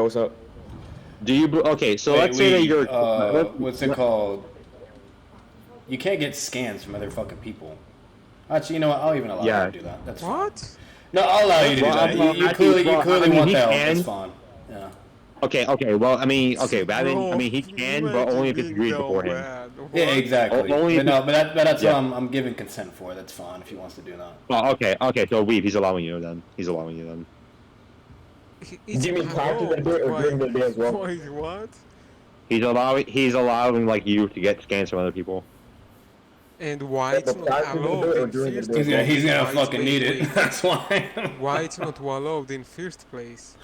what's up? Do you? Okay, so Wait, let's say that you're. what's it called? You can't get scans from other fucking people. Actually, you know what? I'll even allow you to do that. That's fine. No, I'll allow you to do that. You clearly want that help. That's fine. Yeah. Okay. Well, I mean, okay, Batman. I mean, he can, but only if it's agreed beforehand. Yeah, exactly. Only but that's what I'm giving consent for. That's fine if he wants to do that. Oh, okay. So Weeb, he's allowing you then. Do you mean prior to the day or during the day as well? Wait, what? He's allowing like you to get scans from other people. And why it's not allowed in first place? He's gonna fucking need it. That's why. Why it's not allowed in first place?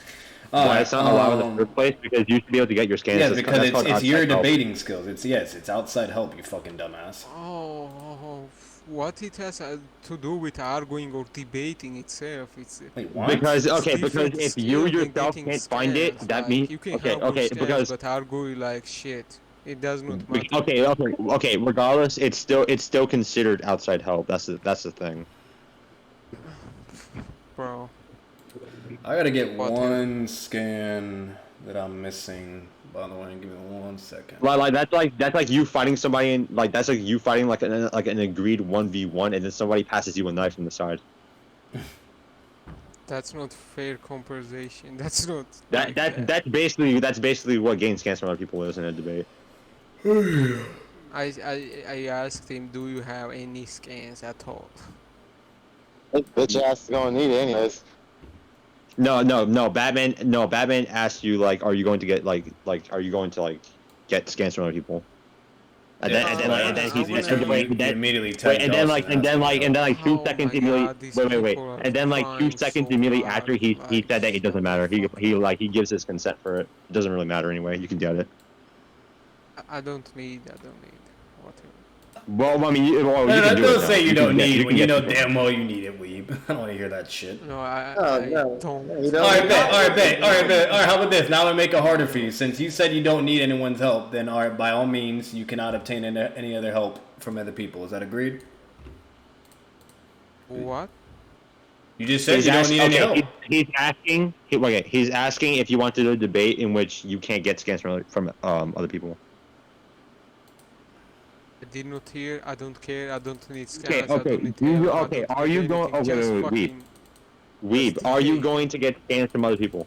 Why it's not allowed in the first place? Because you should be able to get your scans. Yeah, because it's your debating skills. It's outside help, you fucking dumbass. Oh, what it has to do with arguing or debating itself? It's wait, what? Because if you yourself can't find it, that means you can have because but argue like shit. It does not matter. Okay. Regardless, it's still considered outside help. That's the thing. Bro. I gotta get one scan that I'm missing. By the way, give me 1 second. That's like you fighting somebody in that's like you fighting like an agreed 1v1, and then somebody passes you a knife from the side. That's not fair conversation. That's not. That's basically what gains scans from other people is in a debate. I asked him, do you have any scans at all? Bitch ass gonna need it anyways. No. Batman asked you like, are you going to get are you going to like get scans from other people? And then he immediately and then like 2 seconds immediately. Wait. And then like 2 seconds immediately after he said that it doesn't matter. He gives his consent for it. It doesn't really matter anyway. You can get it. I don't need. Whatever. Well, I mean, don't say you don't need when you know damn well you need it, weeb. I don't want to hear that shit. No, I don't. Alright, bet. Alright, how about this? Now I'm gonna make it harder for you. Since you said you don't need anyone's help, then alright, by all means, you cannot obtain any other help from other people. Is that agreed? What? You just said you don't need any help. He's asking if you want to do a debate in which you can't get scans from other people. I did not hear. I don't care. I don't need scans. Are you going? Weeb. Are you going to get scans from other people?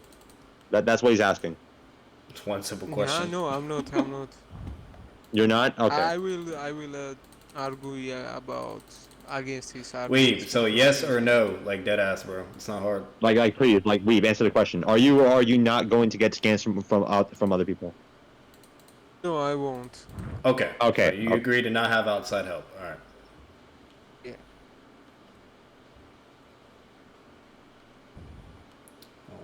That's what he's asking. It's one simple question. No, I'm not. You're not? Okay. I will argue about against his argument. Weeb. So yes or no, like dead ass, bro. It's not hard. Like please, like Weeb, answer the question. Are you or are you not going to get scans from other people? No, I won't. Okay. So you agree to not have outside help. All right. Yeah. All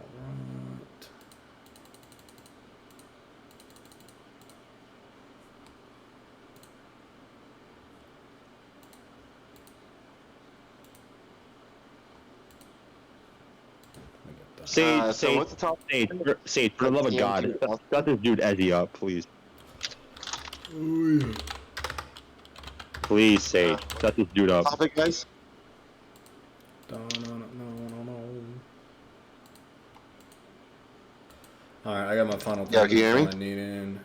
right. Sage, for the love of God, shut this dude Ezzy up, please. Please, Sage, shut this dude up. Topic, guys? No. Alright, I got my final Yeah, can you hear me? I need in.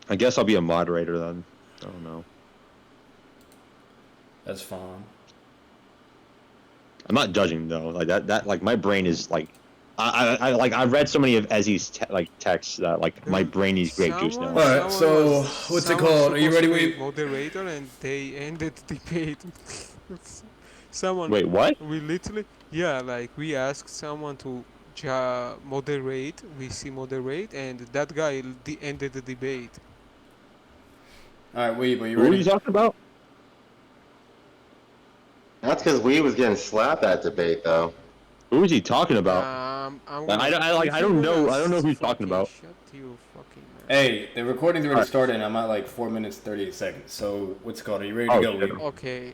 I guess I'll be a moderator then. I don't know. That's fine. I'm not judging though. Like that like my brain is like I've read so many of Ezzy's texts that like my brain needs grape juice now. Alright, so what's it called? Are you ready? Wait. Moderator, and they ended debate. Someone. Wait, what? We literally, like we asked someone to moderate. We see moderate, and that guy ended the debate. Alright, Weeb, are you ready? What are you talking about? That's because we was getting slapped at debate, though. Who is he talking about? I don't know who he's talking about. Shut you fucking mouth. Hey, the recording's already started, and I'm at like 4 minutes 38 seconds. So what's it called? Are you ready to go, Weeb? Okay.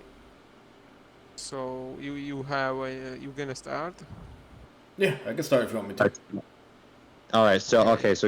So you have you gonna start? Yeah, I can start if you want me to. All right, so guys,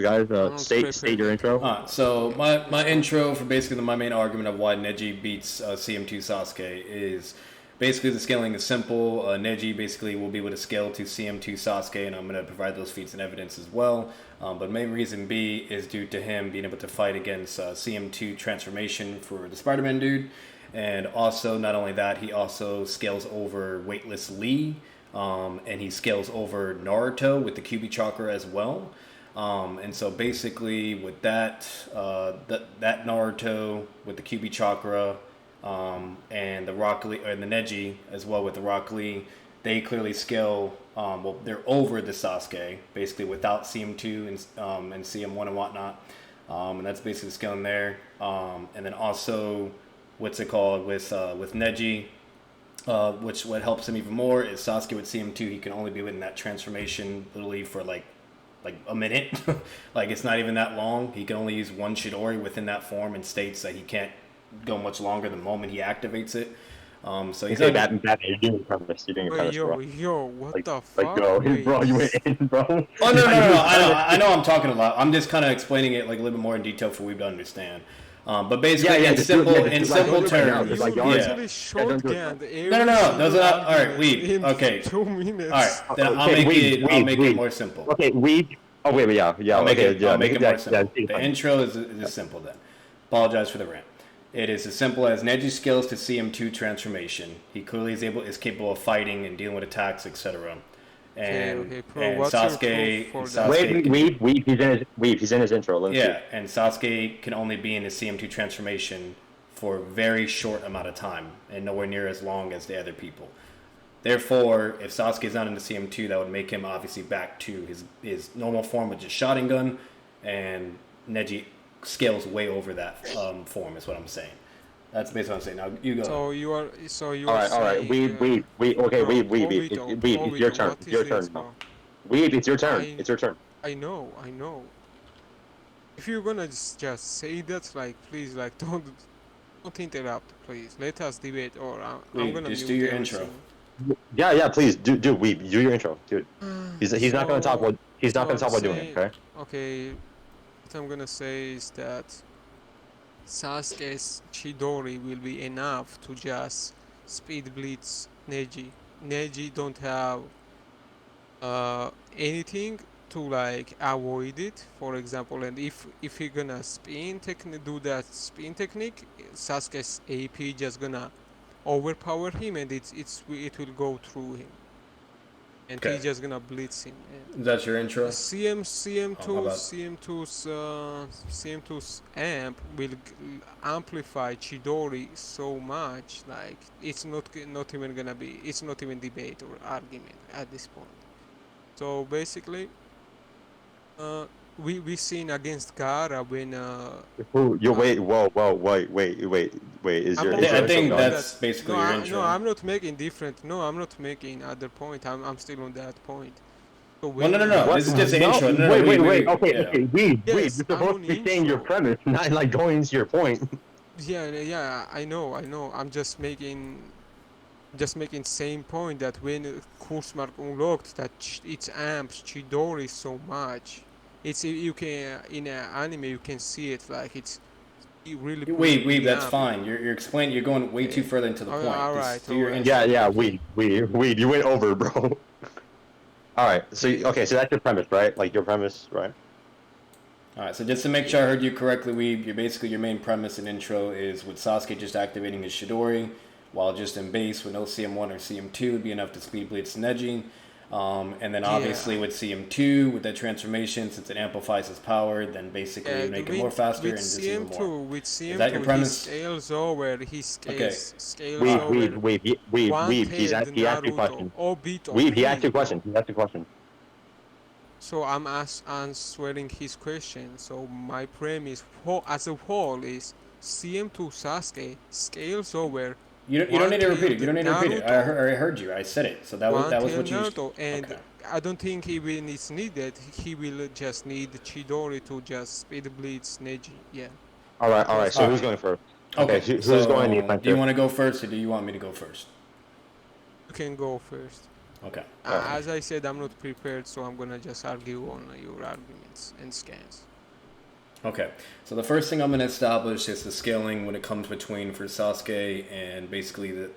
state your intro. So my intro for basically my main argument of why Neji beats CM2 Sasuke is Basically, the scaling is simple. Neji basically will be able to scale to CM2 Sasuke, and I'm going to provide those feats and evidence as well. But main reason B is due to him being able to fight against CM2 transformation for the Spider-Man dude. And also, not only that, he also scales over Weightless Lee, and he scales over Naruto with the QB chakra as well. And so basically with that, that Naruto with the QB chakra, and the Rock Lee, and the Neji as well with the Rock Lee, they clearly scale, well, they're over the Sasuke, basically without CM2 and CM1 and whatnot. And that's basically scaling there. And then also, what's it called, with Neji, which what helps him even more is Sasuke with CM2, he can only be within that transformation literally for like a minute. Like, it's not even that long. He can only use one Chidori within that form, and states that he can't go much longer the moment he activates it. So he's okay, that you're doing premise. You're doing Wait, premise, yo, bro. yo, what Like, the fuck? like, bro, you went in, bro. Oh no, I know I'm talking a lot. I'm just kind of explaining it like a little bit more in detail for Weeb to understand. But basically, in simple terms, like, you usually shotgun the no, those are not. All right, Weeb. Okay. 2 minutes. All right, then I'll make it more simple. Okay, Weeb. Oh wait, yeah. I'll make it more simple. Yeah, the intro is simple then. Apologize for the rant. It is as simple as Neji skills to CM2 transformation. He clearly is capable of fighting and dealing with attacks, etc. And, and Sasuke, he's in his intro. And Sasuke can only be in his CM2 transformation for a very short amount of time and nowhere near as long as the other people. Therefore, if Sasuke is not in the CM2, that would make him obviously back to his normal form, which is Sharingan, and Neji scales way over that form, is what I'm saying. That's basically what I'm saying. Now you go. All right. Weeb. It's your turn. Weeb, it's your turn. It's your turn. I know. If you're gonna just say that, like, please, like, don't interrupt, please. Let us debate, or I'm gonna just mute do your everything. intro. Yeah, please do Weeb. Do your intro, dude. He's not gonna talk what doing it. Okay. Okay. What I'm gonna say is that Sasuke's Chidori will be enough to just speed blitz Neji. Neji don't have anything to like avoid it, for example, and if he gonna do that spin technique, Sasuke's AP just gonna overpower him, and it will go through him. And he's just gonna blitz him. That's your intro? CM2's amp will amplify Chidori so much, like it's not even gonna be, it's not even debate or argument at this point. So basically, we seen against Gara when wait. Is your intro? I think that's basically your intro. No, I'm not making different. No, I'm not making other point. I'm still on that point. So no. This is just an intro. Wait. Okay. You're supposed to be saying your premise, not like going into your point. Yeah. I know. I'm just making same point that when Kursmark unlocked that it amps Chidori so much. You can in an anime you can see it, like it's really. Wait, that's fine. You're explaining. You're going way too further into the point. All right. Yeah. Weed. You went over, bro. All right. So that's your premise, right? Like your premise, right? All right. So just to make sure I heard you correctly, Weeb, your main premise and intro is with Sasuke just activating his Chidori, while just in base with no CM1 or CM2 would be enough to speed blitz Neji. And then obviously with CM2, with that transformation, since it amplifies his power, then basically you make it more faster and just even more. With CM2, is that your premise? He scales over. He scales Weeb, he asked you a question. Weeb, he asked you a question. So I'm answering his question. So my premise as a whole is CM2 Sasuke scales over. You don't need to repeat it. I heard you. I said it. So that was what you. Naruto, and okay. I don't think even it's needed. He will just need Chidori to just speed blitz Neji. Yeah. All right. So who's going first? Okay. Who's going in the offensive? Do you want to go first, or do you want me to go first? You can go first. Okay. As I said, I'm not prepared, so I'm gonna just argue on your arguments and scans. Okay, so the first thing I'm going to establish is the scaling when it comes between for Sasuke and basically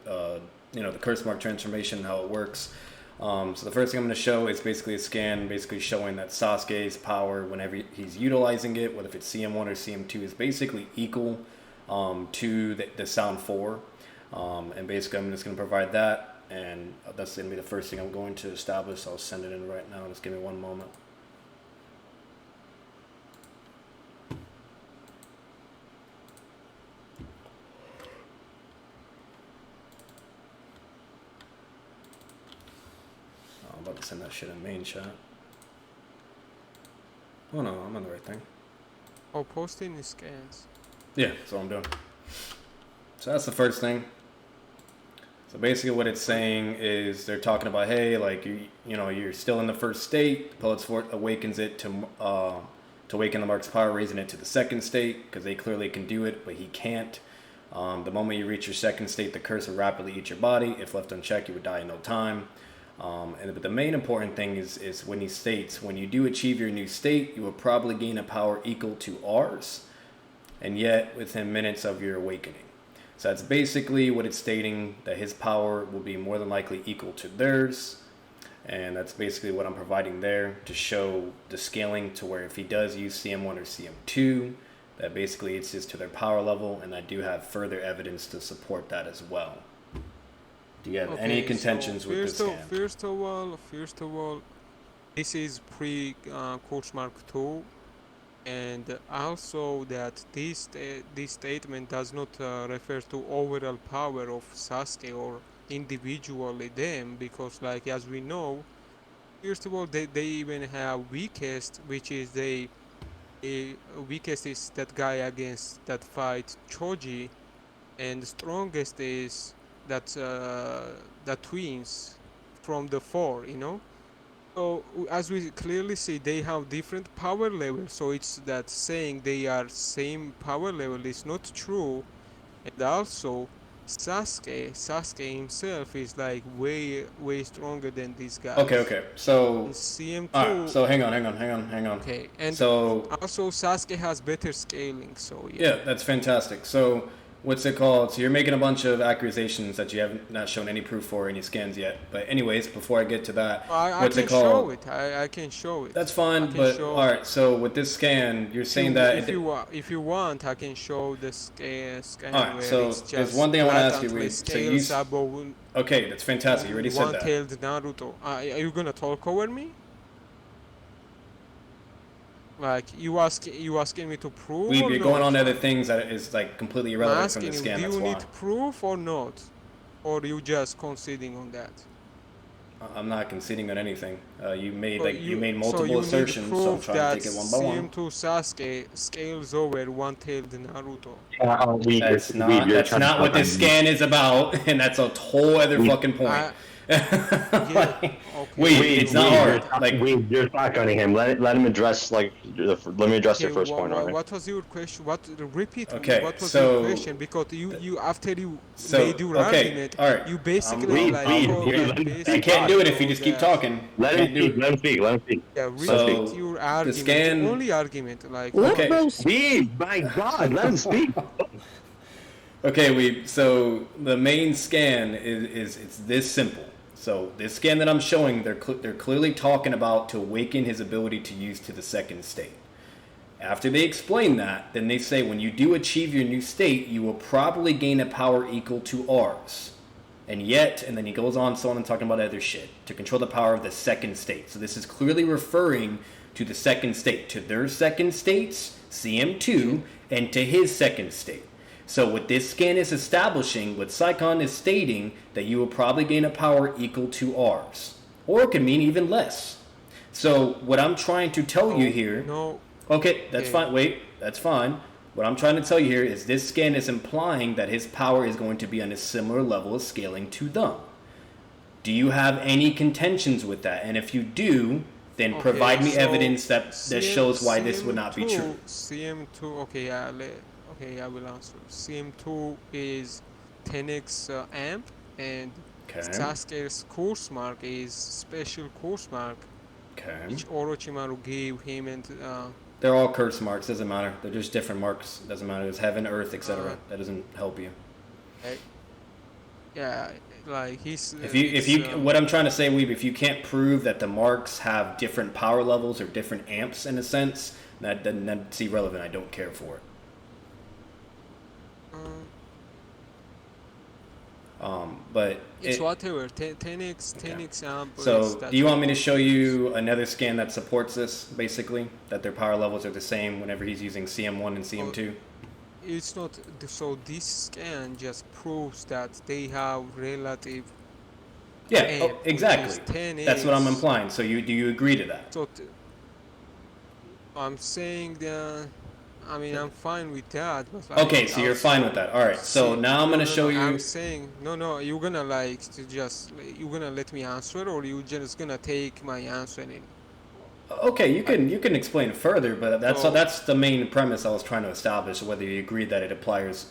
the curse mark transformation, how it works. So the first thing I'm going to show is basically a scan, basically showing that Sasuke's power, whenever he's utilizing it, whether if it's CM1 or CM2, is basically equal to the sound 4. And basically I'm just going to provide that, and that's going to be the first thing I'm going to establish. I'll send it in right now. Just give me one moment. I'm about to send that shit in main chat. Oh no, I'm on the right thing. Oh, posting the scans. Yeah, that's what I'm doing. So that's the first thing. So basically what it's saying is they're talking about, hey, like, you're still in the first state. The Poet's Fort awakens it to awaken the mark's power, raising it to the second state, because they clearly can do it, but he can't. The moment you reach your second state, the curse will rapidly eat your body. If left unchecked, you would die in no time. But the main important thing is when he states, when you do achieve your new state, you will probably gain a power equal to ours, and yet within minutes of your awakening. So that's basically what it's stating, that his power will be more than likely equal to theirs. And that's basically what I'm providing there to show the scaling to where if he does use CM1 or CM2, that basically it's just to their power level. And I do have further evidence to support that as well. Do you have any contentions with this scan? First of all, this is pre-Coach Mark 2. And also that this statement does not refer to overall power of Sasuke or individually them, because like as we know, first of all they even have weakest, which is weakest is that guy against that fight Choji, and the strongest is that the twins from the 4, So as we clearly see, they have different power levels, so it's that saying they are same power level is not true. And also Sasuke himself is like way stronger than these guys. Okay. So CM2. Alright, so hang on. Okay, and so also Sasuke has better scaling, so yeah, that's fantastic. So what's it called? So you're making a bunch of accusations that you have not shown any proof for, any scans yet. But anyways, before I get to that, what's it called? I can show it. That's fine, but all right. So with this scan, you're saying that if you want, I can show the scan. All right. So there's one thing I want to ask you. So okay, that's fantastic. You already said that. One-tailed Naruto. Are you gonna talk over me? Like you asking me to prove? You're going on to other things that is like completely irrelevant from the scan. Do you need proof or not, or you just conceding on that? I'm not conceding on anything. You made multiple assertions, so I'm trying to take it one by one. CM2 Sasuke scales over one-tailed Naruto. That's not what this scan is about, and that's a whole other fucking point. It's not hard. You're shotgunning him. Let him address let me address your first point. Alright. What was your question? Repeat. Okay, what was your question? Because you after you made your argument, all right. you basically I can't do it if you just keep talking. Let him speak. Yeah, repeat your argument. The scan, the only argument, like. Okay. Weeb, my God, let him speak. Okay, so the main scan it's this simple. So this scan that I'm showing, they're clearly talking about to awaken his ability to use to the second state. After they explain that, then they say when you do achieve your new state, you will probably gain a power equal to ours. And then he goes on and talking about other shit to control the power of the second state. So this is clearly referring to the second state, to their second states, CM2, and to his second state. So what this scan is establishing, what Saikon is stating, that you will probably gain a power equal to ours. Or it could mean even less. So what I'm trying to tell you here... No. Okay, that's fine. Wait, that's fine. What I'm trying to tell you here is this scan is implying that his power is going to be on a similar level of scaling to them. Do you have any contentions with that? And if you do, then provide me evidence that shows why this would not be true. CM2, okay, I will answer. CM2 is 10x amp, and Sasuke's course mark is special course mark, which Orochimaru gave him, and they're all curse marks. Doesn't matter. They're just different marks. Doesn't matter. There's heaven, earth, etc. That doesn't help you. Yeah, like he's. If you what I'm trying to say, Weeb, if you can't prove that the marks have different power levels or different amps in a sense, that's irrelevant. I don't care for it. But it's whatever. 10x amp. So do you want me to show you another scan that supports this? Basically, that their power levels are the same whenever he's using CM1 and CM2. It's not so. This scan just proves that they have relative. Yeah, exactly. That's what I'm implying. So do you agree to that? So I'm saying that. I mean, I'm fine with that. But like, okay, so you're fine with that. All right. So now I'm gonna show you. I'm saying no. You're gonna you're gonna let me answer, or you just gonna take my answer and. Okay, you can explain further, but that's the main premise I was trying to establish. Whether you agree that it applies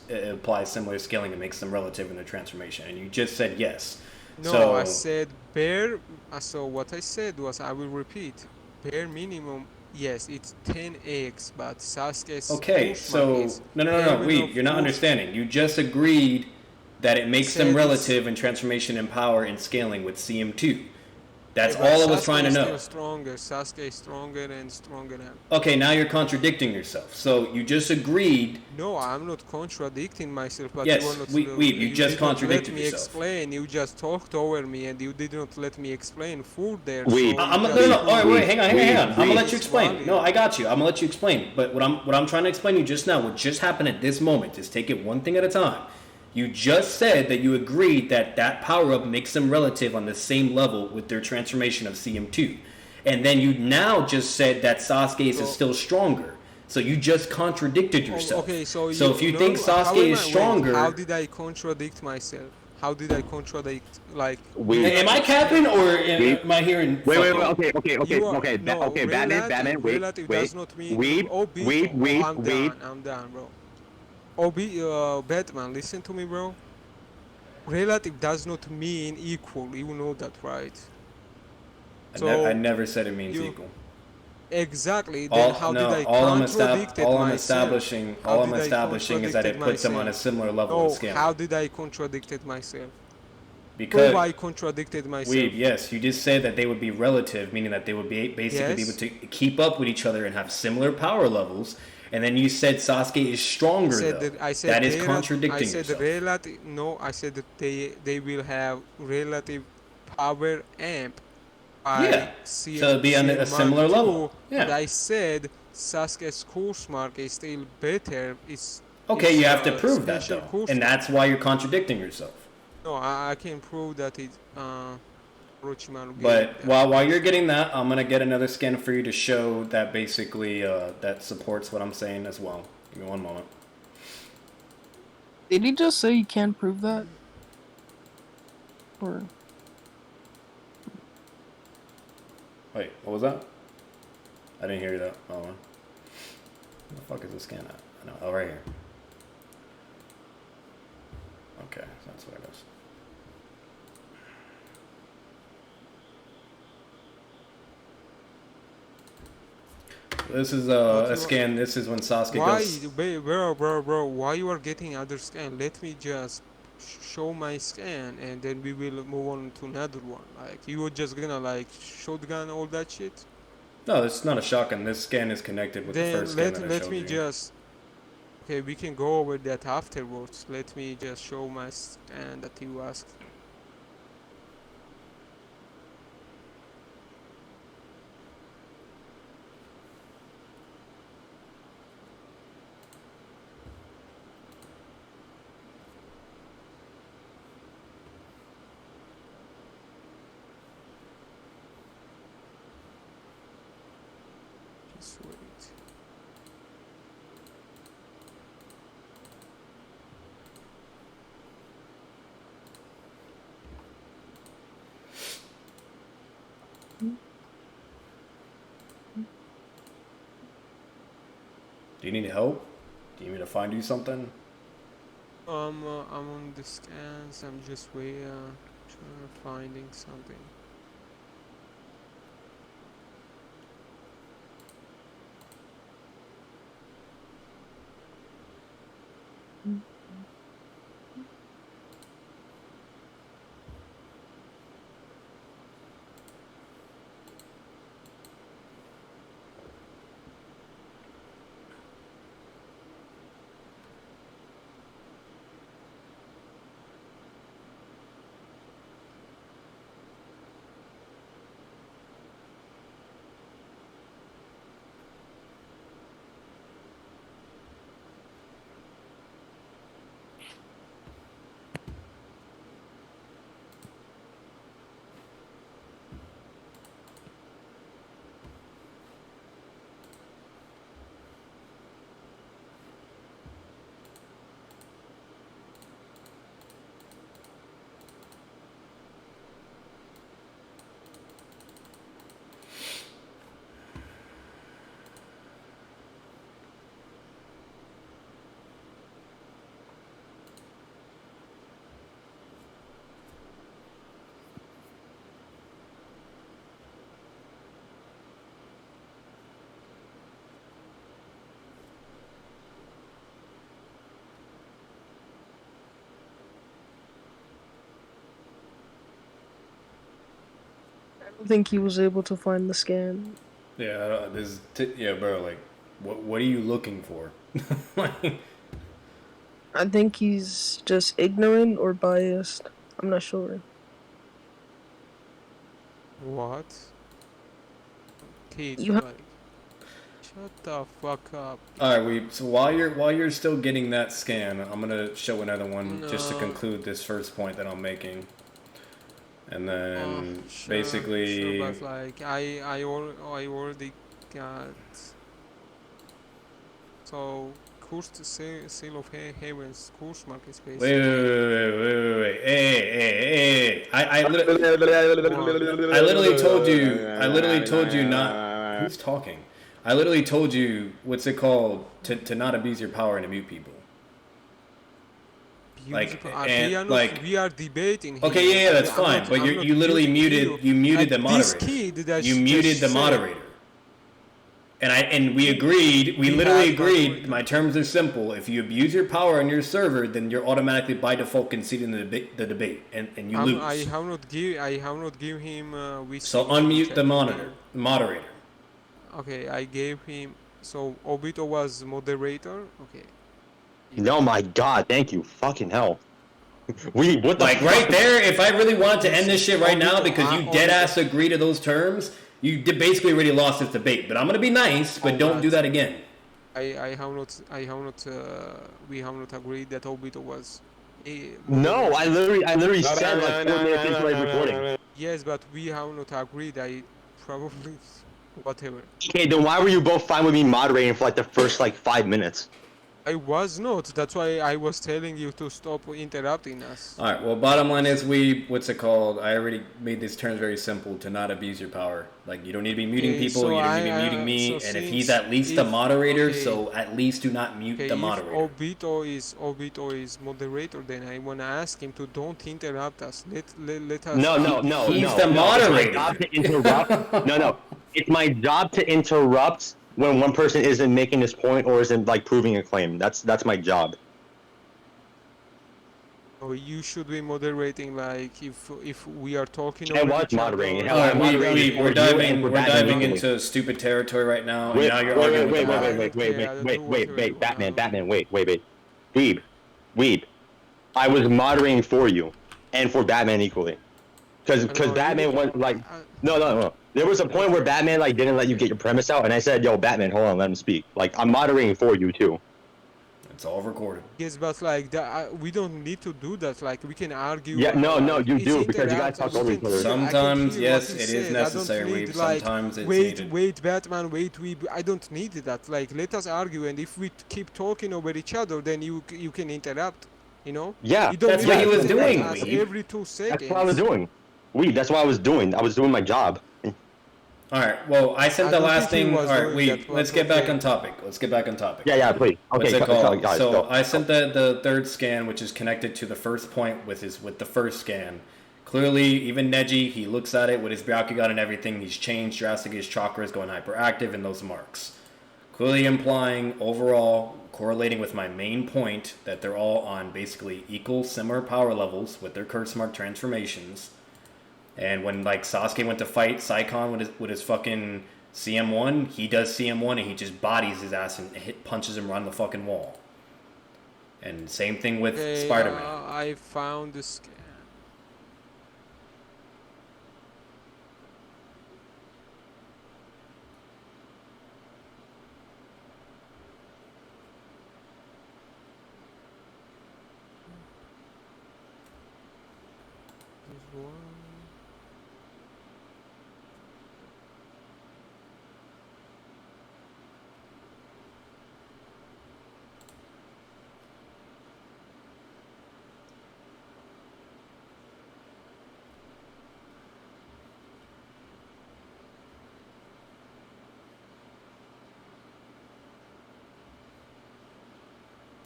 similar scaling and makes them relative in their transformation, and you just said yes. No, so, I said bare. So what I said was, I will repeat, bare minimum. Yes, it's 10x, but Sasuke's okay, so no, wait, you're not understanding. You just agreed that it makes them relative in transformation and power and scaling with CM2. That's all I was trying to know. Sasuke is stronger and stronger now. Okay, now you're contradicting yourself. So you just agreed. No, I'm not contradicting myself. But yes, you just contradicted yourself. Let me explain. You just talked over me and you did not let me explain further. No. Wait, hang on. I'm gonna let you explain. No, I got you. I'm gonna let you explain. But what I'm trying to explain to you just now, what just happened at this moment, just take it one thing at a time. You just said that you agreed that power-up makes them relative on the same level with their transformation of CM2. And then you now just said that Sasuke's is still stronger. So you just contradicted yourself. Okay, so if you think Sasuke is stronger... How did I contradict myself? How did I contradict, like... Am I capping or am I hearing... Wait, okay, Batman, wait. Does not mean... I'm done, bro. Batman, listen to me, bro. Relative does not mean equal. You know that, right? I never said it means equal. Exactly. Then how did I contradict myself? All I'm establishing is that it puts them on a similar level of scale. How did I contradict myself? Because I contradicted myself. Yes, you just said that they would be relative, meaning that they would be basically be able to keep up with each other and have similar power levels. And then you said Sasuke is stronger, that is contradicting yourself. I said that they will have relative power amp. So it'll be on a similar level. Yeah. But I said Sasuke's course mark is still better. You have to prove that, though. And that's why you're contradicting yourself. No, I can prove that it... But while you're getting that, I'm gonna get another scan for you to show that basically that supports what I'm saying as well. Give me one moment. Did he just say you can't prove that? Or wait, what was that? I didn't hear that. Oh, where the fuck is the scan at? Oh, right here. Okay, so that's what it is. This is a scan. This is when Sasuke goes... Bro, why you are getting other scan? Let me just show my scan and then we will move on to another one. Like, you were just gonna like shotgun all that shit? No, it's not a shotgun. This scan is connected with the first scan that I showed you. Let me just... Okay, we can go over that afterwards. Let me just show my scan that you asked. Just wait. Do you need help? Do you need me to find you something? I'm on the scans. I'm just finding something. don't think he was able to find the scan. Yeah, yeah, bro. Like, what are you looking for? Like, I think he's just ignorant or biased. I'm not sure. What? Kid, You have like, shut the fuck up. all right, so while you're still getting that scan, I'm gonna show another one just to conclude this first point that I'm making, and then basically. Sure, but like I already got. So cursed seal of heavens curse mark is basically. Wait. Hey. I literally told you not. Who's talking? I literally told you what's it called to not abuse your power and to mute people. Like and like we are debating. Okay, yeah, that's fine. But you literally muted the moderator. You muted the moderator. And we agreed. We literally agreed. My terms are simple. If you abuse your power on your server, then you're automatically by default conceding the debate, and you lose. I have not give him. So unmute the moderator. Okay, I gave him. So Obito was moderator. Okay. No, my God, thank you. Fucking hell. What the like fuck? Right there, if I really wanted to end this shit right now because you dead ass agree to those terms, you basically already lost this debate. But I'm gonna be nice, but don't do that again. We have not agreed that Obito was. No, I literally said like 4 minutes into the recording. Yes, but we have not agreed. I probably whatever. Okay, then why were you both fine with me moderating for like the first like 5 minutes? I was not. That's why I was telling you to stop interrupting us. Alright, well, bottom line is what's it called? I already made these terms very simple to not abuse your power. Like, you don't need to be muting people, so you don't need to be muting me, and if he's at least a moderator, so at least do not mute the moderator. If Obito is moderator, then I wanna ask him to don't interrupt us. Let us. No. He's the moderator. It's my job to interrupt. No. It's my job to interrupt when one person isn't making this point or isn't like proving a claim. That's my job. Oh, you should be moderating. Like if we are talking. I was moderating. We're diving into stupid territory right now. Wait, now you're arguing. Wait, Batman, wait. Weeb. I was moderating for you and for Batman equally. Because Batman went like no. There was a point where Batman like didn't let you get your premise out, and I said, "Yo, Batman, hold on, let him speak." Like I'm moderating for you too. It's all recorded. Yes, but like that, we don't need to do that. Like we can argue. Yeah, no, you do because you guys talk over each other. Sometimes, yes, it is necessary. Sometimes it's needed. Wait, Batman, wait, I don't need that. Like let us argue, and if we keep talking over each other, then you can interrupt. You know? Yeah, that's what he was doing. Every 2 seconds. That's what I was doing. That's what I was doing. I was doing my job. Alright, well, I sent the last thing. Alright, let's get back on topic. Yeah, please. Okay, guys, so I sent the third scan, which is connected to the first point with the first scan. Clearly, even Neji, he looks at it with his Bakugan and everything. He's changed drastically. His chakra is going hyperactive in those marks. Clearly implying, overall, correlating with my main point, that they're all on basically equal, similar power levels with their curse mark transformations. And when like Sasuke went to fight Saikon with his fucking CM1, he does CM1 and he just bodies his ass and punches him around the fucking wall. And same thing with Spider-Man. I found this.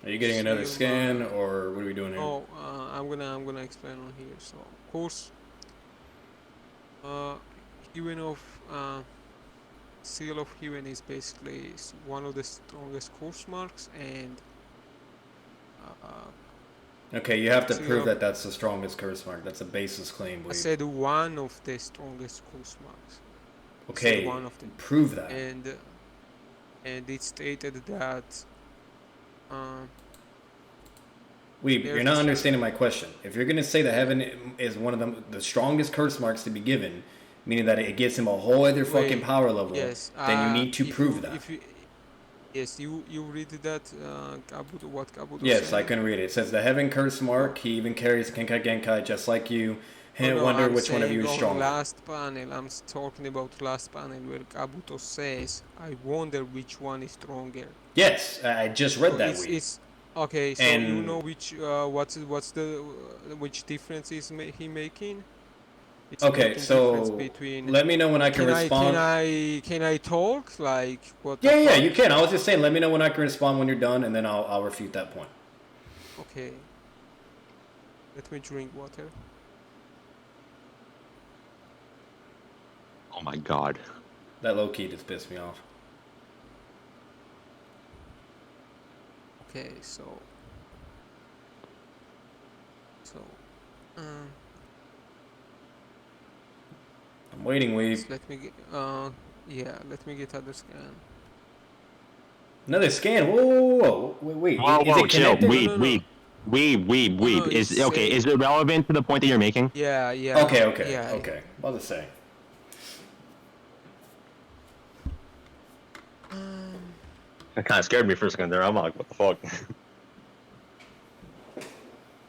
Are you getting another scan, or what are we doing here? Oh, I'm gonna explain on here. So, of course, Heaven of Seal of Heaven is basically one of the strongest course marks, and Okay, you have to prove that that's the strongest curse mark. That's a baseless claim. I said one of the strongest curse marks. Okay, one of them. Prove that. And it stated that. Weeb, you're not understanding my question. If you're gonna say that heaven is one of the strongest curse marks to be given, meaning that it gives him a whole other fucking power level, yes, then you need to prove that. Yes, you read that, Kabuto, what Kabuto Yes, said? I can read it. It says the heaven curse mark, he even carries Kenkai Genkai just like you. I wonder which one of you is stronger. Last panel, I'm talking about last panel where Kabuto says, I wonder which one is stronger. Yes, I just read that. Okay, so you know which which difference is he making? It's okay, so let me know when I can respond. Can I talk? Like what? Yeah, you can. I was just saying, let me know when I can respond when you're done, and then I'll refute that point. Okay. Let me drink water. Oh my god. That low key just pissed me off. Okay, so I'm waiting, Weeb. let me get let me get other scan. Another scan. Whoa. Wait. Whoa, is it chill. connected? Weeb. Is it relevant to the point that you're making? Yeah. Okay. About to say. That kind of scared me for a second there. I'm like, what the fuck?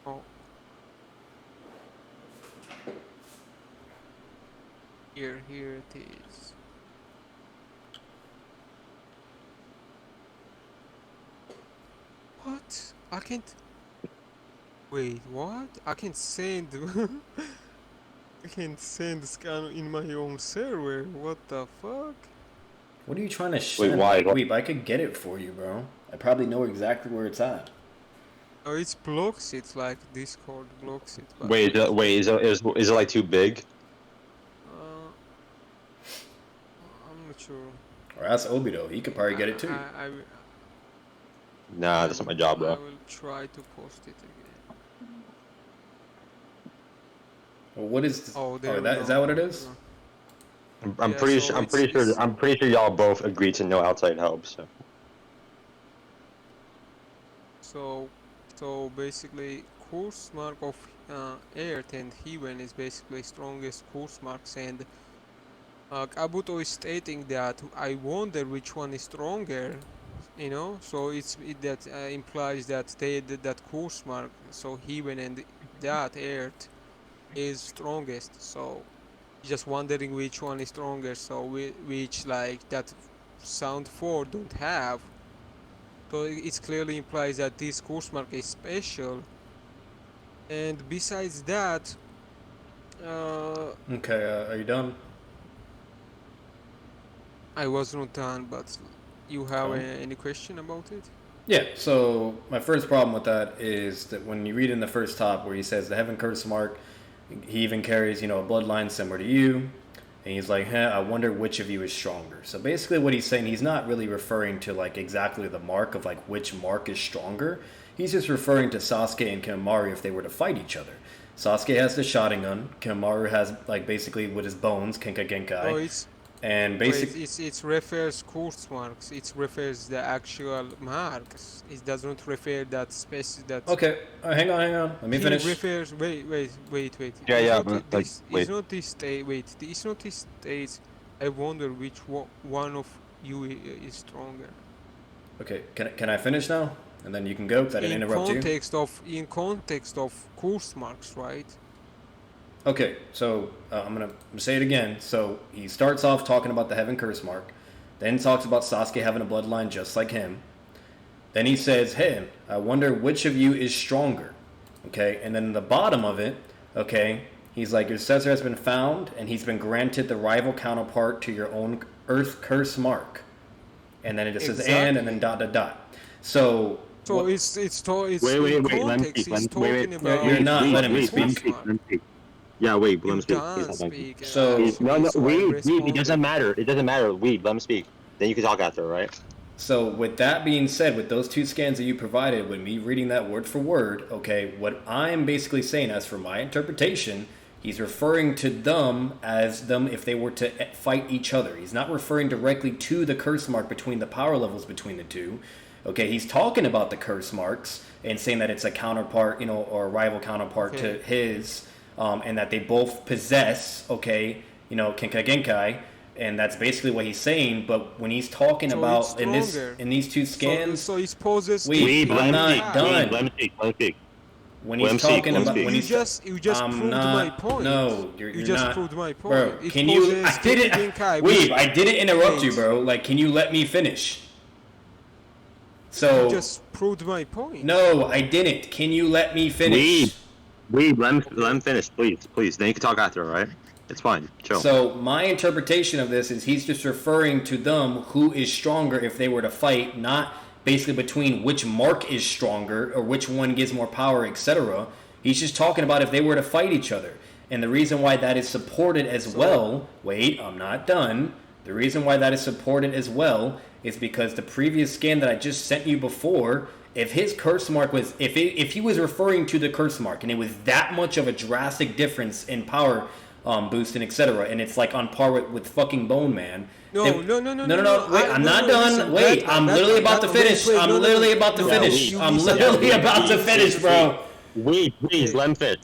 Oh. Here it is. What? I can't. Wait, what? I can send. I can send scan in my own server. What the fuck? What are you trying to send? Why? Weeb, I could get it for you, bro. I probably know exactly where it's at. Oh, it's blocks it, like Discord blocks it. Wait, is it like too big? I'm not sure. Or ask Obito. He could probably get it too. Nah, that's not my job, bro. I will try to post it again. Well, what is? Is that what it is? I'm pretty sure y'all both agreed to no outside help. So basically, course mark of Earth and Heaven is basically strongest course marks, and Kabuto is stating that I wonder which one is stronger. You know, so that implies that that course mark, so Heaven and that Earth is strongest. So just wondering which one is stronger, so which like that sound 4 don't have. So it clearly implies that this course mark is special. And besides that, okay, are you done? I was not done, but you have any question about it? Yeah, so my first problem with that is that when you read in the first top where he says the heaven curse mark, he even carries, a bloodline similar to you. And he's like, I wonder which of you is stronger. So basically what he's saying, he's not really referring to like exactly the mark of like which mark is stronger. He's just referring to Sasuke and Kimamaru if they were to fight each other. Sasuke has the Sharingan. Kimamaru has like basically with his bones, Kenkai Genkai. And basically, it refers course marks. It refers the actual marks. It doesn't refer that space. That okay. Hang on. Let me finish. Refers. Wait. Yeah. It's not this state. Wait. It's not this state. I wonder which one of you is stronger. Okay. Can I finish now? And then you can go. Because I didn't interrupt you. In context of course marks, right? Okay, so I'm gonna say it again. So he starts off talking about the heaven curse mark, then talks about Sasuke having a bloodline just like him. Then he says, hey, I wonder which of you is stronger. Okay, and then in the bottom of it, okay, he's like, your successor has been found, and he's been granted the rival counterpart to your own earth curse mark. And then it just says and then ... So it's wait, let me speak. You're not letting me speak. Yeah, wait, let me speak. So, no, it doesn't matter. It doesn't matter. Let me speak. Then you can talk after, right? So with that being said, with those two scans that you provided, with me reading that word for word, okay, what I'm basically saying, as for my interpretation, he's referring to them as them if they were to fight each other. He's not referring directly to the curse mark between the power levels between the two. Okay, he's talking about the curse marks and saying that it's a counterpart, you know, or a rival counterpart to his, and that they both possess, okay, you know, Kenkai Genkai. And that's basically what he's saying. But when he's talking about in these two scans, so he's poses. I'm not done. Let me speak. When he's talking about, when you just proved my point. No, you're you just not, proved my point. bro. It Can you? I didn't interrupt you, bro. Like, can you let me finish? So you just proved my point. No, I didn't. Can you let me finish? Let him finish, please. Then you can talk after, all right? It's fine. Chill. So my interpretation of this is he's just referring to them who is stronger if they were to fight, not basically between which mark is stronger or which one gives more power, etc. He's just talking about if they were to fight each other. And the reason why that is supported as well, wait, I'm not done. The reason why that is supported as well is because the previous scan that I just sent you before, if his curse mark was, if he was referring to the curse mark and it was that much of a drastic difference in power boost and etc., and it's like on par with fucking Bone Man. No. Wait, I'm not done. Wait, I'm literally about to finish. I'm literally about to finish. I'm literally about to finish, bro. Wait, please, let him finish.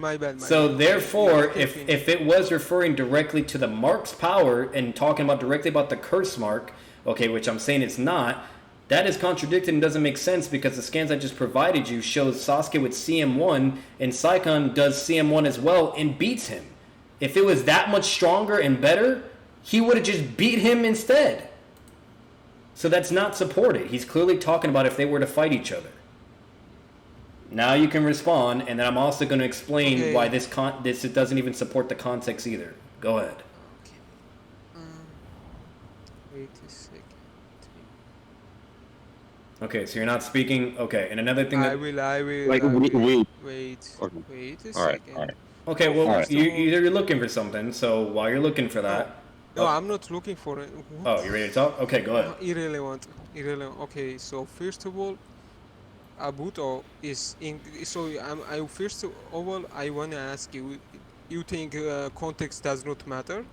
My bad. So therefore, if it was referring directly to the mark's power and talking about directly about the curse mark, okay, which I'm saying it's not, that is contradicted and doesn't make sense because the scans I just provided you shows Sasuke with CM1 and Saikon does CM1 as well and beats him. If it was that much stronger and better, he would have just beat him instead. So that's not supported. He's clearly talking about if they were to fight each other. Now you can respond, and then I'm also going to explain why this doesn't even support the context either. Go ahead. Wait a second. Okay, so you're not speaking. Okay, and another thing that... I will. Wait a second. All right. Okay, well, you're looking for something, so while you're looking for that... No, I'm not looking for it. Oh, you ready to talk? Okay, go ahead. Irrelevant. Okay, so first of all, Abuto is in. So first of all, I want to ask you. You think context does not matter?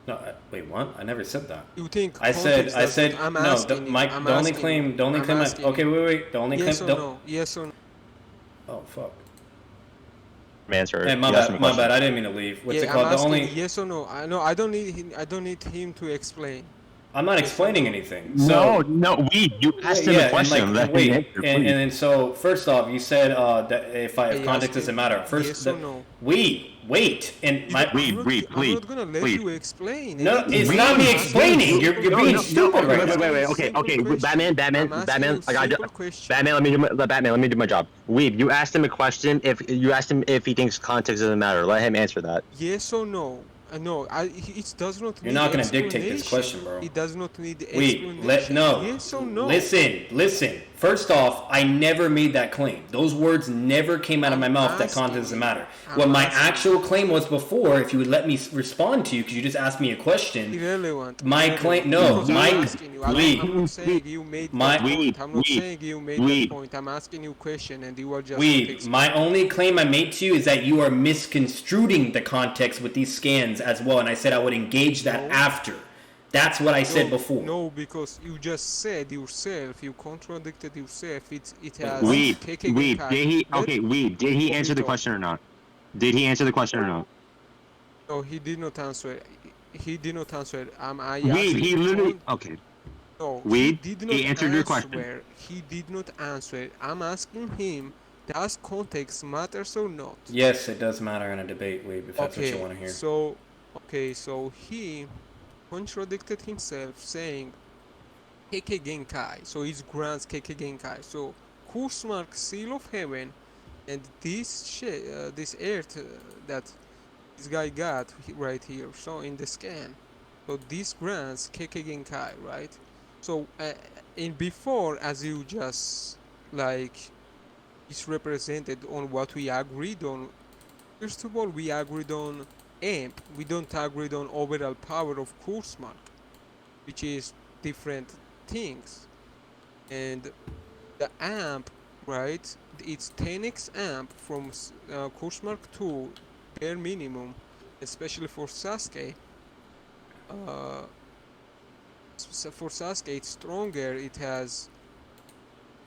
No, wait, what? I never said that. You think? I said. I'm no. asking The only claim. Okay, wait. The only yes claim. Or no? Yes or no? Oh fuck. Answer. Hey, my bad. I didn't mean to leave. What's it called? I'm asking yes or no. I don't need him to explain. I'm not explaining anything. So, no, you asked him a question. And then so first off, you said that if context doesn't matter. First, yes or no? Wait, and I'm not gonna let you explain. No, it's not me explaining. You're being stupid right now. Wait. Okay. Batman. Let me do my job. Weeb, you asked him a question. If you asked him if he thinks context doesn't matter, let him answer that. Yes or no? No, it does not need. You're not gonna dictate this question, bro. It does not need explanation. Yes or no? Listen. First off, I never made that claim. Those words never came out of my mouth that content doesn't matter. What my actual claim was before, if you would let me respond to you, because you just asked me a question. Irrelevant. My claim, no, I'm not saying you made that point. I'm not saying you made that point. I'm asking you a question, and you are just. My only claim I made to you is that you are misconstruing the context with these scans as well, and I said I would engage that after. That's what I said before. No, because you just said yourself, you contradicted yourself. It has Weeb, did he answer the question or not? No, he did not answer. He literally okay. No, he answered your question. He did not answer. I'm asking him, does context matters or not? Yes, it does matter in a debate, Weeb, if that's what you want to hear. So he contradicted himself, saying Kekkei Genkai, so he grants Kekkei Genkai. So curse mark, seal of heaven, and this earth that this guy got right here, so in the scan. So this grants Kekkei Genkai, right? So in before, as you just like, it's represented on what we agreed on. First of all, we agreed on amp. We don't agree on overall power of course mark, which is different things. And the amp, right? It's 10x amp from course mark 2 bare minimum, especially for Sasuke. For Sasuke, it's stronger. It has,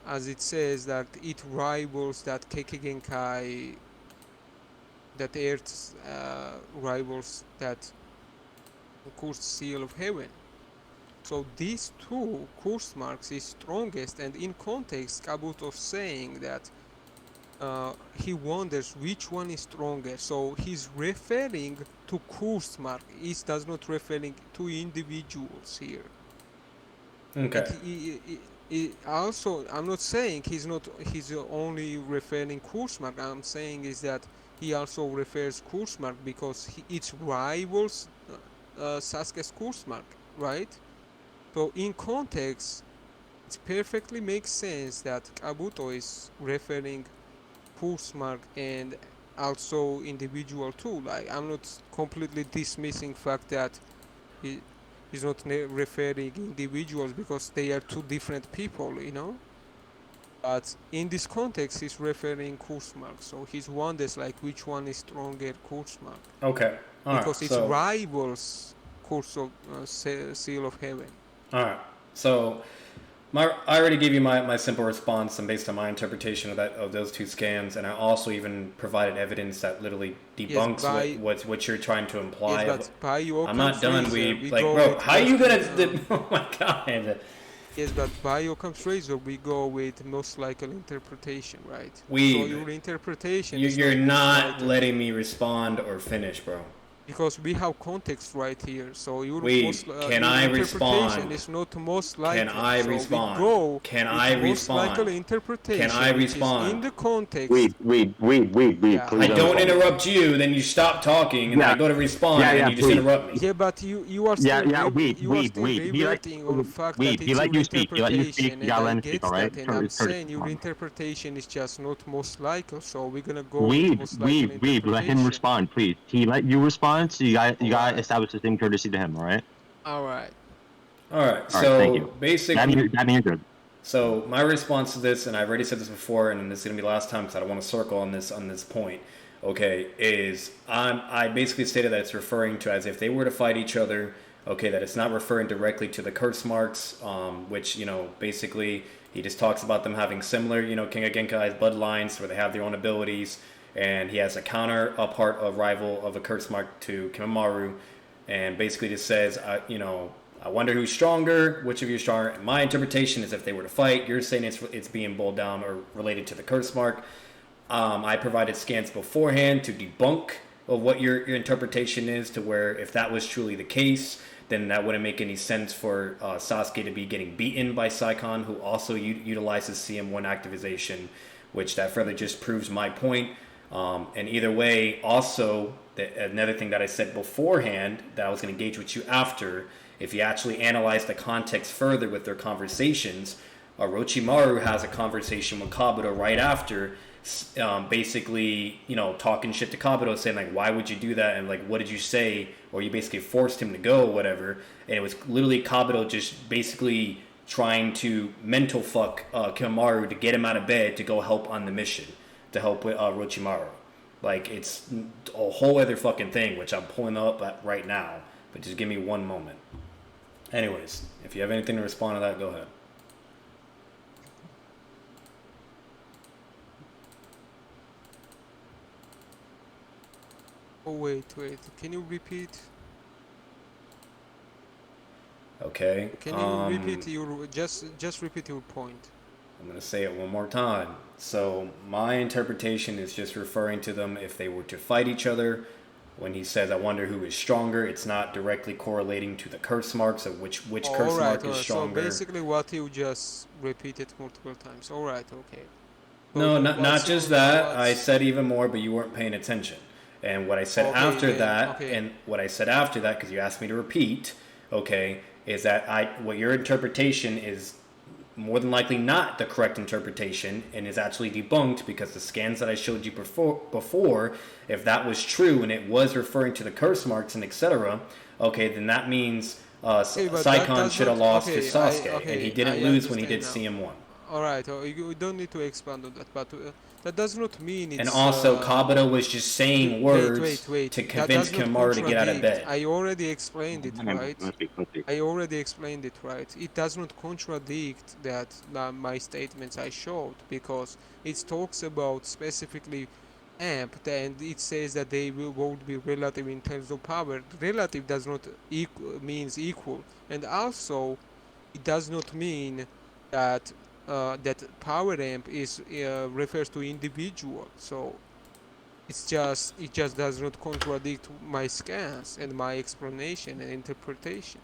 as it says, that it rivals that Kekkei that Earth rivals that course seal of heaven. So these two course marks is strongest, and in context, Kabuto saying that he wonders which one is stronger. So he's referring to course mark. He does not referring to individuals here. Okay. He also, I'm not saying he's only referring course mark. I'm saying is that he also refers course mark because it rivals Sasuke's course mark, right? So in context, it perfectly makes sense that Kabuto is referring course mark and also individual too. Like, I'm not completely dismissing fact that he's not referring individuals because they are two different people, you know. But in this context, he's referring course mark. So he's wonders like which one is stronger course mark. Okay. All because right. it rivals course of seal of heaven. All right. So I already gave you my simple response and based on my interpretation of those two scans, and I also even provided evidence that literally debunks what you're trying to imply. Yes, but by your I'm not done. We like, bro, how are you gonna? Oh my god. Yes, but by Occam's razor, we go with most likely interpretation, right? So your interpretation. You're not letting me respond or finish, bro. Because we have context right here, so your interpretation is not most likely. Can I respond? Can I respond? Most likely interpretation. Can I respond? In the context. Please. Yeah. I don't interrupt you, then you stop talking, and I go to respond, and you just interrupt me. Yeah, but you are still reverting on the fact that it's your interpretation, and I get that, and I'm saying your interpretation is just not most likely, so we're gonna go with most likely interpretation. Let him respond, please. He let you respond. So you got establish the same courtesy to him, all right? All right. So basically, that means good. So my response to this, and I've already said this before, and this is gonna be the last time because I don't want to circle on this point. Okay, is I basically stated that it's referring to as if they were to fight each other. Okay, that it's not referring directly to the curse marks, which basically he just talks about them having similar, King of Genkai's bloodlines where they have their own abilities. And he has a counterpart, a rival of a curse mark to Kimamaru, and basically just says, I wonder who's stronger, which of you is stronger. And my interpretation is if they were to fight, you're saying it's being boiled down or related to the curse mark. I provided scans beforehand to debunk of what your interpretation is, to where if that was truly the case, then that wouldn't make any sense for Sasuke to be getting beaten by Saikon, who also utilizes CM1 activization, which that further just proves my point. And either way, also, another thing that I said beforehand that I was going to engage with you after, if you actually analyze the context further with their conversations, Orochimaru has a conversation with Kabuto right after, basically, talking shit to Kabuto, saying, like, why would you do that? And, like, what did you say? Or you basically forced him to go, or whatever. And it was literally Kabuto just basically trying to mental fuck Kimamaru to get him out of bed to go help on the mission. To help with Orochimaru. Like, it's a whole other fucking thing, which I'm pulling up right now. But just give me one moment. Anyways, if you have anything to respond to that, go ahead. Oh, wait. Can you repeat? Okay. Can you repeat your... Just repeat your point. I'm going to say it one more time. So my interpretation is just referring to them if they were to fight each other. When he says, I wonder who is stronger, it's not directly correlating to the curse marks of which curse mark is stronger. So basically what you just repeated multiple times. All right, okay. No, not just that. I said even more, but you weren't paying attention. And what I said after that, because you asked me to repeat, is that what your interpretation is more than likely not the correct interpretation and is actually debunked, because the scans that I showed you before, if that was true and it was referring to the curse marks and etc., then that means Saikon should have lost his Sasuke, and he didn't lose when he did now. CM1. Alright, we don't need to expand on that, but that does not mean it's... And also, Kabuto was just saying words to convince Kimimaro to get out of bed. I already explained it, right? I already explained it, right? It does not contradict that my statements I showed, because it talks about specifically amp, and it says that they won't be relative in terms of power. Relative does not means equal, and also it does not mean that that power amp is refers to individual. So it just does not contradict my scans and my explanation and interpretation.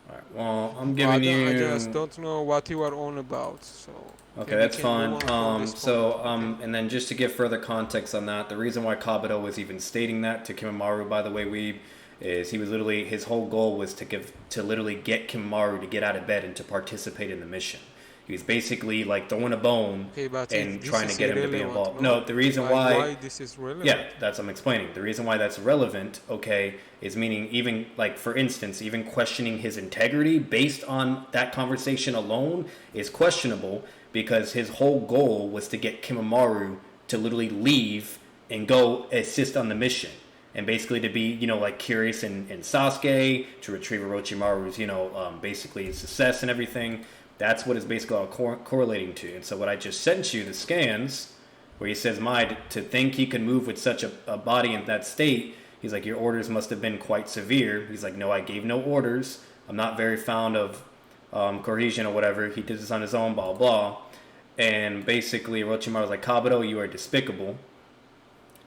Alright, well, I'm giving you... I just don't know what you are on about, so... Okay, that's fine. And then just to give further context on that, the reason why Kabuto was even stating that to Kimimaro, by the way, Weeb, is he was literally... His whole goal was to literally get Kimimaro to get out of bed and to participate in the mission. He was basically like throwing a bone and trying to get him to be involved. No, the reason why this is relevant? Yeah, that's what I'm explaining. The reason why that's relevant, okay, is meaning even like, for instance, even questioning his integrity based on that conversation alone is questionable, because his whole goal was to get Kimimaro to literally leave and go assist on the mission. And basically to be, you know, like curious in Sasuke, to retrieve Orochimaru's, you know, basically his success and everything. That's what it's basically all correlating to. And so what I just sent you, the scans, where he says, to think he could move with such a body in that state, he's like, your orders must have been quite severe. He's like, no, I gave no orders. I'm not very fond of cohesion or whatever. He did this on his own, blah, blah. And basically, Orochimaru was like, Kabuto, you are despicable.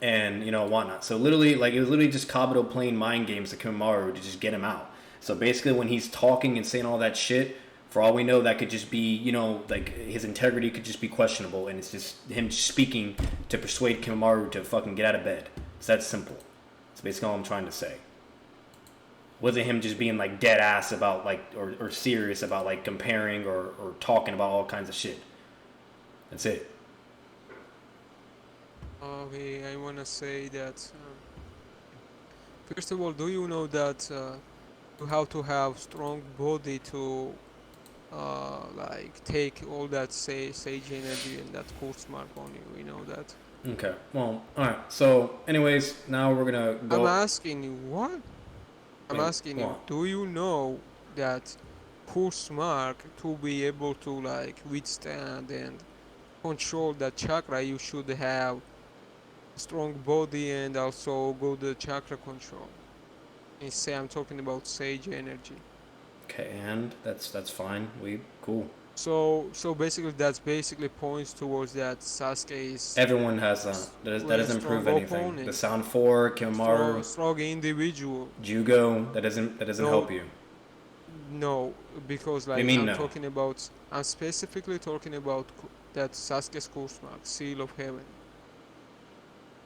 And, you know, whatnot. So literally, like, it was literally just Kabuto playing mind games to Kimimaro to just get him out. So basically, when he's talking and saying all that shit, for all we know, that could just be, you know, like, his integrity could just be questionable, and it's just him speaking to persuade Kimimaro to fucking get out of bed. It's that simple. That's basically all I'm trying to say. Wasn't him just being, like, dead ass about, like, or serious about, like, comparing or talking about all kinds of shit. That's it. Okay, I want to say that, first of all, do you know that you have to have strong body to like take all that sage energy and that course mark on you, you know that? Okay, well, alright, so anyways, now we're gonna go... I'm asking you, what? I'm asking you, do you know that course mark, to be able to like withstand and control that chakra, you should have strong body and also good chakra control? And say I'm talking about sage energy. Okay, and that's fine. Cool. So basically, that's basically points towards that Sasuke is... Everyone has that. That doesn't prove anything. Opponent. The Sound 4, Kimimaro... Strong individual. Jugo, that doesn't help you. No, because like I'm specifically talking about that Sasuke's course mark, Seal of Heaven.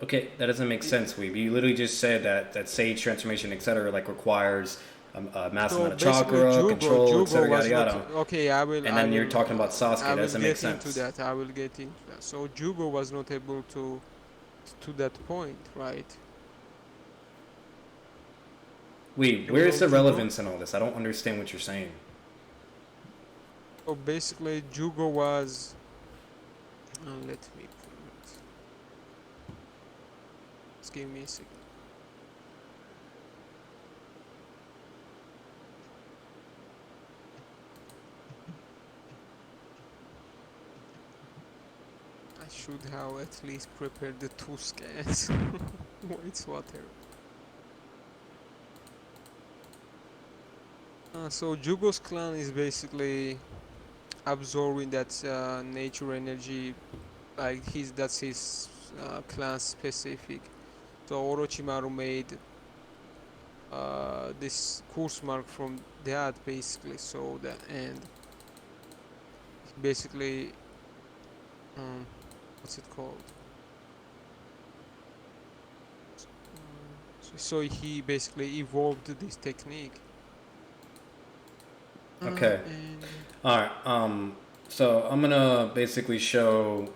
Okay, that doesn't make sense, Weeb. You literally just said that Sage transformation, etc., like requires a massive amount of chakra, control, etc., yada yada. Okay, I will. And then you're talking about Sasuke. That doesn't make sense. I will get into that. So Jugo was not able to that point, right? Weeb, where's the relevance in all this? I don't understand what you're saying. So basically, Jugo was. Let me. Just give me a second. I should have at least prepared the 2 scans. It's whatever. So Jugo's clan is basically absorbing that nature energy, like that's his clan specific. So Orochimaru made this course mark from that basically, so that, and basically what's it called? So he basically evolved this technique. Okay. Alright, so I'm gonna basically show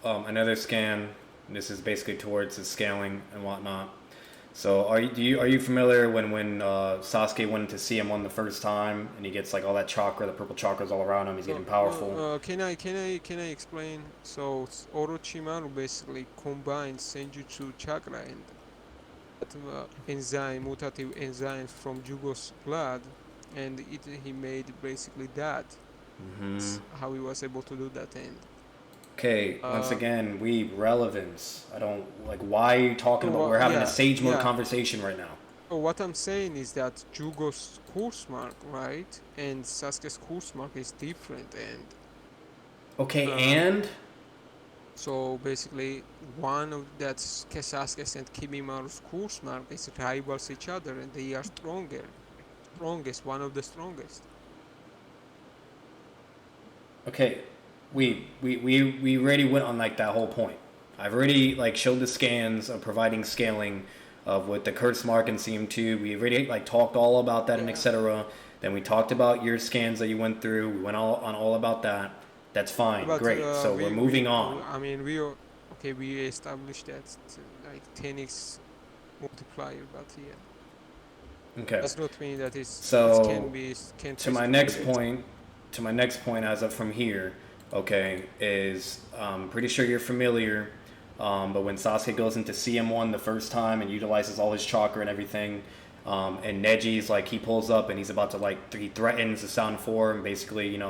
another scan. This is basically towards the scaling and whatnot. So are you familiar when Sasuke went into CM1 the first time and he gets like all that chakra, the purple chakras all around him, he's getting powerful. Can I explain? So Orochimaru basically combines Senjutsu chakra and that mutative enzyme from Jugo's blood, and he made basically that. That's how he was able to do that. And okay, once again, relevance. I don't like. Why are you talking about? We're having a sage mode conversation right now. What I'm saying is that Jugo's course mark, right, and Sasuke's course mark is different, and okay, and so basically one of that's Sasuke's and Kimimaru's course mark is rivals each other, and they are strongest, one of the strongest. Okay, we already went on like that whole point. I've already like showed the scans of providing scaling of with the curse mark and CM2. We already like talked all about that and etc. Then we talked about your scans that you went through. We went all about that. That's fine, but, great. So we're moving on. I mean, we established that like 10x multiplier, but yeah. Okay. Does not mean that it's so. Can to my next point. To my next point, as of from here, okay, is pretty sure you're familiar. But when Sasuke goes into CM1 the first time and utilizes all his chakra and everything, and Neji's like he pulls up and he's about to he threatens the Sound 4 and basically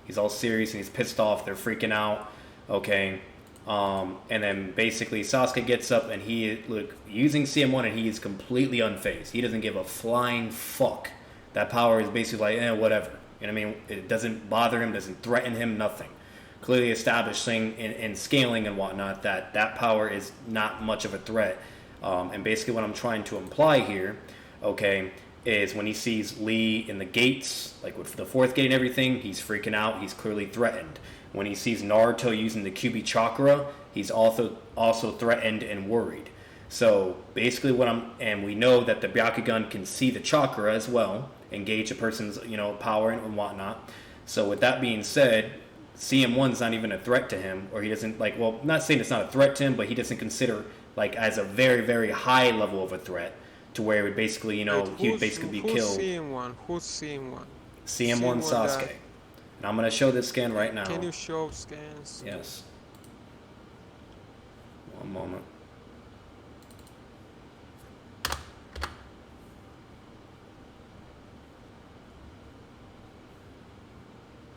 he's all serious and he's pissed off. They're freaking out, okay. And then basically Sasuke gets up and using CM1 and he is completely unfazed. He doesn't give a flying fuck. That power is basically like whatever. You know what I mean? It doesn't bother him, doesn't threaten him, nothing. Clearly establishing and scaling and whatnot that power is not much of a threat. And basically what I'm trying to imply here, okay, is when he sees Lee in the gates, like with the fourth gate and everything, he's freaking out, he's clearly threatened. When he sees Naruto using the QB chakra, he's also threatened and worried. So basically we know that the Bakugan can see the chakra as well, engage a person's power and whatnot. So with that being said, CM1's not even a threat to him, or he doesn't not saying it's not a threat to him, but he doesn't consider as a very, very high level of a threat to where it would basically he would basically be killed. Who's CM1? CM1 Sasuke. And I'm gonna show this scan right now. Can you show scans? Yes. One moment.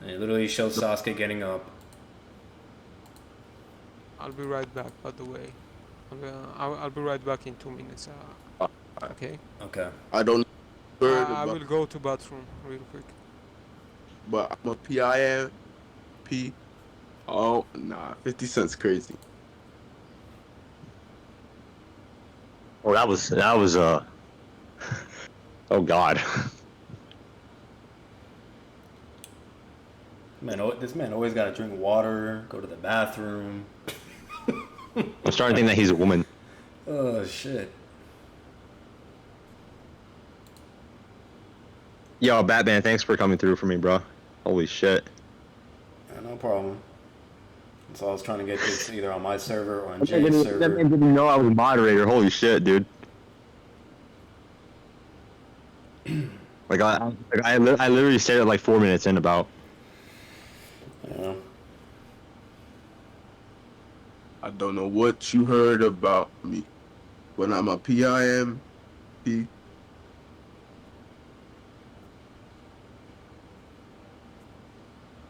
And it literally shows Sasuke getting up. I'll be right back, by the way. I'll be right back in 2 minutes. Okay? Okay. I don't I will go to bathroom real quick. But I'm a PIMP. Oh, nah. 50 Cent's crazy. Oh, that was oh God. This man always gotta drink water, go to the bathroom. I'm starting to think that he's a woman. Oh shit. Yo, Batman, thanks for coming through for me, bro. Holy shit. Yeah, no problem. So I was trying to get this either on my server or on Jay's server. That man didn't know I was a moderator. Holy shit, dude. I literally stayed at like 4 minutes in about. Yeah. I don't know what you heard about me, but I'm a PIMP.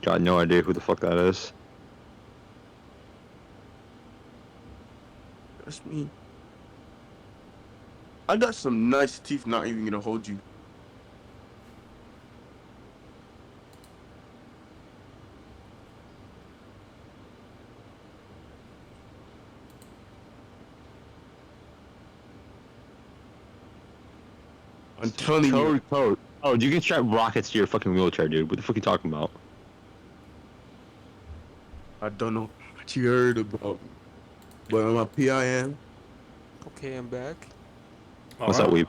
Got no idea who the fuck that is. That's me. I got some nice teeth, not even gonna hold you. I'm telling you. Code. Oh, you can strap rockets to your fucking wheelchair, dude. What the fuck are you talking about? I don't know what you heard about, but I'm a PIM. Okay, I'm back. What's that, Weeb?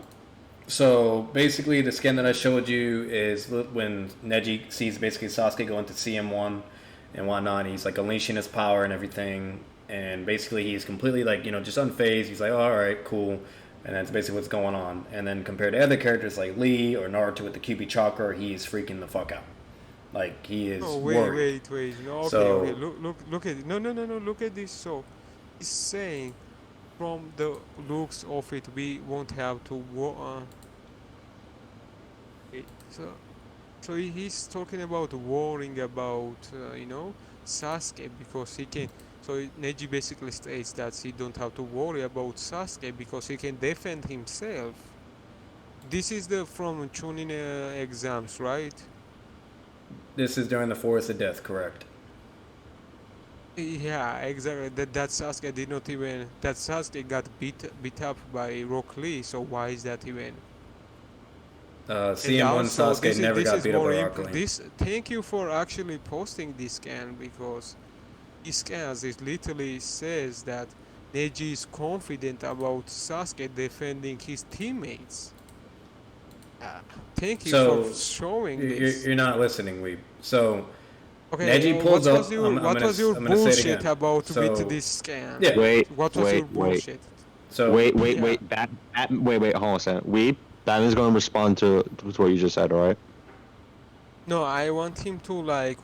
So basically, the scan that I showed you is when Neji sees basically Sasuke go into CM1 and whatnot. He's like unleashing his power and everything, and basically he's completely just unfazed. He's like, oh, all right, cool. And that's basically what's going on. And then compared to other characters like Lee or Naruto with the QB chakra, he's freaking the fuck out. Like, he is worried. Wait. No, okay, So, okay. Look at it. No. Look at this. So, he's saying, from the looks of it, we won't have to so he's talking about worrying about Sasuke because he can. So Neji basically states that he don't have to worry about Sasuke because he can defend himself. This is from Chunin exams, right? this is during the Forest of Death, correct? Yeah, exactly. That Sasuke did not even. That Sasuke got beat up by Rock Lee. So why is that even? CM1 Sasuke never got beat up by Rock Lee. Thank you for actually posting this scan because this scan it literally says that Neji is confident about Sasuke defending his teammates. Thank you for showing this. You're not listening, Weeb. So, okay, Neji pulls up. What was your bullshit about with this scan? Yeah. What was your bullshit? So wait, hold on a second. Weeb, Batman's going to respond to what you just said, alright? No, I want him to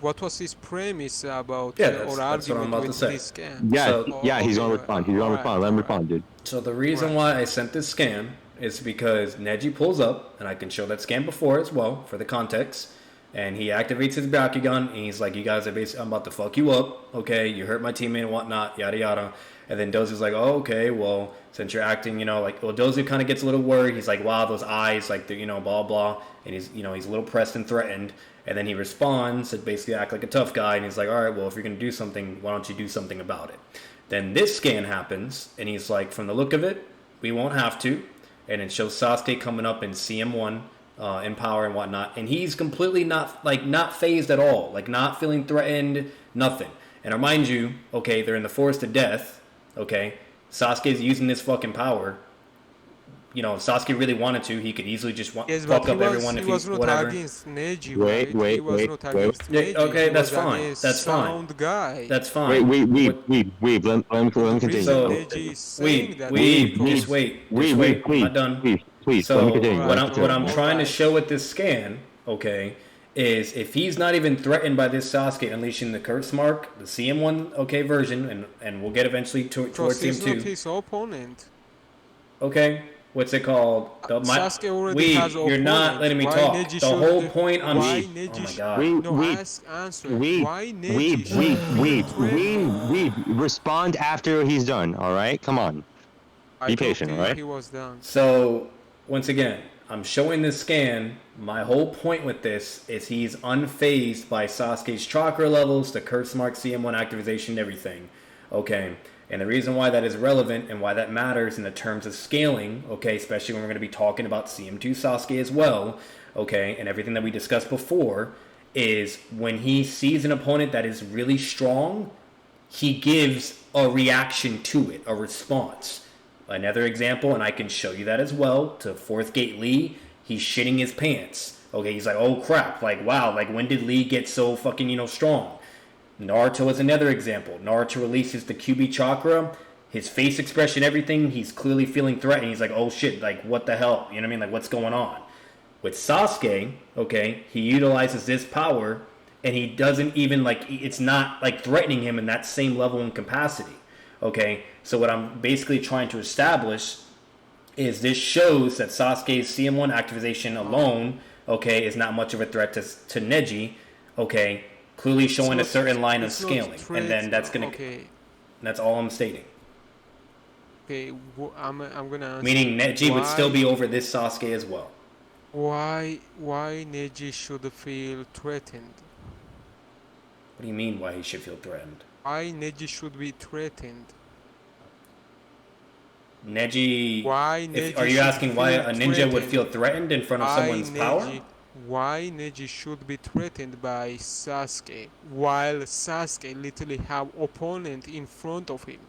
what was his premise about that's or what I'm argument about to with say. this scan? Yeah, he's going to respond. He's going to respond. Let him respond, dude. So the reason why I sent this scan is because Neji pulls up, and I can show that scan before as well for the context. And he activates his Bakugan, and he's like, "You guys are basically, I'm about to fuck you up. Okay, you hurt my teammate and whatnot, yada yada." And then Dozu's like, "Oh, okay, well, since you're acting, Dozu kind of gets a little worried. He's like, wow, those eyes, blah blah." And he's a little pressed and threatened. And then he responds to basically act like a tough guy, and he's like, "All right, well, if you're gonna do something, why don't you do something about it?" Then this scan happens, and he's like, "From the look of it, we won't have to." And it shows Sasuke coming up in CM1 in power and whatnot, and he's completely not phased at all, not feeling threatened, nothing. And remind you, okay, they're in the Forest of Death, okay, Sasuke's using this fucking power. If Sasuke really wanted to, he could easily just fuck up everyone if he was not whatever. Against Neji, wait. Neji. Okay, that's fine. That's fine. Guy. That's fine. Wait, let me continue. So, wait, I'm not done. Please, so let me continue. What I'm trying to show with this scan, okay, is if he's not even threatened by this Sasuke unleashing the curse mark, the CM1 version, and we'll get eventually towards CM2. He's not his opponent. Okay. What's it called? Sasuke already has opponent. You're not letting me talk. Neji the whole point I'm... Why oh my god. Answer. Why We respond after he's done, alright? Come on. Be patient, alright? He was done. So, once again, I'm showing this scan. My whole point with this is he's unfazed by Sasuke's chakra levels, the curse mark, CM1 activation, everything. Okay. And the reason why that is relevant and why that matters in the terms of scaling, okay, especially when we're going to be talking about CM2 Sasuke as well, okay, and everything that we discussed before, is when he sees an opponent that is really strong, he gives a reaction to it, a response. Another example, and I can show you that as well, to Fourth Gate Lee, he's shitting his pants. Okay, he's like, oh crap, wow, when did Lee get so fucking, strong? Naruto is another example. Naruto releases the QB chakra, his face expression, everything, he's clearly feeling threatened. He's like, oh shit, what the hell? You know what I mean? What's going on? With Sasuke, okay, he utilizes this power, and he doesn't even, it's not, threatening him in that same level and capacity. Okay, so what I'm basically trying to establish is this shows that Sasuke's CM1 activation alone, okay, is not much of a threat to Neji, okay, clearly showing a certain line of scaling, and then that's gonna. Okay. That's all I'm stating. Okay, I'm gonna answer. Meaning Neji would still be over this Sasuke as well. Why Neji should feel threatened? What do you mean? Why he should feel threatened? Why Neji should be threatened? Neji. Why Neji? Are you asking why a ninja would feel threatened in front of someone's power? Why Neji should be threatened by Sasuke while Sasuke literally have opponent in front of him?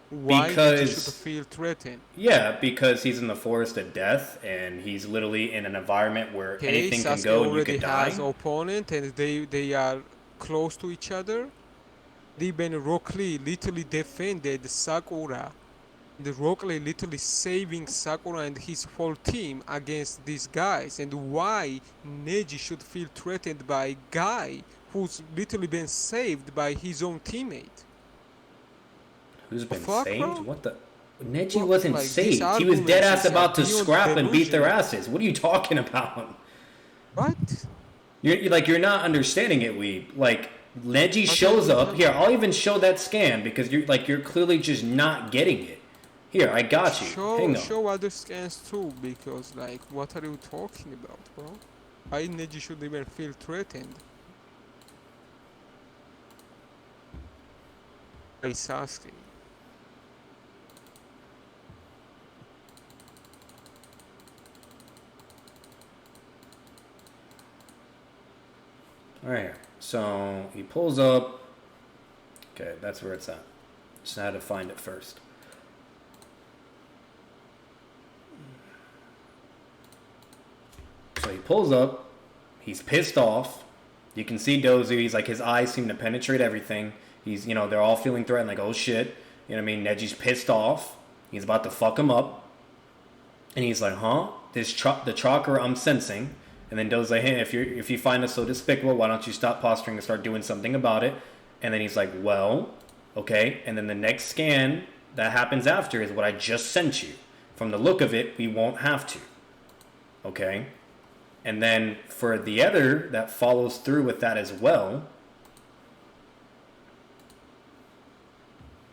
Why Neji should feel threatened? Yeah, because he's in the Forest of Death and he's literally in an environment where anything can go and you can die. Sasuke already has opponent and they are close to each other. Even Rock Lee literally defended Sakura The Rock Lee literally saving Sakura and his whole team against these guys, and why Neji should feel threatened by a guy who's literally been saved by his own teammate. Who's been Fuck, saved? bro? What the? Neji Well, wasn't like, saved. these He was dead ass arguments is, about to beyond scrap and beat their delusional. asses. What are you talking about? What? You're not understanding it, Weeb. Like Neji shows up here. I'll even show that scan because you're clearly just not getting it. Here, I got you. Hang on. Show other scans too, because like, what are you talking about, bro? Why Neji should even feel threatened by Sasuke? Alright, so he pulls up. Okay, that's where it's at. Just had to find it first. So he pulls up. He's pissed off. You can see Dozu. He's like, his eyes seem to penetrate everything. He's, they're all feeling threatened, like, oh shit. You know what I mean? Neji's pissed off. He's about to fuck him up. And he's like, huh? The chakra I'm sensing. And then Dozu's like, hey, if you find us so despicable, why don't you stop posturing and start doing something about it? And then he's like, well, okay. And then the next scan that happens after is what I just sent you. From the look of it, we won't have to. Okay? And then for the other that follows through with that as well.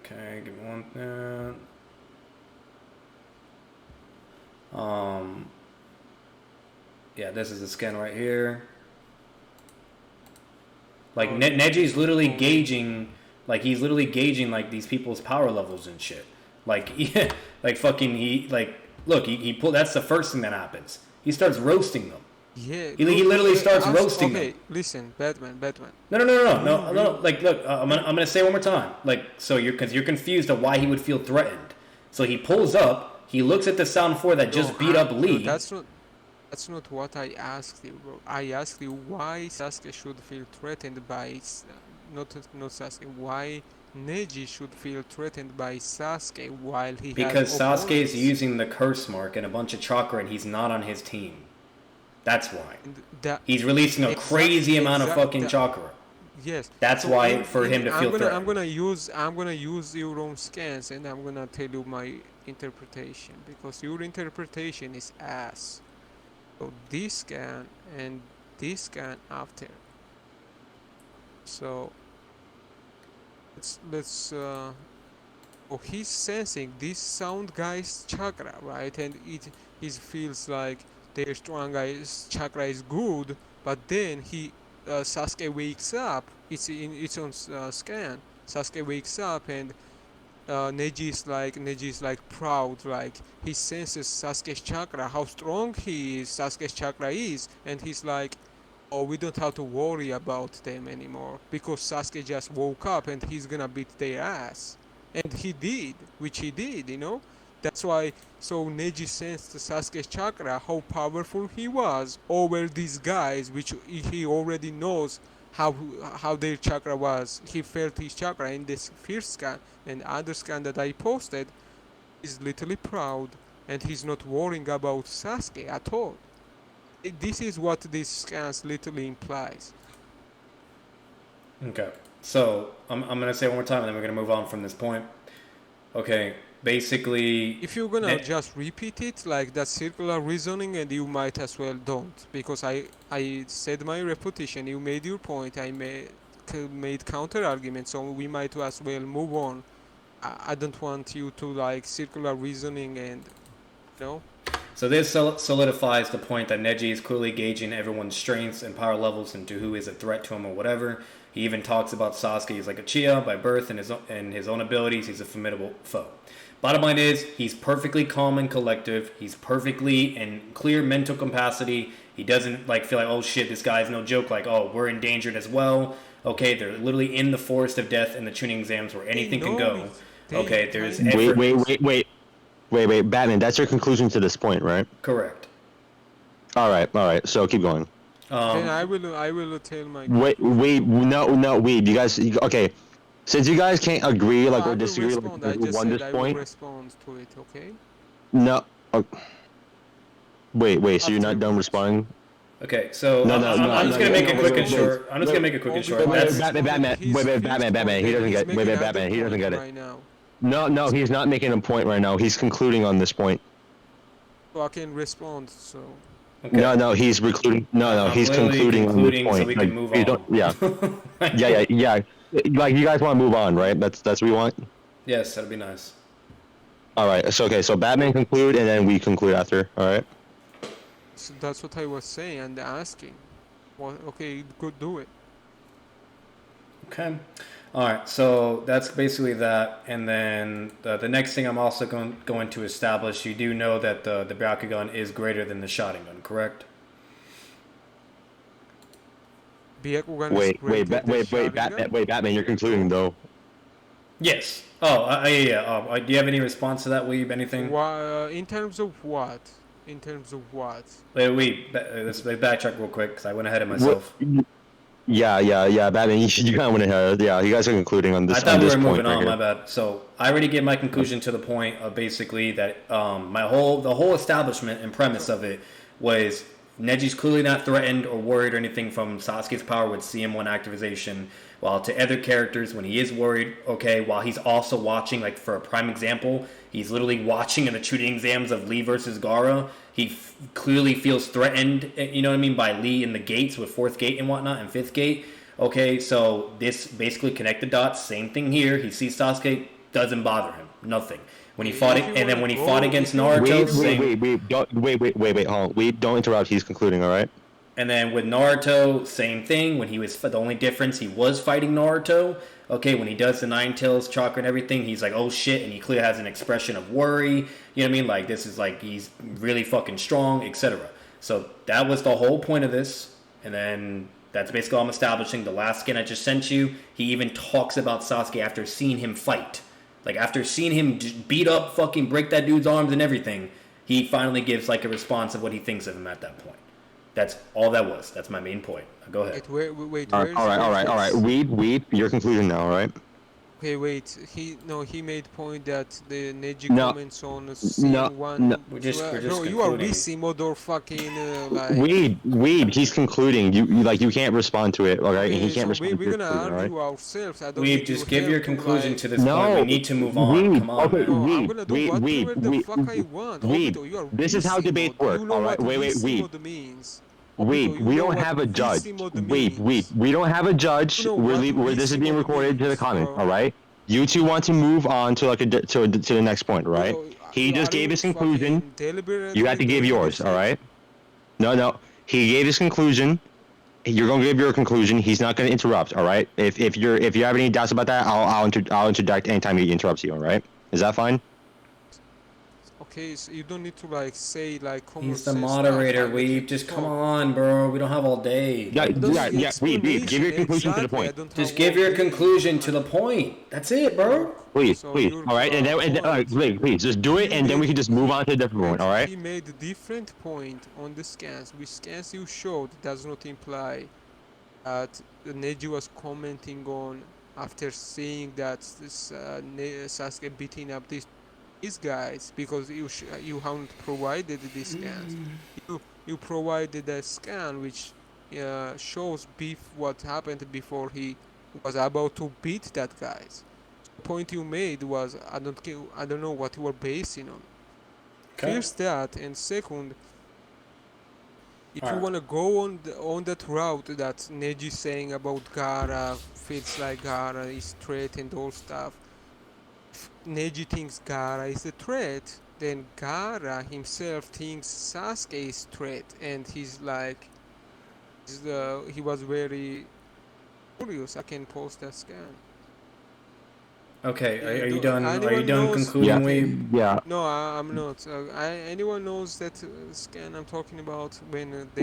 Okay, give me one minute. Yeah, this is the scan right here. Like Neji's literally gauging, like he's literally gauging like these people's power levels and shit. Like, yeah, like fucking look, he pulled. That's the first thing that happens. He starts roasting them. Yeah. He literally starts roasting them. Okay, listen, Batman. No. Like, look, I'm gonna say it one more time. Like, so you're confused of why he would feel threatened. So he pulls up. He looks at the Sound 4 that just beat up Lee. That's not what I asked you, bro. I asked you why Sasuke should feel threatened by not Sasuke. Why Neji should feel threatened by Sasuke while he because has Sasuke is opponents. using the curse mark and a bunch of chakra, and he's not on his team. That's why. He's releasing a crazy amount of fucking chakra. Yes. That's so why for him to feel threatened. I'm gonna use your own scans, and I'm gonna tell you my interpretation, because your interpretation is ass. So this scan and this scan after. So let's oh, he's sensing this sound guy's chakra, right? And he feels like their strong guy's chakra is good, but then Sasuke wakes up. It's in its own scan. Sasuke wakes up and Neji is like proud, like he senses Sasuke's chakra, how strong Sasuke's chakra is, and he's like, oh, we don't have to worry about them anymore because Sasuke just woke up and he's gonna beat their ass. And he did, which he did, That's why, so Neji sensed Sasuke's chakra, how powerful he was over these guys, which he already knows how their chakra was. He felt his chakra in this first scan, and other scan that I posted. He's literally proud, and he's not worrying about Sasuke at all. This is what these scans literally implies. Okay, so I'm gonna say it one more time, and then we're gonna move on from this point. Okay, basically, if you're gonna just repeat it like that circular reasoning, and you might as well don't, because I said my repetition, you made your point, I made counter arguments, so we might as well move on. I don't want you to like circular reasoning and So this solidifies the point that Neji is clearly gauging everyone's strengths and power levels into who is a threat to him or whatever. He even talks about Sasuke. He's like a Uchiha by birth, and his own abilities, he's a formidable foe. Bottom line is, he's perfectly calm and collective. He's perfectly in clear mental capacity. He doesn't like feel like, oh shit, this guy's no joke. Like, oh, we're endangered as well. Okay, they're literally in the forest of death in the tuning exams where anything can go. Okay, there's Wait, Batman, that's your conclusion to this point, right? Correct. All right, so keep going. Then I will tell my... Wait, you guys, okay. Since you guys can't agree, like, I or will disagree, respond. like, I just on said this I will point. respond to it. Okay. No. Wait. So you're not done Afterwards. responding? Okay, so No. I'm just gonna make it quick and short. I'm just gonna make it quick and short. That's Batman. He doesn't get. Batman. He doesn't get it. Right now. No. He's not making a point right now. He's concluding on this point. So I can respond. So. okay. No. He's concluding. No. He's literally concluding on this point. so we can move you on. don't- Yeah. Like, you guys want to move on, right? That's what we want. Yes, that'd be nice. All right. So Batman conclude, and then we conclude after. All right. So that's what I was saying and asking. Well, okay, good, do it. Okay. All right. So that's basically that. And then the next thing I'm also going to establish, you do know that the Bakugan is greater than the Sharingan, correct? Wait, Batman, you're concluding though. Yes. Oh, yeah. Do you have any response to that, Weeb? Anything? In terms of what? In terms of what? Wait, let's backtrack real quick because I went ahead of myself. Yeah, Batman, you kind of went ahead. Yeah, you guys are concluding on this. I thought we were moving right on. here. My bad. So I already gave my conclusion to the point of basically that the whole establishment and premise of it was Neji's clearly not threatened or worried or anything from Sasuke's power with CM1 activation. While to other characters, when he is worried, okay, while he's also watching, like for a prime example, he's literally watching in the shooting exams of Lee versus Gara. He clearly feels threatened, you know what I mean, by Lee in the gates with 4th gate and whatnot and 5th gate. Okay, so this basically connect the dots. Same thing here. He sees Sasuke, doesn't bother him, nothing. When he fought it, and then when he fought against Naruto, wait, hold on. Wait, don't interrupt. He's concluding, all right? And then with Naruto, same thing. When he was the only difference, he was fighting Naruto. Okay, when he does the 9 tails, chakra, and everything, he's like, oh shit, and he clearly has an expression of worry. You know what I mean? Like, this is like, he's really fucking strong, etc. So that was the whole point of this. And then that's basically all I'm establishing. The last skin I just sent you, he even talks about Sasuke after seeing him fight. Like, after seeing him beat up, fucking break that dude's arms and everything, he finally gives like a response of what he thinks of him at that point. That's all that was. That's my main point. Go ahead. Wait. All right. Weed, your conclusion now, all right? Okay, wait. He made point that the Neji comments on scene one. No. We're just bro, you are busy, motherfucking like. Weed, he's concluding. You can't respond to it, all right? Okay, he can't respond to it. We're gonna argue ourselves. I don't need just to give your help conclusion to this No, point. We need to move on. Come on. Okay, No, I'm gonna do whatever the fuck I want. Obito, you are this is how busy debates mode. work. You know All right, what wait, busy Weed. mode means. Weed, Obito, you we know don't what have a judge. busy mode Weed, means. we don't have a judge. You know Where this is being recorded to the comments. All right. You two want to move on to to the next point, right? Bro, He just gave his conclusion. deliberately You have to give doing yours, this. all right? No. He gave his conclusion. You're gonna give your conclusion. He's not gonna interrupt, all right? If you have any doubts about that, I'll interject anytime he interrupts you, all right? Is that fine? Okay, so you don't need to like say like. He's the moderator. We just come on, bro. We don't have all day. Yeah. Weed, give your conclusion to the point. Just give your conclusion to the point. That's it, bro. Please. All right, and then please just do it, and then we can just move on to a different point. All right? He made a different point on the scans. Which scans you showed does not imply that Neji was commenting on after seeing that this Sasuke beating up these guys, because you haven't provided these scans. You provided a scan which shows what happened before he was about to beat that guys. The point you made was I don't know what you were basing on. Okay. First that, and second, if you wanna go on that route that Neji saying about Gara, feels like Gara is threat and all stuff. Neji thinks Gara is a threat, then Gara himself thinks Sasuke is threat, and he's like, he was very curious. I can post that scan. Okay, are you done? Are you done concluding, Weeb? Yeah. No, I'm not. Anyone knows that scan I'm talking about when they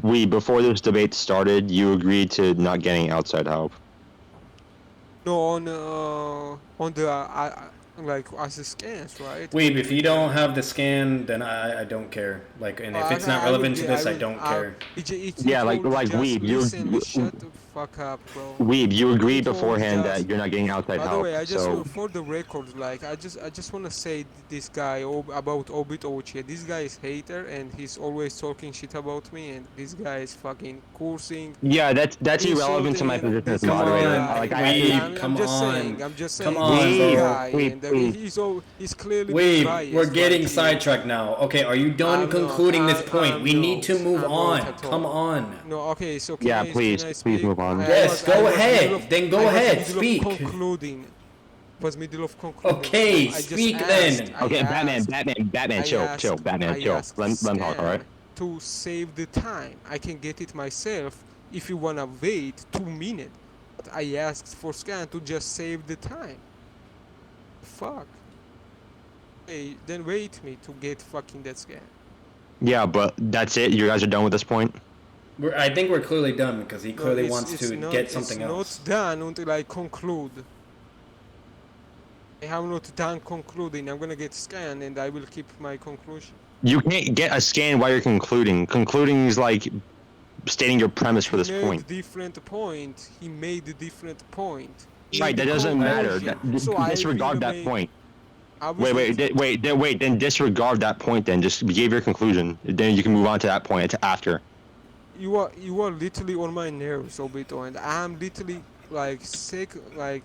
Weeb, before this debate started, you agreed to not getting outside help. No, on the like as scans, right? Weeb, if you don't have the scan, then I don't care. Like, and if it's not relevant to this, I don't care. Yeah, like just Weeb, listen, shut the fuck up, bro. Weeb, you agreed It was beforehand just. that you're not getting outside By the help. way, I just So for the record, like I just want to say this guy about Obit Ochi. This guy is hater and he's always talking shit about me, and this guy is fucking cursing. yeah, that's irrelevant to my Insulting position as Come moderator. on, Like Weeb, come I'm just on. saying, Come he's on, a bro. guy, and Weeb, he's clearly being biased. We're getting right here. sidetracked now. Okay, are you done I'm concluding not, this point? We need to move I'm on. not at all. Come on. No, okay, so Yeah, can please, I please speak? move on. Yes, go ahead. Then go ahead, I was speak. middle of concluding. Was middle of concluding. Okay, so I just speak asked, then. Okay, asked, Batman, chill, Batman, I chill. asked Let him talk, alright? to save the time. I can get it myself if you wanna wait 2 minutes. But I asked for scan to just save the time. Fuck. Hey, then wait me to get fucking that scan. Yeah, but that's it. You guys are done with this point. I think we're clearly done because he clearly No, wants to get something else. It's not done until I conclude. I have not done concluding. I'm gonna get scanned and I will keep my conclusion. You can't get a scan while you're concluding. Concluding is like stating your premise for this point. Different point. He made a different point. Right, that doesn't matter. Disregard that point. Wait, then disregard that point then. Just give your conclusion. Then you can move on to that point after. You are literally on my nerves, Obito, and I'm literally like sick, like.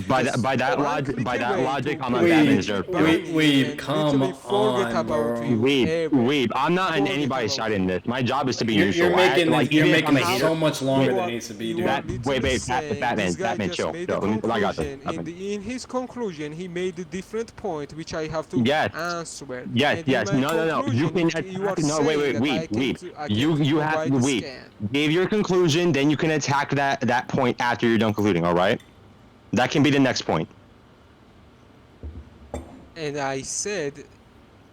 By that logic, I'm not Batman deserve. Weeb, come on, bro. Weeb, I'm not on anybody's side in this. My job is to be neutral. You're making it so much longer than it needs to be, dude. Batman, chill. I got this. In his conclusion, he made a different point, which I have to answer. Yes. No. You can attack. No, wait. Weeb. You have to Weeb. Give your conclusion, then you can attack that point after you're done concluding. All right. That can be the next point. And I said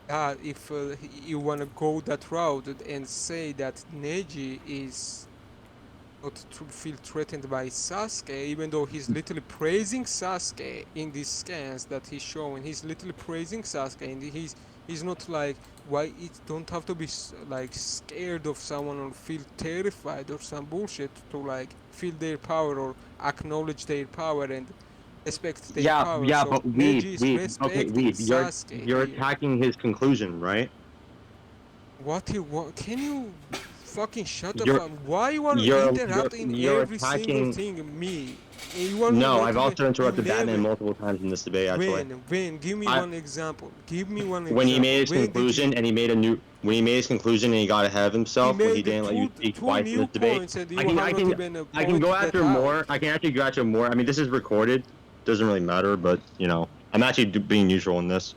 that if you want to go that route and say that Neji is not to feel threatened by Sasuke, even though he's literally praising Sasuke in these scans that he's showing, he's literally praising Sasuke, and he's not like, why it don't have to be like scared of someone or feel terrified or some bullshit to like feel their power or acknowledge their power and respect their power. Yeah, so but Weeb, you're attacking his conclusion, right? What? Can you fucking shut up? Why you want to interrupt in every single thing? Me. No, I've also interrupted Batman multiple times in this debate. Actually. When? Give me one example. When he made his conclusion and he made and he got ahead of himself when he didn't let you speak twice in this debate. I can go after more. I can actually go after more. I mean, this is recorded. Doesn't really matter, but you know, I'm actually being neutral in this.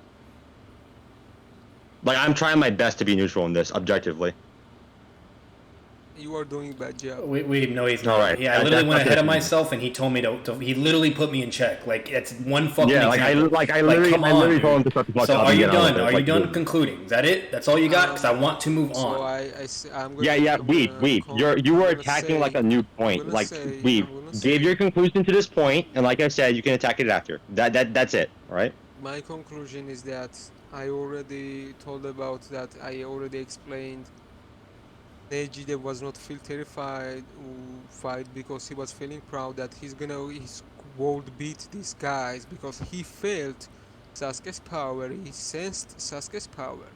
Like, I'm trying my best to be neutral in this, objectively. You are doing a bad job. No, he's not. Right. Yeah, I literally went ahead of myself, and he told me to. He literally put me in check. Like, it's one fucking example. I literally told him to shut the fuck up. So are you done? Are you done concluding? Is that it? That's all you got? Because I want to move on. I'm gonna, Weeb. You were attacking like a new point. Like, Weeb, give your conclusion to this point, and like I said, you can attack it after. That's it, right? My conclusion is that I already told about that. I already explained. Neji was not feel terrified or fight because he was feeling proud that he would beat these guys because he felt Sasuke's power, he sensed Sasuke's power.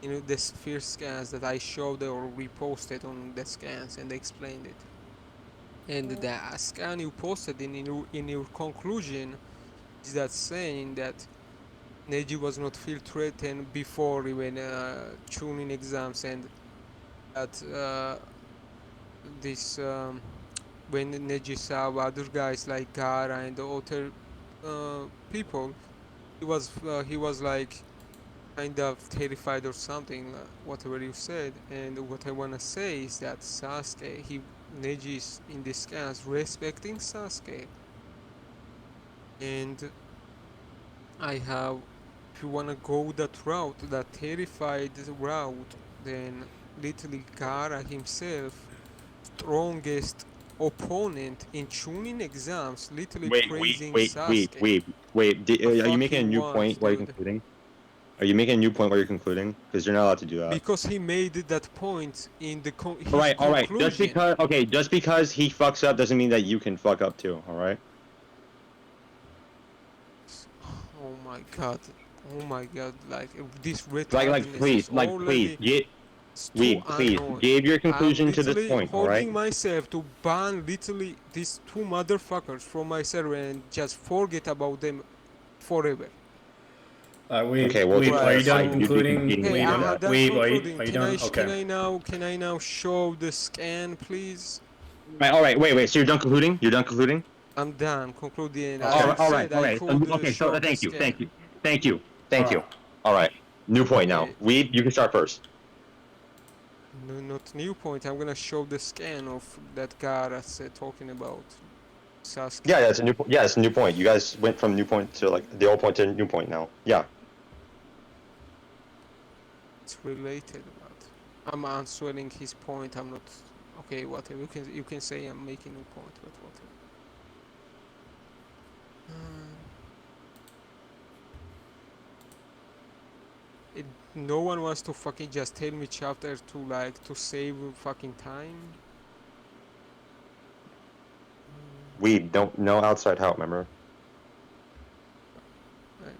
You know, the sphere scans that I showed or reposted on the scans and explained it. And the scan you posted in your conclusion is that saying that Neji was not feel threatened before even tuning exams and that when Neji saw other guys like Gara and the other people, he was like kind of terrified or something, whatever you said. And what I wanna say is that Neji is in this case respecting Sasuke, and if you wanna go that route, that terrified route, then literally Gara himself, strongest opponent in tuning exams literally Wait, praising Sasuke. Are you making a Fucking new once, point while you're dude. concluding? Are you making a new point while you're concluding? Because you're not allowed to do that. Because he made that point in the his All right. conclusion. Just because he fucks up doesn't mean that you can fuck up too. All right. Oh my god. Oh my god, like this retardedness Please, is already please, annoying. give your I'm conclusion to this literally point, all right? holding myself to ban literally these two motherfuckers from my server and just forget about them forever. Okay, well, Are you done so- concluding? Hey, I'm done Weeb, concluding. are you done? Okay. Can I now show the scan, please? All right, wait. So you're done concluding? You're done concluding? I'm done concluding. Okay. As I All right. said, I could Okay, show so the scan. thank you. Alright. All right, new point now. Okay. Weed, you can start first. No, not new point. I'm gonna show the scan of that Gara said talking about Sasuke. Yeah, it's a new point. Yeah, it's a new point. You guys went from new point to like the old point to new point now. Yeah. It's related, but I'm answering his point. I'm not. Okay, whatever. You can say I'm making a point, but whatever. No one wants to fucking just tell me chapter to save fucking time. Weed, no outside help, remember? Right.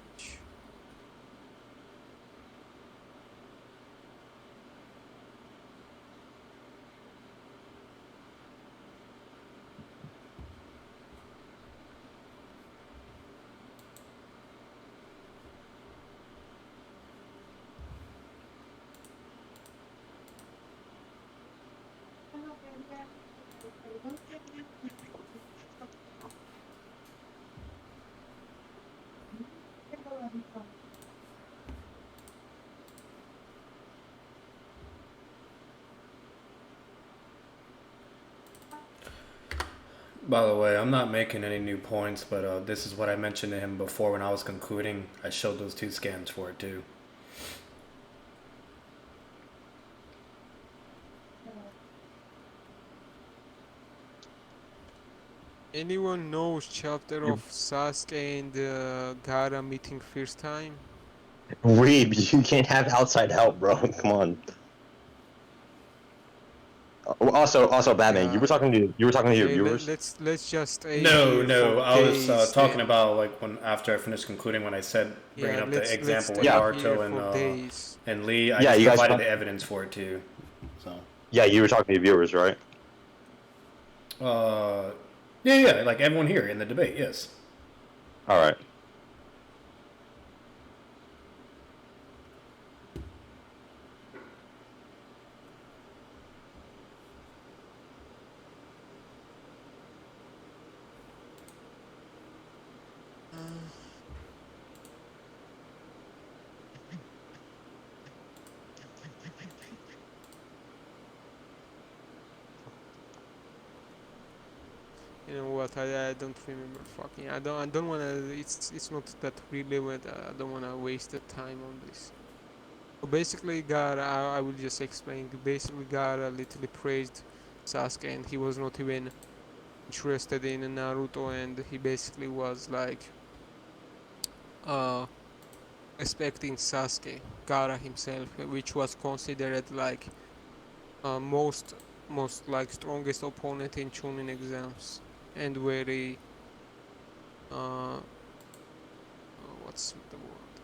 By the way, I'm not making any new points, but this is what I mentioned to him before when I was concluding. I showed those two scans for it too. Anyone knows chapter of Sasuke and Gara meeting first time? Weed, you can't have outside help, bro. Come on. Also, Batman, Yeah. you were talking to your viewers. Let's just No, I was talking about like when after I finished concluding when I said bringing up the example with Naruto and Lee. I just provided the evidence for it too. So. Yeah, you were talking to your viewers, right? Yeah, like everyone here in the debate, yes. All right. You know what? I don't remember fucking. I don't wanna. It's not that relevant. I don't wanna waste the time on this. So basically, Gara. I will just explain. Basically, Gara literally praised Sasuke, and he was not even interested in Naruto, and he basically was like, respecting Sasuke, Gara himself, which was considered like most like strongest opponent in Chunin exams. And very what's the word?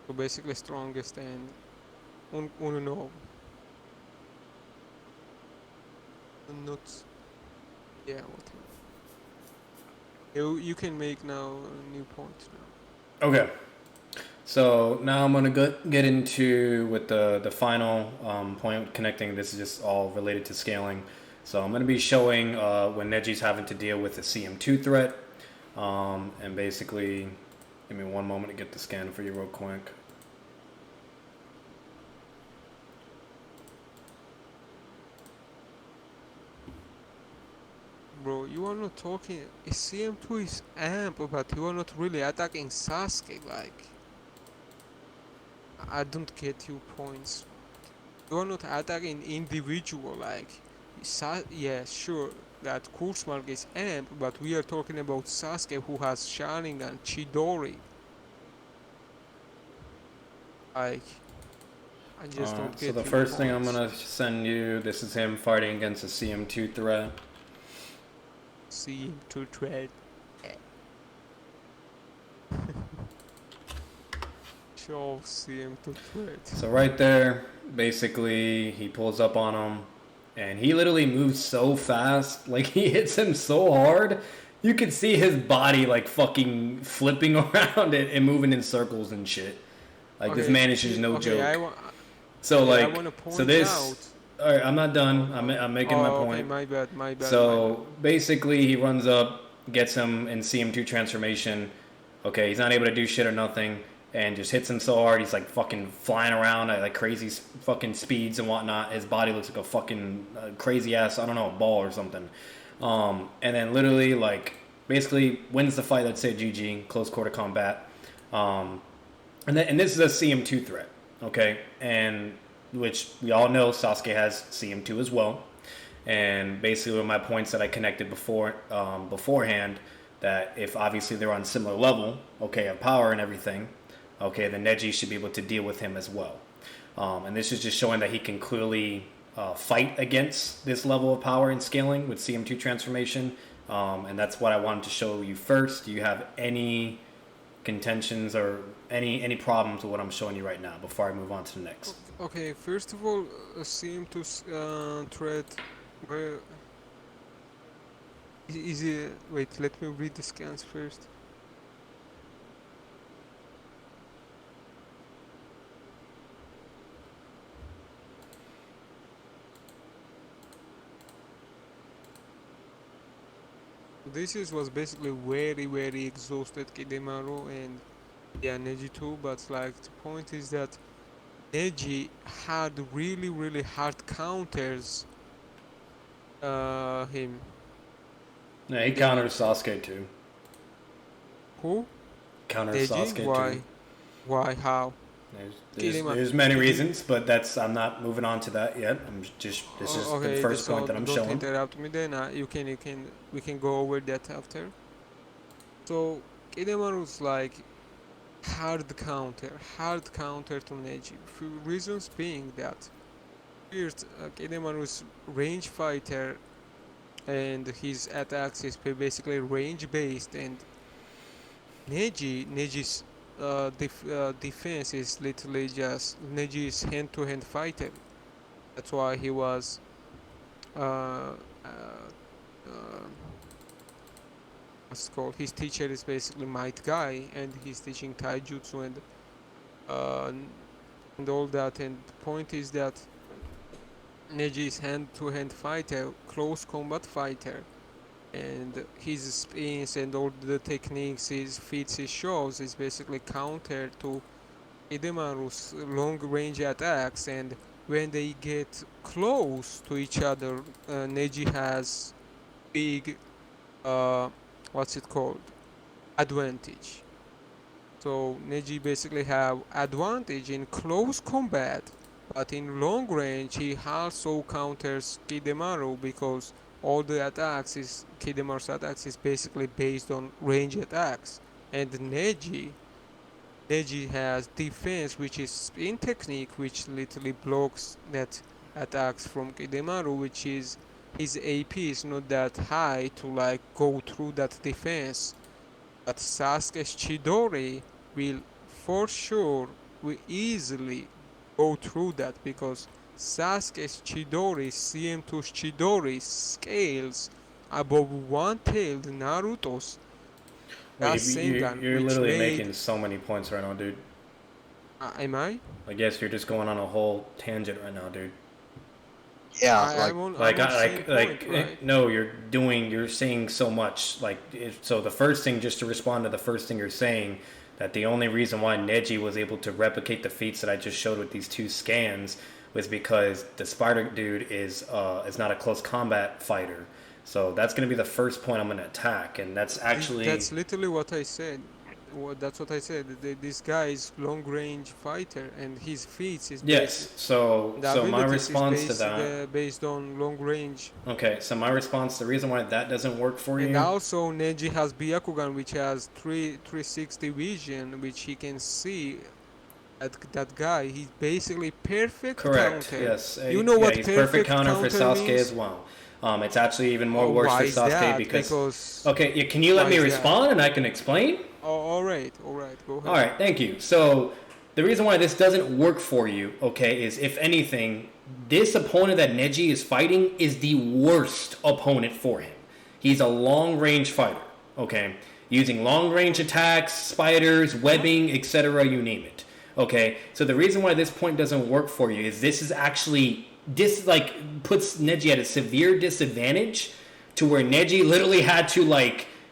So basically strongest and unknown. Not yeah, whatever. You can make now a new point now. Okay. So now I'm gonna get into with the final point connecting. This is just all related to scaling. So I'm gonna be showing when Neji's having to deal with a CM2 threat, and basically, give me one moment to get the scan for you real quick. Bro, you are not talking. CM2 is amp, but you are not really attacking Sasuke. Like, I don't get you points. You are not attacking individual, like, yeah, sure, that Kurzmark is amp, but we are talking about Sasuke who has Sharingan, Chidori. Like, I just don't So get the your first thing I'm points. gonna send you, this is him fighting against a CM2 threat. CM2 threat. Show CM2 threat. So right there, basically, he pulls up on him, and he literally moves so fast, like he hits him so hard, you can see his body like fucking flipping around and moving in circles and shit. Like Okay, this man is just no joke. So okay, like, I wanna point so this. out. All right, I'm not done. I'm making my point. Okay, my bad. So basically, he runs up, gets him in CM2 transformation. Okay, he's not able to do shit or nothing, and just hits him so hard. He's like fucking flying around at like crazy fucking speeds and whatnot. His body looks like a fucking crazy ass, I don't know, ball or something. And then literally like basically wins the fight. Let's say GG, close quarter combat. And this is a CM2 threat. Okay, and which we all know Sasuke has CM2 as well. And basically my points that I connected beforehand, that if obviously they're on similar level, okay, of power and everything, okay, then Neji should be able to deal with him as well. And this is just showing that he can clearly fight against this level of power and scaling with CM2 transformation. And that's what I wanted to show you first. Do you have any contentions or any problems with what I'm showing you right now before I move on to the next? Okay, first of all, CM2 threat. Where is it? Wait, let me read the scans first. Was basically very exhausted Kidemaru and yeah, Neji too, but like the point is that Neji had really hard counters him. Yeah, he counters Sasuke too. Who? Counters Neji? Sasuke Why? too. Why? How? There's many reasons, but I'm not moving on to that yet. This is okay, the first point that I'm don't showing. Interrupt me then. We can go over that after. So Kidemaru's like hard counter to Neji. For reasons being that first, Kidemaru's range fighter and his attacks is basically range based, and Neji's defense is literally just Neji's hand-to-hand fighter. That's why he was what's it called? His teacher is basically Might Guy, and he's teaching taijutsu and all that. And the point is that Neji is hand-to-hand fighter, close combat fighter, and his spins and all the techniques, his feats he shows is basically counter to Idemaru's long-range attacks. And when they get close to each other, Neji has big what's it called, advantage. So Neji basically have advantage in close combat, but in long range he also counters Kidemaru, because all the attacks is Kidemaru's attacks is basically based on range attacks. And Neji has defense, which is spin technique, which literally blocks that attacks from Kidemaru, which is his AP is not that high to like go through that defense. But Sasuke's Chidori will for sure will easily go through that, because Sasuke's Chidori, CM2's Chidori scales above one-tailed Naruto's. You're literally making so many points right now, dude. Am I? I guess you're just going on a whole tangent right now, dude. Yeah, no, you're saying so much. So the first thing, just to respond to the first thing you're saying, that the only reason why Neji was able to replicate the feats that I just showed with these two scans was because the spider dude is not a close combat fighter. So that's going to be the first point I'm going to attack, and that's actually... That's literally what I said. That's what I said. This guy is long-range fighter, and his feats is Yes. So my response to that, based on long range. okay. So my response, the reason why that doesn't work for And you. also Neji has Bakugan, which has 360 vision, which he can see. That guy, he's basically perfect. Correct. Counter. Yes. You know what he's perfect counter for Sasuke means? as well. It's actually even more worse for Sasuke that? because. Okay, can you let me respond and I can explain? Oh, all right, go ahead. All right, thank you. So the reason why this doesn't work for you, okay, is if anything, this opponent that Neji is fighting is the worst opponent for him. He's a long-range fighter, okay, using long-range attacks, spiders, webbing, etc., you name it. Okay, so the reason why this point doesn't work for you is this is actually puts Neji at a severe disadvantage to where Neji literally had to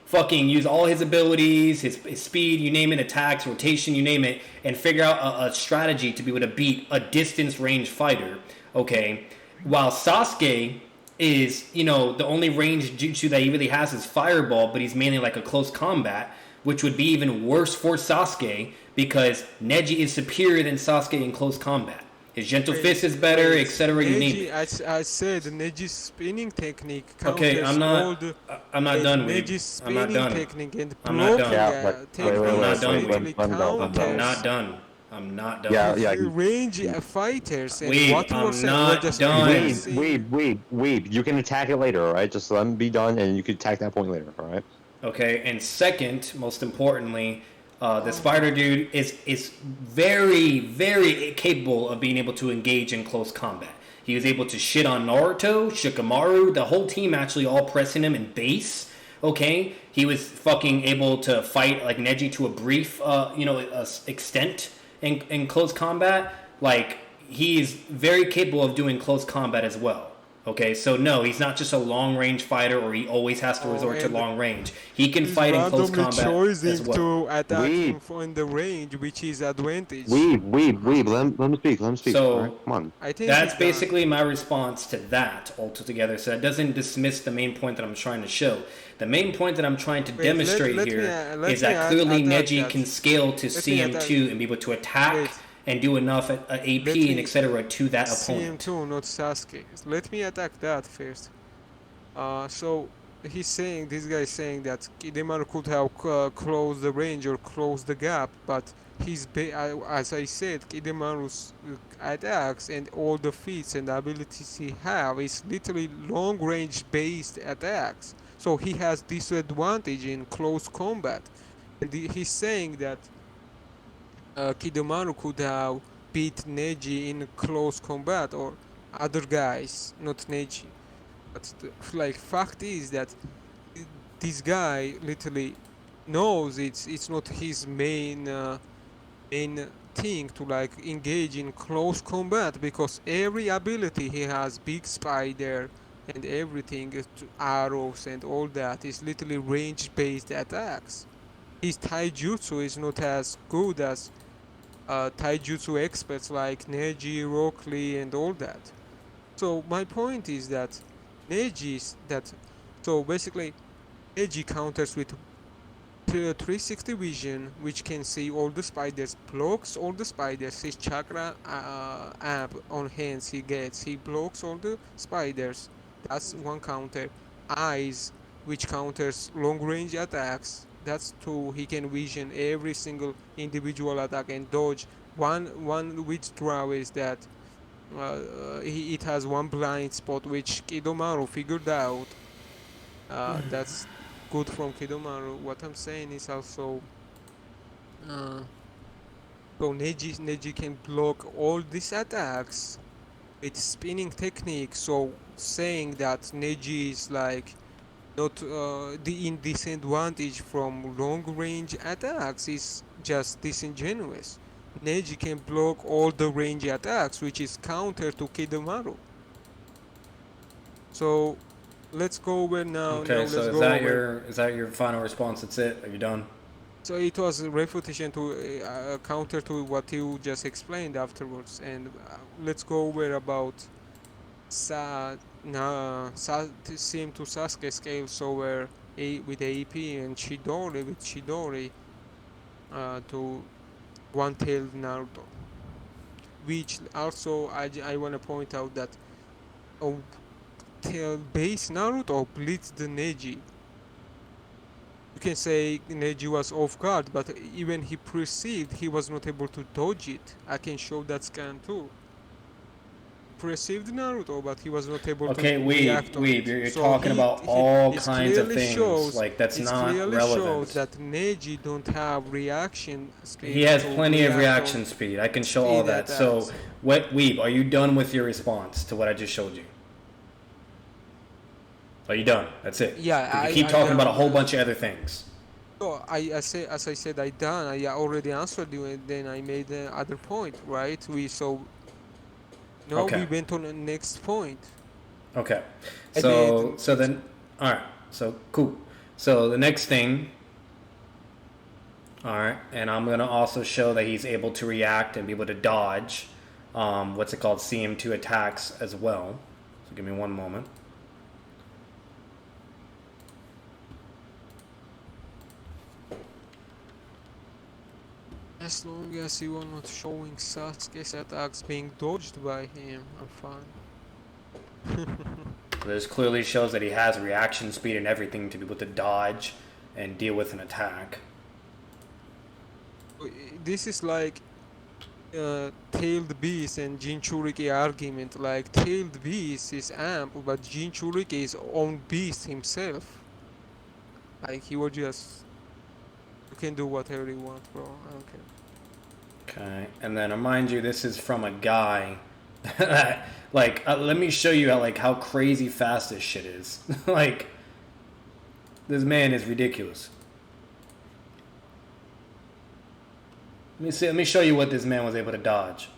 fucking use all his abilities, his speed, you name it, attacks, rotation, you name it, and figure out a strategy to be able to beat a distance range fighter, okay? While Sasuke is, the only range jutsu that he really has is Fireball, but he's mainly like a close combat, which would be even worse for Sasuke because Neji is superior than Sasuke in close combat. His gentle fist is better, etc. You name it. I said Neji's spinning technique. Okay, I'm not done. I'm not done. I'm not done. I'm not done. I'm not done. Yeah. Range fighters. And Weeb, what you were saying, not done. Weeb. You can attack it later, all right? Just let me be done, and you can attack that point later, all right? Okay, and second, most importantly, the spider dude is very, very capable of being able to engage in close combat. He was able to shit on Naruto, Shikamaru, the whole team actually all pressing him in base. Okay, he was fucking able to fight like Neji to a brief, extent in close combat. Like he's very capable of doing close combat as well. Okay, so no, he's not just a long-range fighter, or he always has to resort to long range. He can fight in close combat as well. To attack him in the range, which is advantage. Weeb, let me speak. So, right, come on. I think that's basically my response to that altogether. So that doesn't dismiss the main point that I'm trying to show. The main point that I'm trying to demonstrate here is that clearly Neji can scale to CM2 and be able to attack and do enough at AP and etc. to that opponent. CM2, not Sasuke. Let me attack that first. So this guy is saying that Kidemaru could have closed the range or closed the gap, but as I said, Kidemaru's attacks and all the feats and abilities he have is literally long range based attacks. So he has disadvantage in close combat. And he's saying that Kidemaru could have beat Neji in close combat or other guys, not Neji. But fact is that this guy literally knows it's not his main thing to engage in close combat, because every ability he has, big spider and everything, arrows and all that, is literally range based attacks. His taijutsu is not as good as taijutsu experts like Neji, Rock Lee and all that. So my point is that basically Neji counters with 360 vision, which can see all the spiders, blocks all the spiders. His chakra amp on hands he blocks all the spiders. That's one counter. Eyes, which counters long range attacks. That's two. He can vision every single individual attack and dodge. One withdraw is that it has one blind spot, which Kidemaru figured out. That's good from Kidemaru. What I'm saying is also so Neji can block all these attacks with spinning technique. So saying that Neji is not the disadvantage from long range attacks is just disingenuous. Neji can block all the range attacks, which is counter to Kidemaru. So let's go over now. Okay, so is that your final response? That's it? Are you done? So it was a refutation to counter to what you just explained afterwards, and let's go over about CM to Sasuke scales over with AP and Chidori with Chidori. to one-tailed Naruto. Which also I want to point out that tail base Naruto blitzed the Neji. You can say Neji was off guard, but even he perceived he was not able to dodge it. I can show that scan too. Perceived Naruto, but he was not able to react on it. You're talking about all kinds of things. Shows, like that's not clearly relevant. shows that Neji don't have reaction speed. He has plenty of reaction speed. I can show all that. So, Weeb, are you done with your response to what I just showed you? Are you done? That's it. Yeah. You keep talking about a whole bunch of other things. So as I said, I done. I already answered you, and then I made the other point, right? We went on the next point. Okay. So then, all right. So cool. So the next thing. All right, and I'm gonna also show that he's able to react and be able to dodge. What's it called? CM2 attacks as well. So give me one moment. As long as you are not showing Sasuke's attacks being dodged by him, I'm fine. This clearly shows that he has reaction speed and everything to be able to dodge and deal with an attack. This is like Tailed Beast and Jinchuriki argument. Like Tailed Beast is amp, but Jinchuriki is own beast himself. Like he was just... You can do whatever you want, bro. I don't care. Okay, and then mind you, this is from a guy. Like, let me show you how crazy fast this shit is. Like, this man is ridiculous. Let me show you what this man was able to dodge.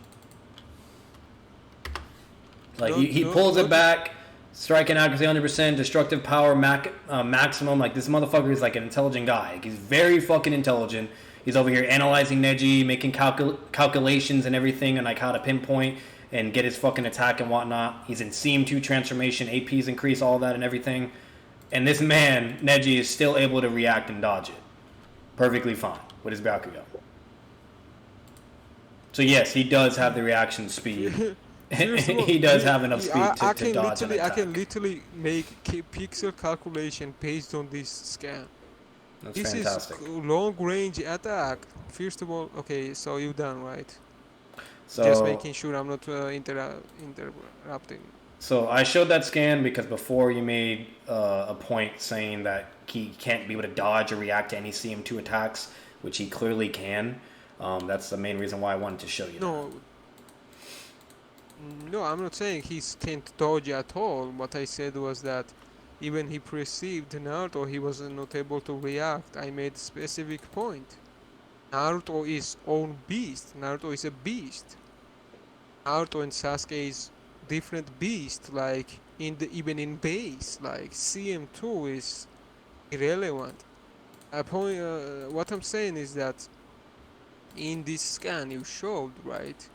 Like, he pulls it back, striking accuracy 100%, destructive power maximum. Like, this motherfucker is like an intelligent guy. Like, he's very fucking intelligent. He's over here analyzing Neji, making calculations and everything, and like how to pinpoint and get his fucking attack and whatnot. He's in CM2 transformation, AP's increase, all that and everything. And this man, Neji, is still able to react and dodge it perfectly fine with his Bakugan. So yes, he does have the reaction speed. He does have enough speed to dodge an attack. I can literally make pixel calculation based on this scan. That's this fantastic. Is long range attack. First of all, okay, so you done, right? So just making sure I'm not interrupting. So I showed that scan because before you made a point saying that he can't be able to dodge or react to any CM2 attacks, which he clearly can. That's the main reason why I wanted to show you. No, I'm not saying he can't dodge at all. What I said was that even he perceived Naruto, he was not able to react. I made a specific point. Naruto is own beast. Naruto is a beast. Naruto and Sasuke is different beast. Like even in base, like CM2 is irrelevant. What I'm saying is that in this scan you showed, right?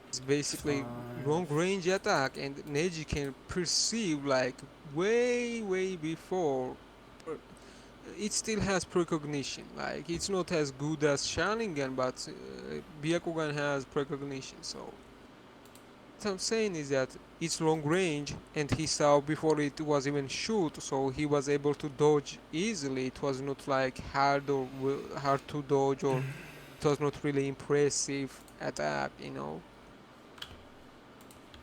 It's basically long range attack, and Neji can perceive like way before. It still has precognition. Like it's not as good as Sharingan, but Bakugan has precognition. So what I'm saying is that it's long range, and he saw before it was even shoot, so he was able to dodge easily. It was not like hard to dodge, or it was not really impressive attack, you know.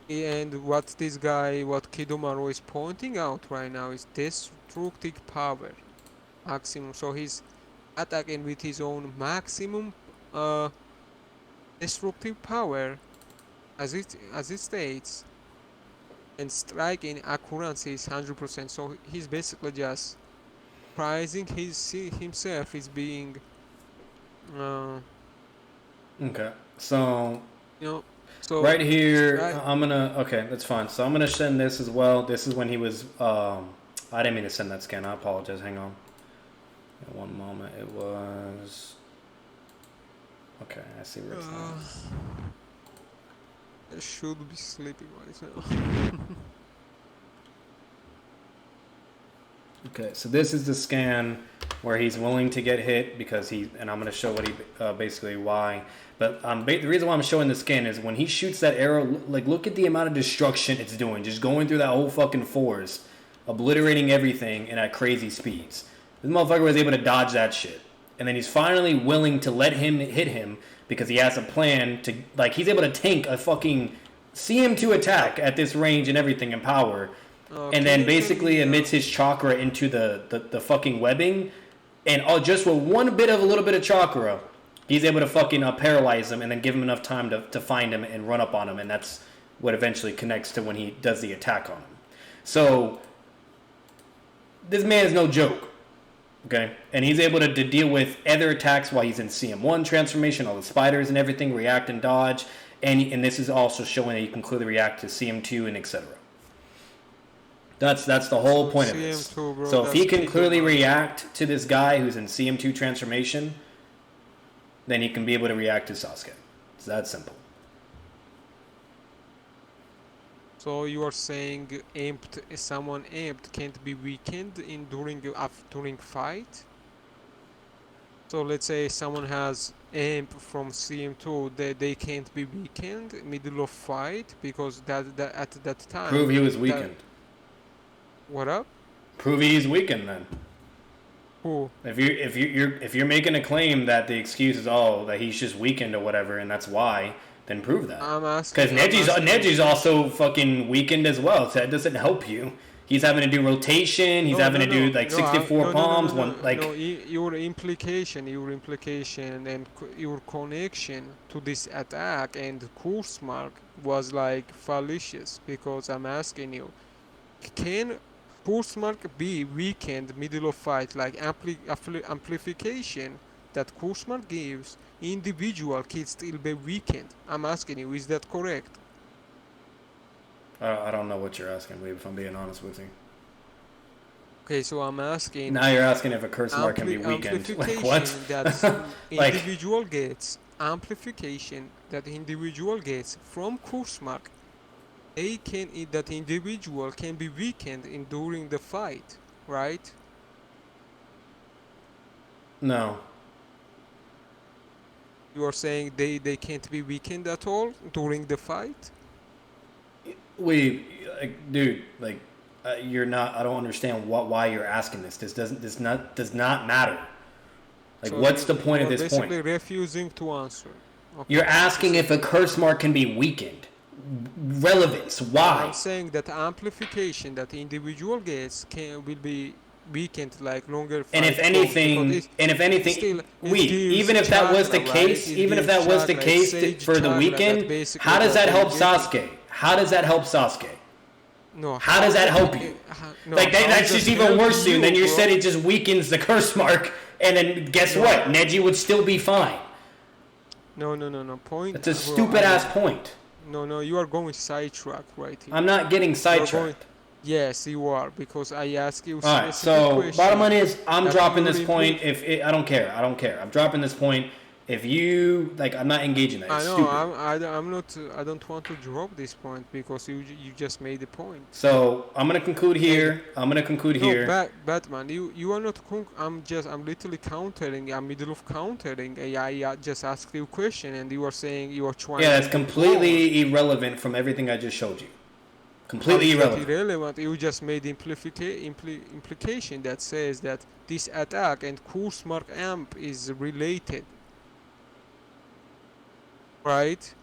And what Kidomaru is pointing out right now is destructive power maximum. So he's attacking with his own maximum destructive power, as it states, and striking accuracy is 100%. So he's basically just prizing himself as being. Okay, so you know. So right here, I'm gonna. Okay, that's fine. So I'm gonna send this as well. This is when he was. I didn't mean to send that scan. I apologize. Hang on. One moment. It was. Okay, I see where it's at. I should be sleeping right now. Okay, so this is the scan where he's willing to get hit because and I'm going to show what he basically why. But the reason why I'm showing the skin is when he shoots that arrow, like look at the amount of destruction it's doing, just going through that whole fucking forest, obliterating everything and at crazy speeds. This motherfucker was able to dodge that shit. And then he's finally willing to let him hit him because he has a plan to, like, he's able to tank a fucking CM2 attack at this range and everything and power. And then basically emits his chakra into the fucking webbing. And just with a little bit of chakra, he's able to fucking paralyze him and then give him enough time to find him and run up on him. And that's what eventually connects to when he does the attack on him. So, this man is no joke. Okay, and he's able to deal with other attacks while he's in CM1 transformation, all the spiders and everything, react and dodge, and this is also showing that you can clearly react to CM2 and etc. That's the whole point of this. Bro, so if he can clearly react to this guy who's in CM2 transformation, then he can be able to react to Sasuke. It's that simple. So you are saying someone amped can't be weakened during fight? So let's say someone has amp from CM2, they can't be weakened middle of fight because that at that time. Prove he was weakened. What up? Prove he's weakened then. Who? If you're making a claim that the excuse is that he's just weakened or whatever and that's why. Then prove that. I'm asking. Because Neji's also fucking weakened as well, so that doesn't help you. He's having to do rotation. He's having to do like 64 palms. Your implication and your connection to this attack and course mark was like fallacious because I'm asking you, can course mark be weakened middle of fight like amplification that course mark gives? Individual can still be weakened. I'm asking you, is that correct? I don't know what you're asking, Weeb, if I'm being honest with you. Okay, so I'm asking. Now you're asking if a curse mark can be weakened. Like what? That individual gets amplification that individual gets from curse mark. That individual can be weakened during the fight, right? No. You are saying they can't be weakened at all during the fight? You're not. I don't understand why you're asking this. This does not matter. Like, so what's the point of this point? Basically, refusing to answer. Okay. You're asking if a curse mark can be weakened. Relevance. Why? I'm saying that amplification that the individual gets will be weakened like longer. And if anything, even if that was the case, for the weekend, how does that help Sasuke? How does that help Sasuke? No. How does that help you? That's just even worse. Then you said it just weakens the curse mark, and then guess what? Neji would still be fine. No. Point. That's a stupid ass point. No. You are going sidetracked right here. I'm not getting sidetracked. Yes, you are, because I ask you. Alright, so bottom line is, I'm dropping this point. I don't care. I'm dropping this point. If you I'm not engaging that. It's stupid. I'm not. I don't want to drop this point because you just made the point. So I'm gonna conclude here. Batman, you are not. I'm literally countering. I'm middle of countering. I just asked you a question and you are saying you are trying. Yeah, it's completely irrelevant from everything I just showed you. Completely irrelevant. You just made implication that says that this attack and course mark amp is related. Right?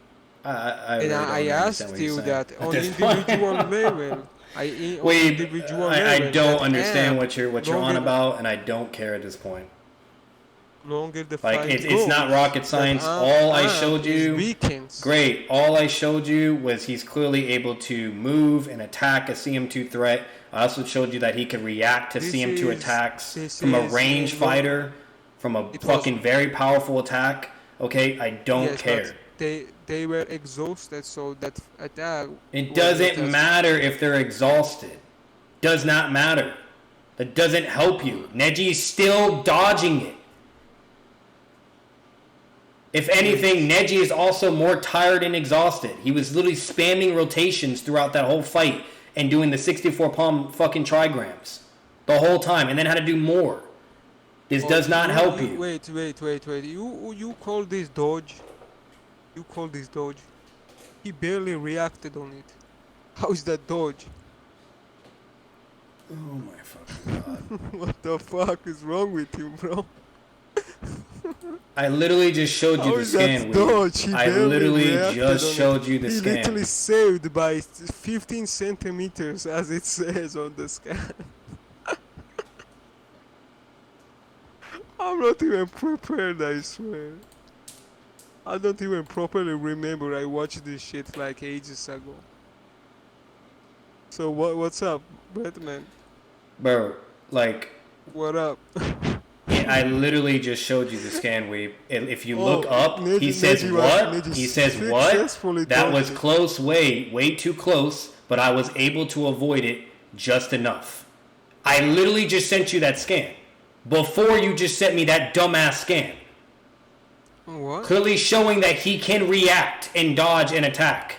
I asked you that on individual level. I don't understand what you're on about, and I don't care at this point. Longer the fight it's not rocket science. All I showed you, great. All I showed you was he's clearly able to move and attack a CM2 threat. I also showed you that he could react to CM2 attacks from a range fighter, from a fucking very powerful attack. Okay, I don't care. They were exhausted, so that attack. It doesn't matter if they're exhausted. Does not matter. That doesn't help you. Neji's still dodging it. If anything, Neji is also more tired and exhausted. He was literally spamming rotations throughout that whole fight and doing the 64 palm fucking trigrams the whole time, and then had to do more. This does not help you. Wait. You call this dodge? You call this dodge? He barely reacted on it. How is that dodge? Oh my fucking god. What the fuck is wrong with you, bro? I literally just showed you the scan. I literally just showed you the scan. He literally saved by 15 centimeters, as it says on the scan. I'm not even prepared, I swear. I don't even properly remember. I watched this shit like ages ago. So what's up, Batman? Bro, like... What up? I literally just showed you the scan, Weeb. If you look up, he says what? He says what? That was close, way too close, but I was able to avoid it just enough. I literally just sent you that scan. Before you just sent me that dumbass scan. What? Clearly showing that he can react and dodge and attack.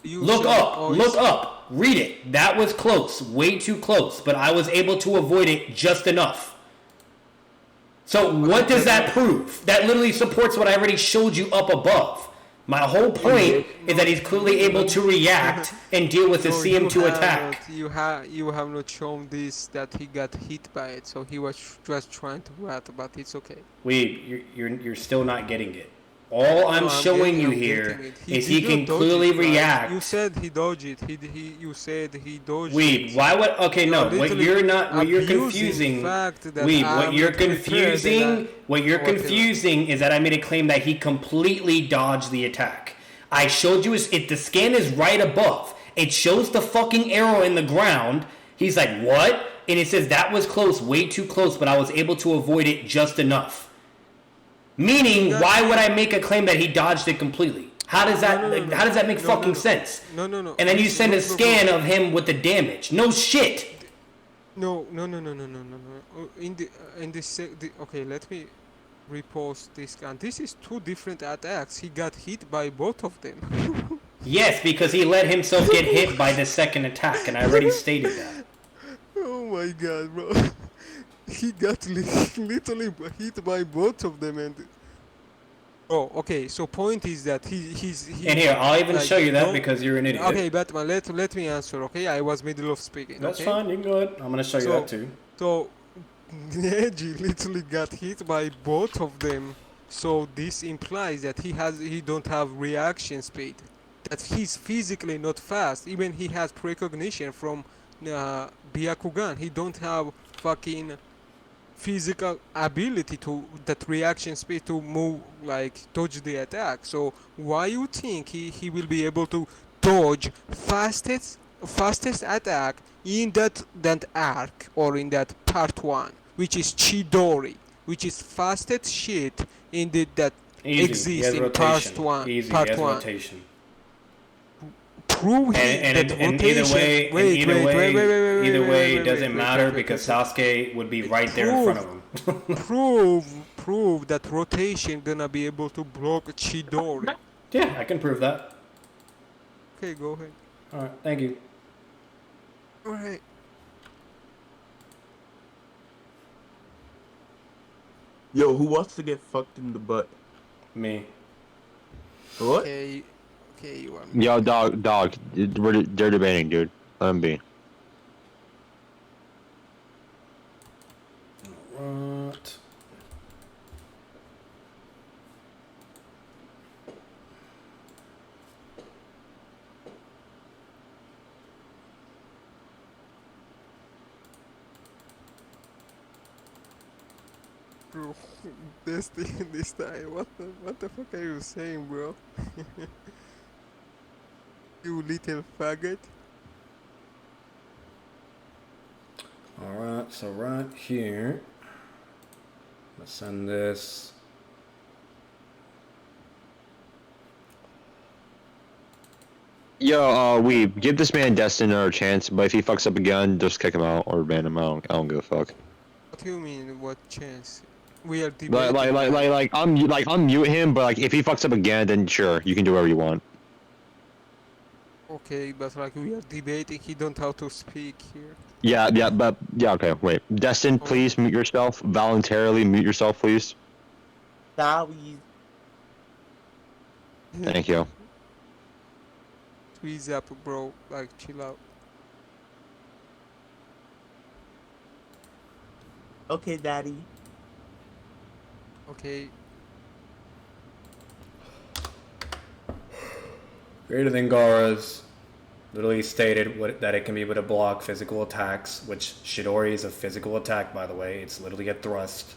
Look up, read it. That was close, way too close, but I was able to avoid it just enough. So what does that prove? That literally supports what I already showed you up above. My whole point is that he's clearly able to react and deal with the CM2 attack. You have not shown this, that he got hit by it, so he was just trying to rat, but it's okay. Wait, you're still not getting it. All I'm showing you here is he can clearly react. You said he dodged it. You said he dodged it. Weeb, why would... Okay, no. What you're confusing... Weeb, what you're confusing is that I made a claim that he completely dodged the attack. I showed you the scan is right above. It shows the fucking arrow in the ground. He's like, what? And it says that was close, way too close, but I was able to avoid it just enough. Meaning, why would I make a claim that he dodged it completely? How does that make fucking sense? No. And then you send a scan of him with the damage. No shit. No. Okay, let me repost this scan. This is two different attacks. He got hit by both of them. Yes, because he let himself get hit by the second attack, and I already stated that. Oh my god, bro. He got literally hit by both of them, and okay. So point is that he's and here I'll even show you that because you're an idiot. Okay, Batman, let me answer. Okay, I was middle of speaking. That's fine. You can go ahead. I'm gonna show you that too. So Neji literally got hit by both of them. So this implies that he don't have reaction speed. That he's physically not fast. Even he has precognition from Bakugan. He don't have fucking physical ability to that reaction speed to move, like dodge the attack. So why you think he will be able to dodge fastest attack in that arc or in that part 1, which is Chidori, which is fastest shit in that exists in part 1. Easy, part 1. Rotation. Prove and either way, it doesn't matter because Sasuke would be right there in front of him. prove that rotation gonna be able to block Chidori. Yeah, I can prove that. Okay, go ahead. Alright, thank you. Alright. Yo, who wants to get fucked in the butt? Me. What? Okay, you want me. Yo, dog, they're debating, dude. Let them be. What? Bro, this time, what the fuck are you saying, bro? You little faggot. Alright, so right here, let's send this. Yo, Weeb, give this man Destin another chance, but if he fucks up again, just kick him out or ban him out. I don't give a fuck. What do you mean, what chance? We are debating. I'm mute him, but like if he fucks up again, then sure, you can do whatever you want. Okay, but like we are debating, he don't have to speak here. Yeah, okay, wait. Destin, please mute yourself. Voluntarily mute yourself, please. Sorry. Thank you. Squeeze up, bro. Like, chill out. Okay, daddy. Okay. Greater than Gara's literally stated that it can be able to block physical attacks, which Chidori is a physical attack, by the way. It's literally a thrust.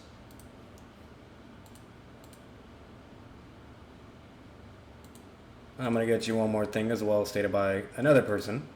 I'm going to get you one more thing as well, stated by another person.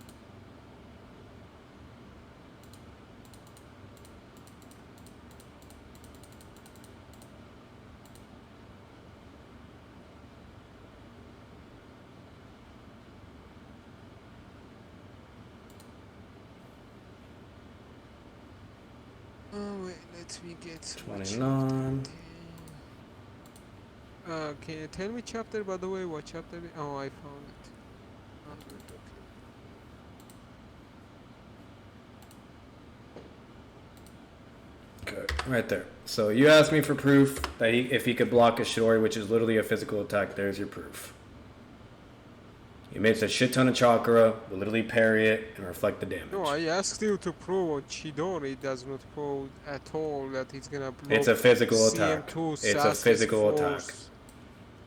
Oh, wait, let me get 29. Can you tell me chapter, by the way? What chapter? Oh, I found it. 100, okay. Okay, right there. So you asked me for proof that if he could block a Chidori, which is literally a physical attack, there's your proof. He makes a shit ton of chakra, will literally parry it, and reflect the damage. No, I asked you to prove Chidori does not prove at all that he's gonna block. It's a physical attack. CM2 It's a physical attack.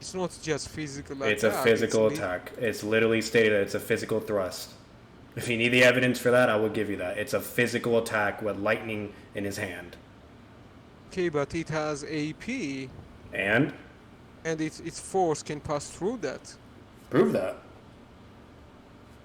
It's not just physical attack. It's a physical attack. It's literally stated that it's a physical thrust. If you need the evidence for that, I will give you that. It's a physical attack with lightning in his hand. Okay, but it has AP. And? And its force can pass through that. Prove that.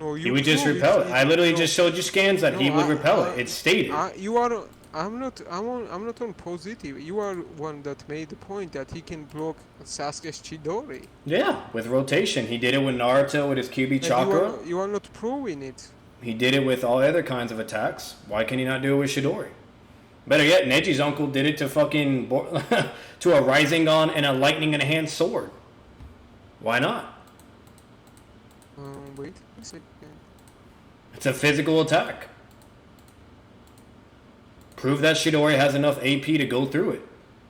No, He would just repel it. I literally just showed you scans that he would repel it. It's stated. You are. I'm not on positive. You are one that made the point that he can block Sasuke's Chidori. Yeah, with rotation. He did it with Naruto with his QB chakra. You are not proving it. He did it with all other kinds of attacks. Why can he not do it with Chidori? Better yet, Neji's uncle did it to fucking to a Rasengan and a lightning in a hand sword. Why not? Wait a second. It's a physical attack. Prove that Chidori has enough AP to go through it.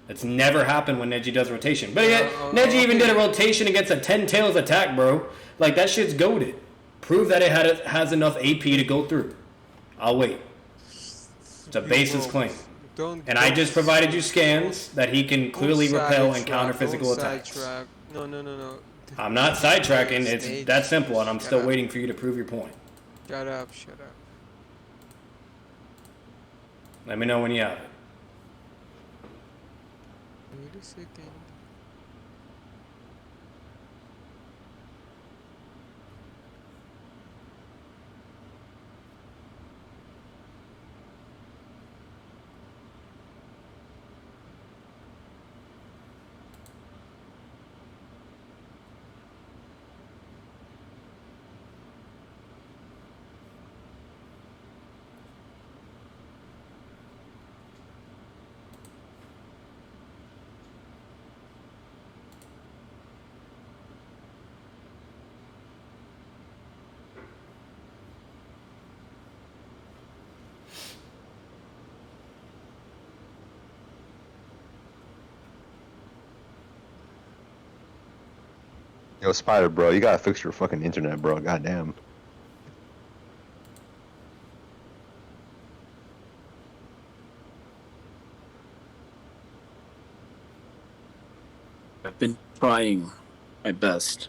It's never happened when Neji does rotation. But yet, Neji even did a rotation against a 10 tails attack, bro. Like, that shit's goated. Prove that it has enough AP to go through. I'll wait. It's a baseless claim. And I just provided you scans that he can clearly repel and counter physical attacks. No. I'm not sidetracking. It's that simple, and I'm still waiting for you to prove your point. Shut up. Let me know when you have it. Wait a second. Yo, Spider, bro, you gotta fix your fucking internet, bro. Goddamn. I've been trying my best.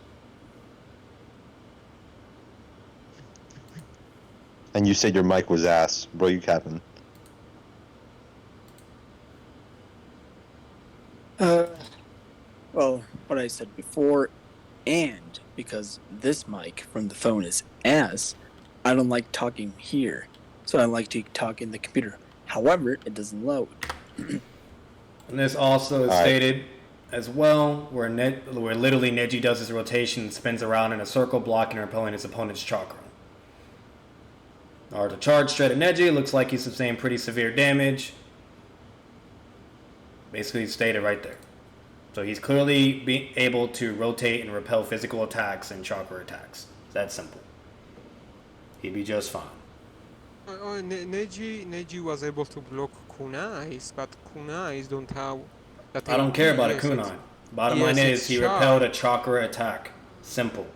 And you said your mic was ass, bro. You capping? Well, what I said before, and because this mic from the phone is ass, I don't like talking here, so I like to talk in the computer. However, it doesn't load. And this also is stated as well, where literally Neji does his rotation and spins around in a circle, blocking or repelling his opponent's chakra. Or to charge straight at Neji, looks like he's sustained pretty severe damage. Basically stated right there. So he's clearly able to rotate and repel physical attacks and chakra attacks. It's that simple. he'd be just fine. Neji was able to block kunais, but kunais don't have that. I don't care about a kunai. Bottom line is he repelled a chakra attack. Simple.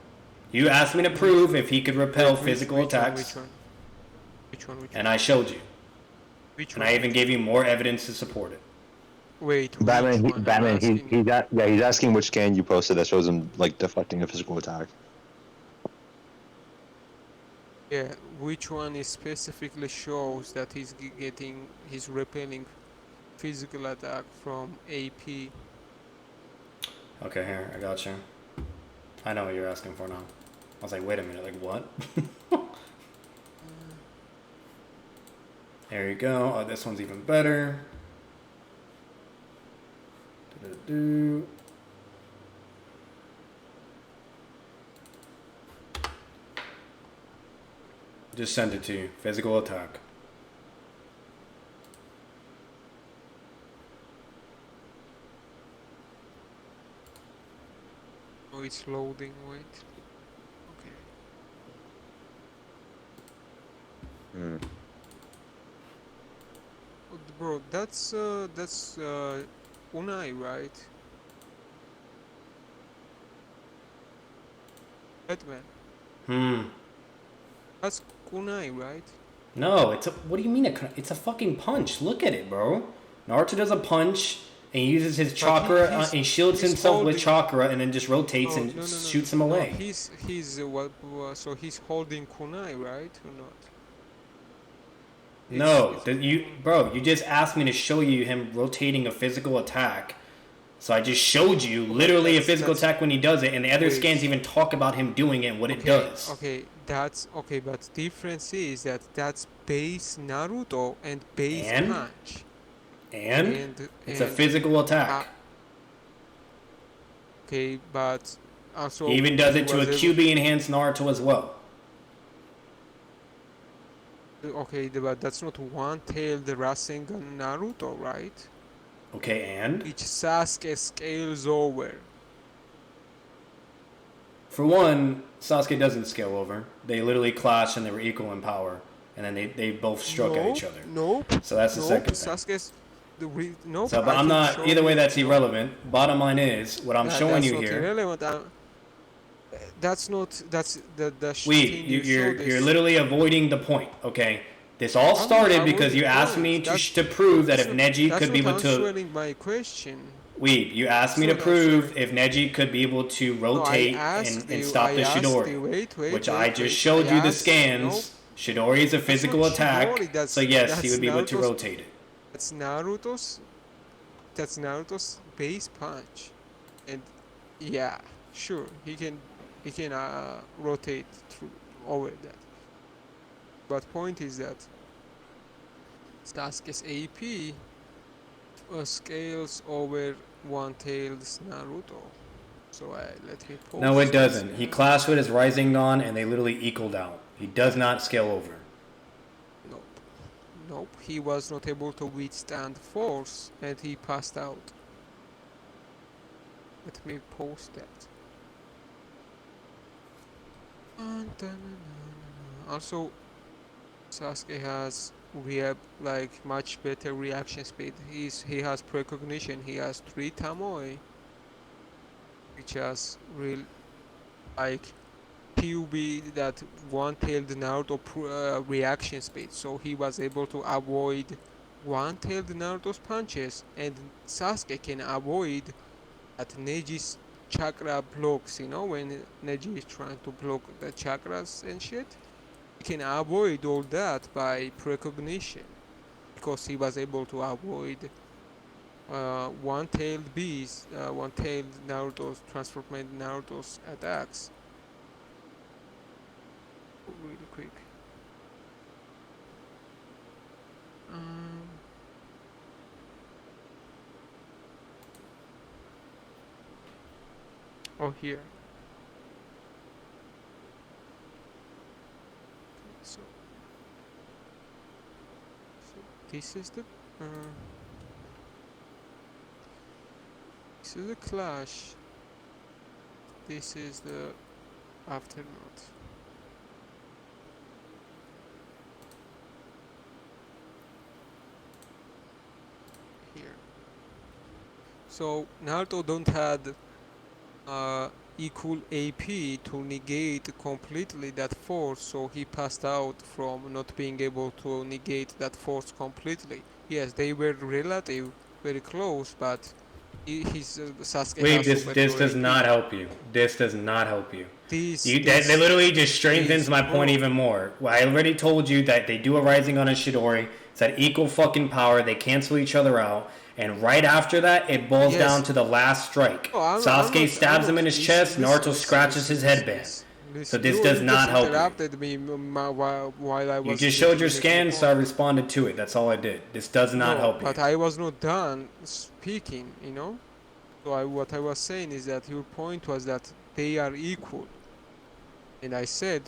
You asked me to prove if he could repel physical attacks. Which one? And I showed you. Which and one? I even gave you more evidence to support it. Wait, he's asking which scan you posted that shows him like deflecting a physical attack. Yeah, which one is specifically shows that he's repelling physical attack from AP? Okay, here, I got you. I know what you're asking for now. I was like, wait a minute, like what? There you go. Oh, this one's even better. Just send it to you. Physical attack. Oh, it's loading. Wait. Okay. Bro, that's Unai, right? Batman. That's kunai, right? No, it's a. What do you mean? It's a fucking punch. Look at it, bro. Naruto does a punch and he uses his chakra. He shields himself with chakra and then just rotates and shoots him away. So he's holding kunai, right, or not? Bro, you just asked me to show you him rotating a physical attack. So I just showed you literally a physical attack when he does it, and the other scans even talk about him doing it and what it does. Okay, that's okay, but difference is that that's base Naruto and base punch. And it's a physical attack. Okay, but also he even does it to a QB enhanced Naruto as well. Okay, but that's not one-tailed Rasengan Naruto, right? Okay, and? Each Sasuke scales over. For one, Sasuke doesn't scale over. They literally clashed and they were equal in power. And then they both struck at each other. So that's the second thing. Sasuke's but I'm not, either way that's irrelevant. Bottom line is, what I'm showing you here. Irrelevant. That's not, you're literally avoiding the point, okay? This all started because you asked me to prove that if Neji could be able to... That's not answering my question. You asked me to prove if Neji could be able to rotate and stop the Chidori. Which I just showed you the scans. Chidori is a physical attack, so yes, he would be able to rotate it. That's Naruto's base punch. And yeah, sure, he can rotate through over that. But point is that Sasuke's AP scales over one-tailed Naruto. So let me post. No, it doesn't. He clashed with his Rising Dawn and they literally equaled out. He does not scale over. Nope. He was not able to withstand force and he passed out. Let me post that. Also, Sasuke has like much better reaction speed. He has precognition. He has 3 Tamoi, which has real like PUB that one-tailed Naruto reaction speed. So he was able to avoid one-tailed Naruto's punches, and Sasuke can avoid at Neji's chakra blocks. You know, when Neji is trying to block the chakras and shit. He can avoid all that by precognition because he was able to avoid one-tailed beast, one-tailed Naruto's transformed Naruto's attacks. Really quick. Oh, here. So this is the clash. This is the aftermath. So Naruto don't had equal AP to negate completely that force, so he passed out from not being able to negate that force completely. Yes, they were relative, very close, but his Sasuke Wait, has this does AP. not help you. This does not help you. That literally just strengthens my point even more. Well, I already told you that they do a rising on a Chidori. It's at equal fucking power. They cancel each other out. And right after that, it boils down to the last strike. Sasuke stabs him in his chest. Naruto scratches his headband. So this does not help you. While I was you just showed your scan, so I responded to it. That's all I did. This does not help you. But I was not done speaking, you know? So what I was saying is that your point was that they are equal. And I said,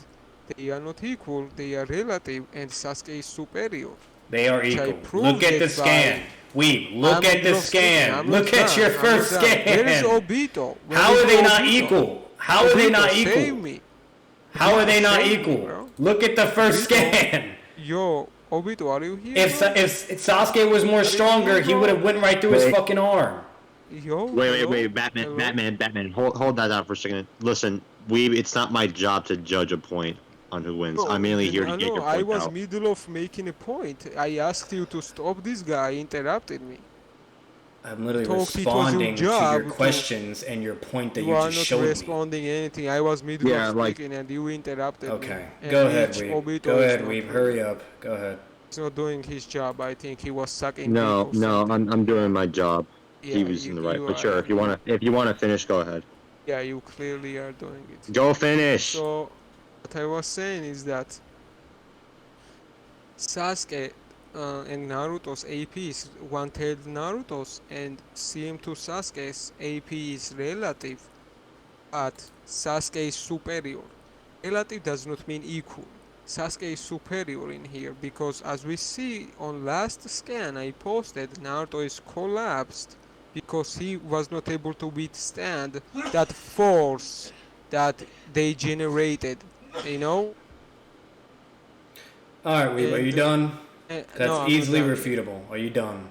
they are not equal, they are relative, and Sasuke is superior. They are equal. Look at the scan. Look at the scan. Look at your first scan. Where is Obito? How are they not equal? How are they not equal? Save me. How are they not equal? Look at the first scan. Yo, Obito, are you here? If Sasuke was more stronger, he would have went right through his fucking arm. Yo, wait, Batman. Hold that down for a second. Listen, it's not my job to judge a point on who wins. I'm mainly here to get your point I was out. middle of making a point. I asked you to stop this guy, interrupted me. I'm literally responding to your questions and your point that you just showed me. You are not responding anything. I was middle of speaking and you interrupted me. Okay, go ahead, Weeb. Go ahead, Weeb. Hurry up. Go ahead. He's not doing his job. I think he was sucking. No, I'm doing my job. Yeah, he was in the right. But sure, if you wanna finish, go ahead. Yeah, you clearly are doing it. Go finish. So, what I was saying is that Sasuke and Naruto's AP is one-third Naruto's, and CM2 Sasuke's AP is relative, but Sasuke is superior. Relative does not mean equal. Sasuke is superior in here because, as we see on last scan I posted, Naruto is collapsed because he was not able to withstand that force that they generated, you know? Alright, Weeb, are you done? That's easily refutable. Are you done?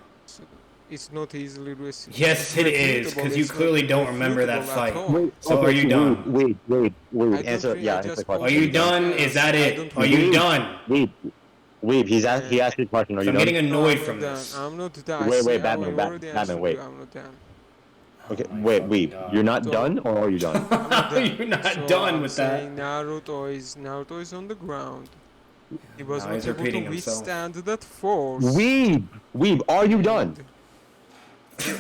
It's not easily refutable. Yes, it is, because you clearly don't remember that fight. So are you done? Wait. Answer the question. Are you done? Is that it? Are you done? Weeb, he asked you a question. Are you done? I'm getting annoyed from this. I'm not done. Wait, Batman, wait. I'm not done. Okay, wait, Weeb, you're not done, or are you done? You're not done with that. Naruto is on the ground. He was not able to withstand that force. Weeb, are you done?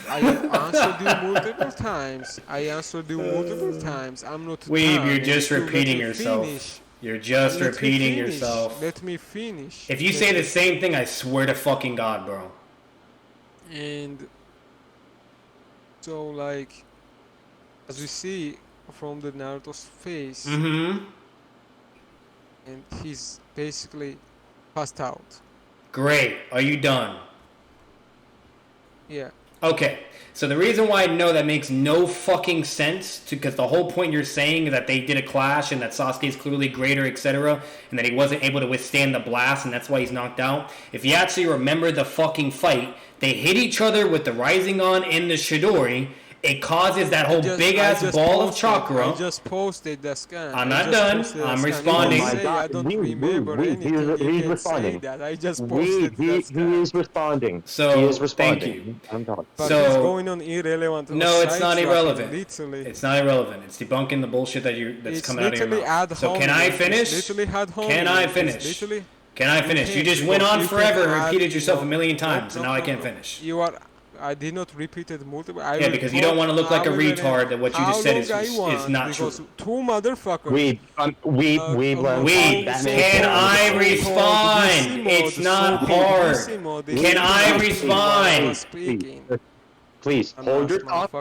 I answered you multiple times. I'm not done. Weeb, you're just repeating yourself. You're just repeating yourself. Let me finish. If you say the same thing, I swear to fucking God, bro. And so, like, as we see from the Naruto's face, and he's basically passed out. Great. Are you done? Yeah. Okay. So the reason why I know that makes no fucking sense, because the whole point you're saying is that they did a clash and that Sasuke is clearly greater, etc., and that he wasn't able to withstand the blast and that's why he's knocked out. If you actually remember the fucking fight, they hit each other with the Rising On and the Chidori. It causes that whole big-ass ball of chakra. I just posted the scan. I'm not done. I'm responding. I don't remember anything. He's responding. I just posted that scan. He is responding. So, he is responding. Thank you. I'm done. But so, it's going on irrelevant. No, it's not irrelevant. Literally. It's not irrelevant. It's debunking the bullshit that's coming out of your mouth. So can I finish? Can I finish? Can I finish? You just went on forever and repeated yourself a million times, and now I can't finish. I did not repeat it multiple. Yeah, because you don't want to look like a retard that what you just said is not true. Two motherfuckers. Weeb, can I respond? It's not hard. Can I respond? Please, hold your thought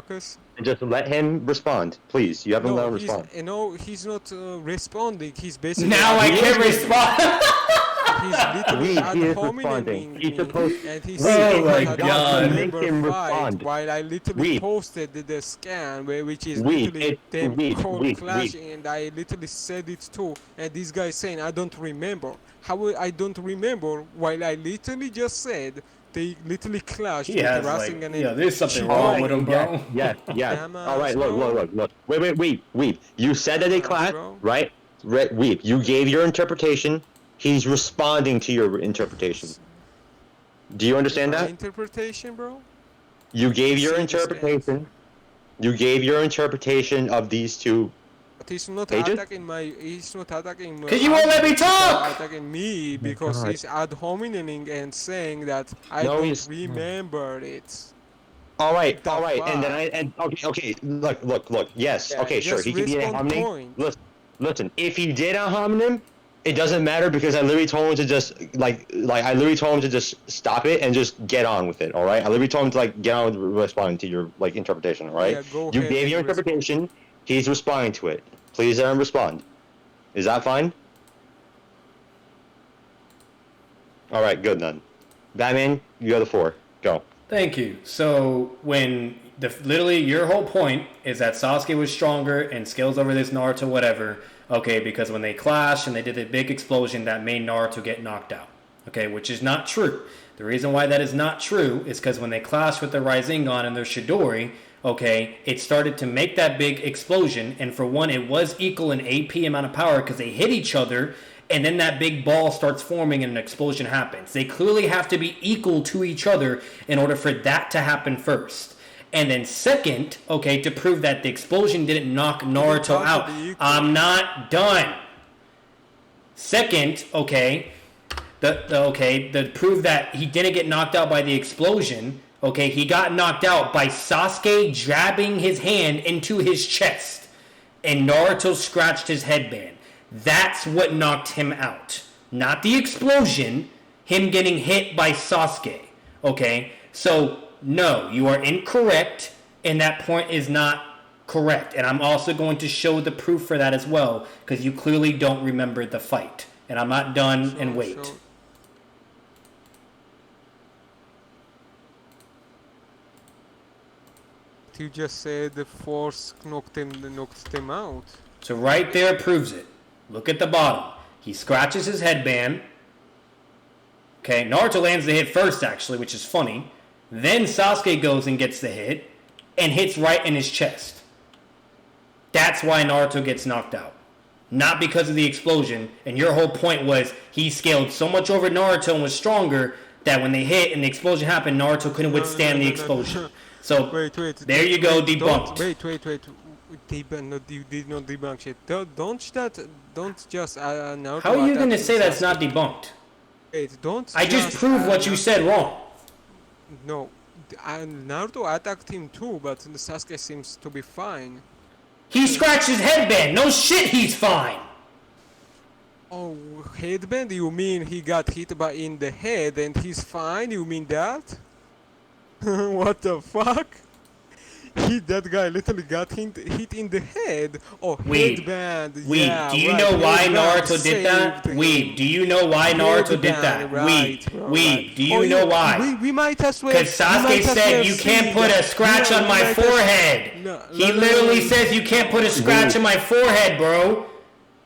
and just let him respond. Please, you haven't let him respond. No, he's not responding. He's basically... Now I can respond! He's literally ad hominem me, and he's saying that I don't make him respond. While I literally posted the scan, which is literally them cold clashing, and I literally said it too, and this guy is saying, I don't remember. How I don't remember, while I literally just said they literally clashed He with has Rasengan like, and yeah, there's something Chidori. wrong with him, bro. Yes. Dumbass, All right, bro. look. Wait. You said that they Dumbass, clashed, bro. right? Weep. You gave your interpretation. He's responding to your interpretation. Do you understand My that? interpretation, bro? You gave your see the scans. interpretation. You gave your interpretation of these two But he's not pages. attacking my. He's not attacking. Cause you won't let me He's talk. attacking me because God. he's ad hominem and saying that I No, don't he's- remember it. All right, The and then fuck? okay. Look. Yes, Yeah, okay, sure. just He can be a respond hominem. point. Listen. If he did a hominem, it doesn't matter because I literally told him to just like I literally told him to just stop it and just get on with it. All right. I literally told him to like get on with responding to your like interpretation. All right. Yeah, go You ahead gave and your interpretation. He's responding to it. Please let him respond. Is that fine? All right. Good then. Batman, you have the floor. Go. Thank you. So when literally your whole point is that Sasuke was stronger and skills over this Naruto, whatever. Okay, because when they clashed and they did a big explosion, that made Naruto get knocked out. Okay, which is not true. The reason why that is not true is because when they clashed with the Rasengan and their Chidori, okay, it started to make that big explosion, and for one, it was equal in AP amount of power because they hit each other. And then that big ball starts forming and an explosion happens. They clearly have to be equal to each other in order for that to happen first. And then second, okay, to prove that the explosion didn't knock Naruto out. I'm not done. Second, okay, to prove that he didn't get knocked out by the explosion, okay, he got knocked out by Sasuke jabbing his hand into his chest. And Naruto scratched his headband. That's what knocked him out. Not the explosion, him getting hit by Sasuke. Okay? So, no, you are incorrect, and that point is not correct. And I'm also going to show the proof for that as well, because you clearly don't remember the fight. And I'm not done, and wait. You just said the force knocked them out. So right there proves it. Look at the bottom. He scratches his headband. Okay, Naruto lands the hit first, actually, which is funny. Then Sasuke goes and gets the hit and hits right in his chest. That's why Naruto gets knocked out. Not because of the explosion. And your whole point was he scaled so much over Naruto and was stronger that when they hit and the explosion happened, Naruto couldn't withstand the explosion. So, wait, there you go, debunked. Wait. You did not debunk shit. Don't just Naruto. How are you going to say that's not debunked? Wait, don't. I just proved what you said wrong. No, Naruto attacked him too, but Sasuke seems to be fine. He scratched his headband. No shit, he's fine. Oh, headband? You mean he got hit in the head and he's fine? You mean that? What the fuck? That guy literally got hit in the head. Oh, headband. Weeb, yeah, do you right. know why Headband Naruto did that? saved Weeb, do you know why Naruto did that? Right, Weeb, do you know why? We might as well. Because Sasuke said you can't put a scratch on my forehead. He literally says you can't put a scratch on my forehead, bro.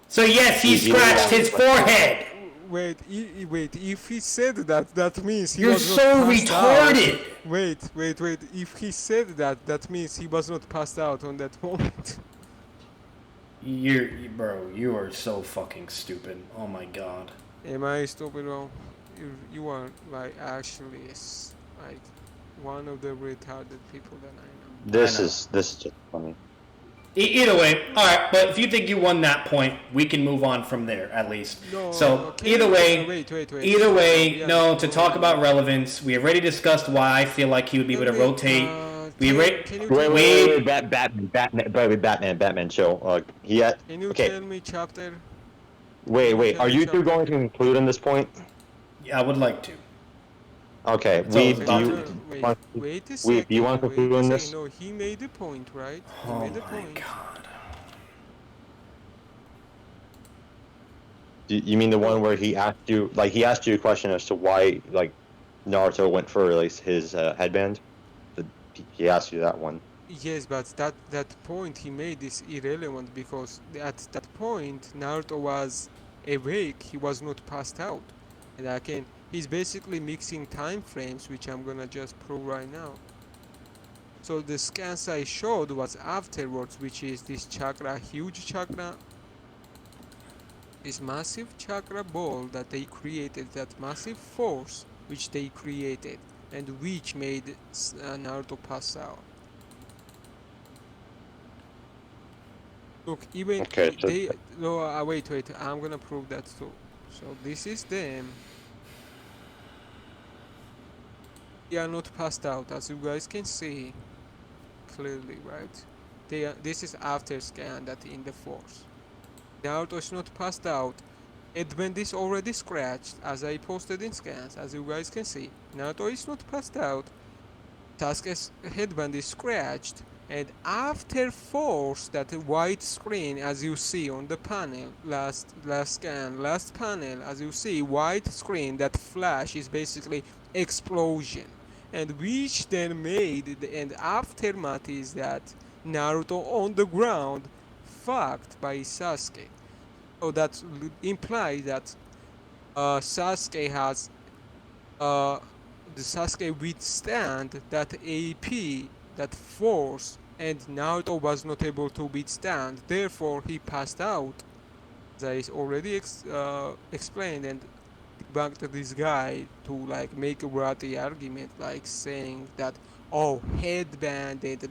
So yes, he scratched his forehead. Wait, if he said that, that means he You're was so not passed out. retarded. Wait, if he said that, that means he was not passed out on that moment. Bro, you are so fucking stupid. Oh my god. Am I stupid? Well, you are like actually like one of the retarded people that I know. This is just funny. Either way, alright, but if you think you won that point, we can move on from there, at least. No, so, either way, wait. no, to talk about relevance, we already discussed why I feel like he would be able to rotate. Wait, Batman, chill. Can you tell me chapter? Wait, are you two going to conclude on this point? Yeah, I would like to. Okay, wait a second. Do you want to conclude on this? No, he made the point, right? Oh my god. You mean the one where he asked you a question as to why, like, Naruto went for his headband? He asked you that one. Yes, but that point he made is irrelevant because at that point Naruto was awake. He was not passed out, and again he's basically mixing time frames, which I'm gonna just prove right now. So the scans I showed was afterwards, which is this chakra, huge chakra, this massive chakra ball that they created, that massive force which they created, and which made Naruto pass out. Look, even Okay, so they. No, wait, I'm gonna prove that too. So this is them. They are not passed out, as you guys can see clearly, right? They are. This is after scan that in the force. Naruto is not passed out. Headband is already scratched, as I posted in scans, as you guys can see. Naruto is not passed out. Sasuke's headband is scratched, and after force, that white screen, as you see on the panel, last panel, as you see, white screen, that flash is basically explosion, and which then made the and aftermath is that Naruto on the ground, fucked by Sasuke. So that implies that Sasuke has the Sasuke withstand that AP, that force, and Naruto was not able to withstand. Therefore, he passed out. As I already explained and debunked this guy to like make a worthy argument, like saying that headband and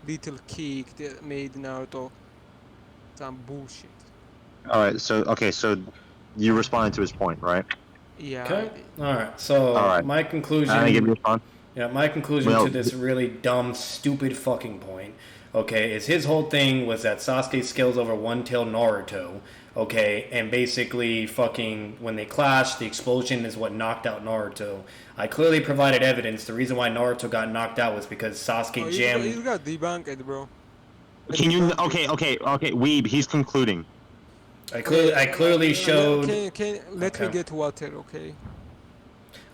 little kick that made Naruto some bullshit. all right. So okay, so you responded to his point, right? Yeah. Okay. All right. So my conclusion. My conclusion to this really dumb, stupid fucking point, okay, is his whole thing was that Sasuke skills over one-tailed Naruto, okay, and basically fucking when they clashed, the explosion is what knocked out Naruto. I clearly provided evidence. The reason why Naruto got knocked out was because Sasuke jammed. You got debunked, bro. Can you? Okay. Weeb, he's concluding. I clearly showed. Let me get water, okay?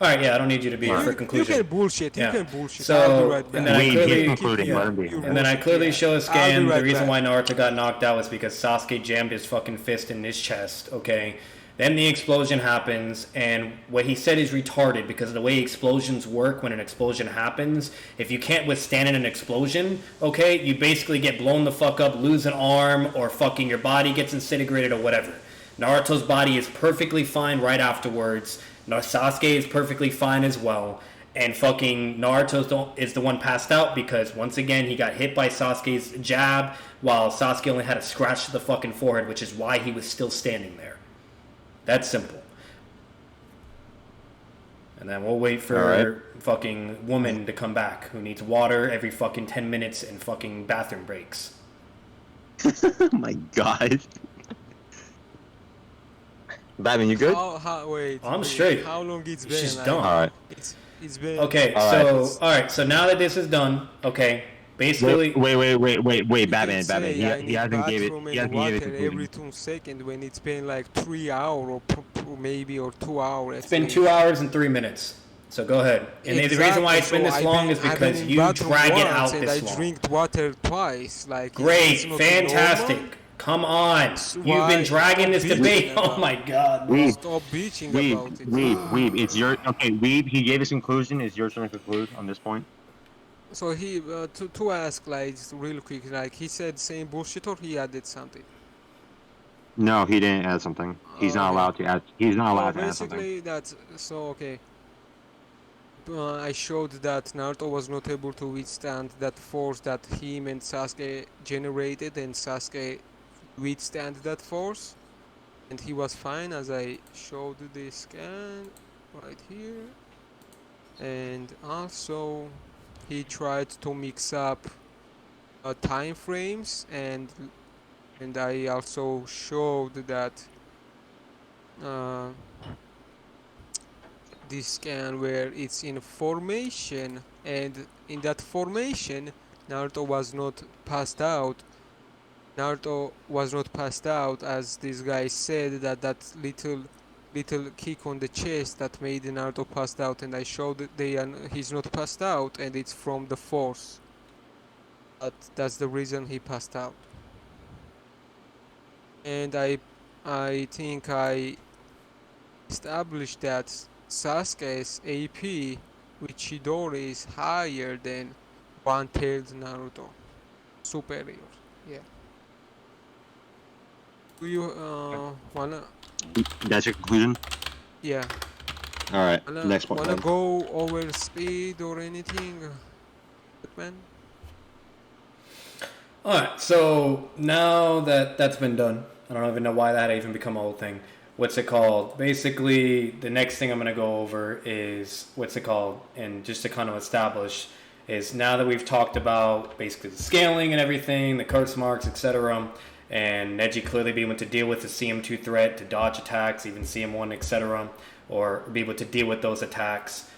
All right, yeah, I don't need you to be here for conclusion. You can bullshit. You can bullshit. So, right and then I clearly show a scan. The reason why Naruto got knocked out was because Sasuke jammed his fucking fist in his chest. Okay. Then the explosion happens, and what he said is retarded because of the way explosions work. When an explosion happens, if you can't withstand an explosion, okay, you basically get blown the fuck up, lose an arm, or fucking your body gets disintegrated or whatever. Naruto's body is perfectly fine right afterwards. Sasuke is perfectly fine as well. And fucking Naruto is the one passed out because, once again, he got hit by Sasuke's jab while Sasuke only had a scratch to the fucking forehead, which is why he was still standing there. That's simple. And then we'll wait for fucking woman to come back who needs water every fucking 10 minutes and fucking bathroom breaks. Oh my god. Batman, you good? Wait. I'm straight. How long it's been? She's done. Alright. It's been. Okay, alright, so now that this is done, okay, basically. Wait, Batman. He hasn't gave it. He hasn't gave it every 2 seconds when it's been like 3 hours or maybe 2 hours. It's been 2 hours and 3 minutes. So go ahead. And the reason why it's been this long is because you drag it out this long. I drank water twice. Like great, fantastic. Come on. You've been dragging this debate. Oh my god. Stop bitching about it. Weeb, it's your Weeb, he gave his conclusion. It's your turn to conclude on this point. So he to ask like real quick, like he said same bullshit or he added something? No, he didn't add something. He's not allowed to add. He's not allowed to add something. Basically, that's so okay. I showed that Naruto was not able to withstand that force that him and Sasuke generated, and Sasuke withstand that force, and he was fine, as I showed the scan right here. And also he tried to mix up time frames, and I also showed that this scan where it's in formation, and in that formation Naruto was not passed out. Naruto was not passed out, as this guy said that little kick on the chest that made Naruto passed out, and I showed that he's not passed out, and it's from the force. But that's the reason he passed out. And I think I established that Sasuke's AP with Chidori is higher than one-tailed Naruto. Superior. Yeah. Do you wanna? That's your conclusion? Yeah. Alright, next point. Wanna go over speed or anything, man? Alright, so now that that's been done, I don't even know why that even become a whole thing. What's it called? Basically, the next thing I'm going to go over is, what's it called? And just to kind of establish, is now that we've talked about basically the scaling and everything, the curse marks, etc., and Neji clearly being able to deal with the CM2 threat, to dodge attacks, even CM1, etc., or be able to deal with those attacks.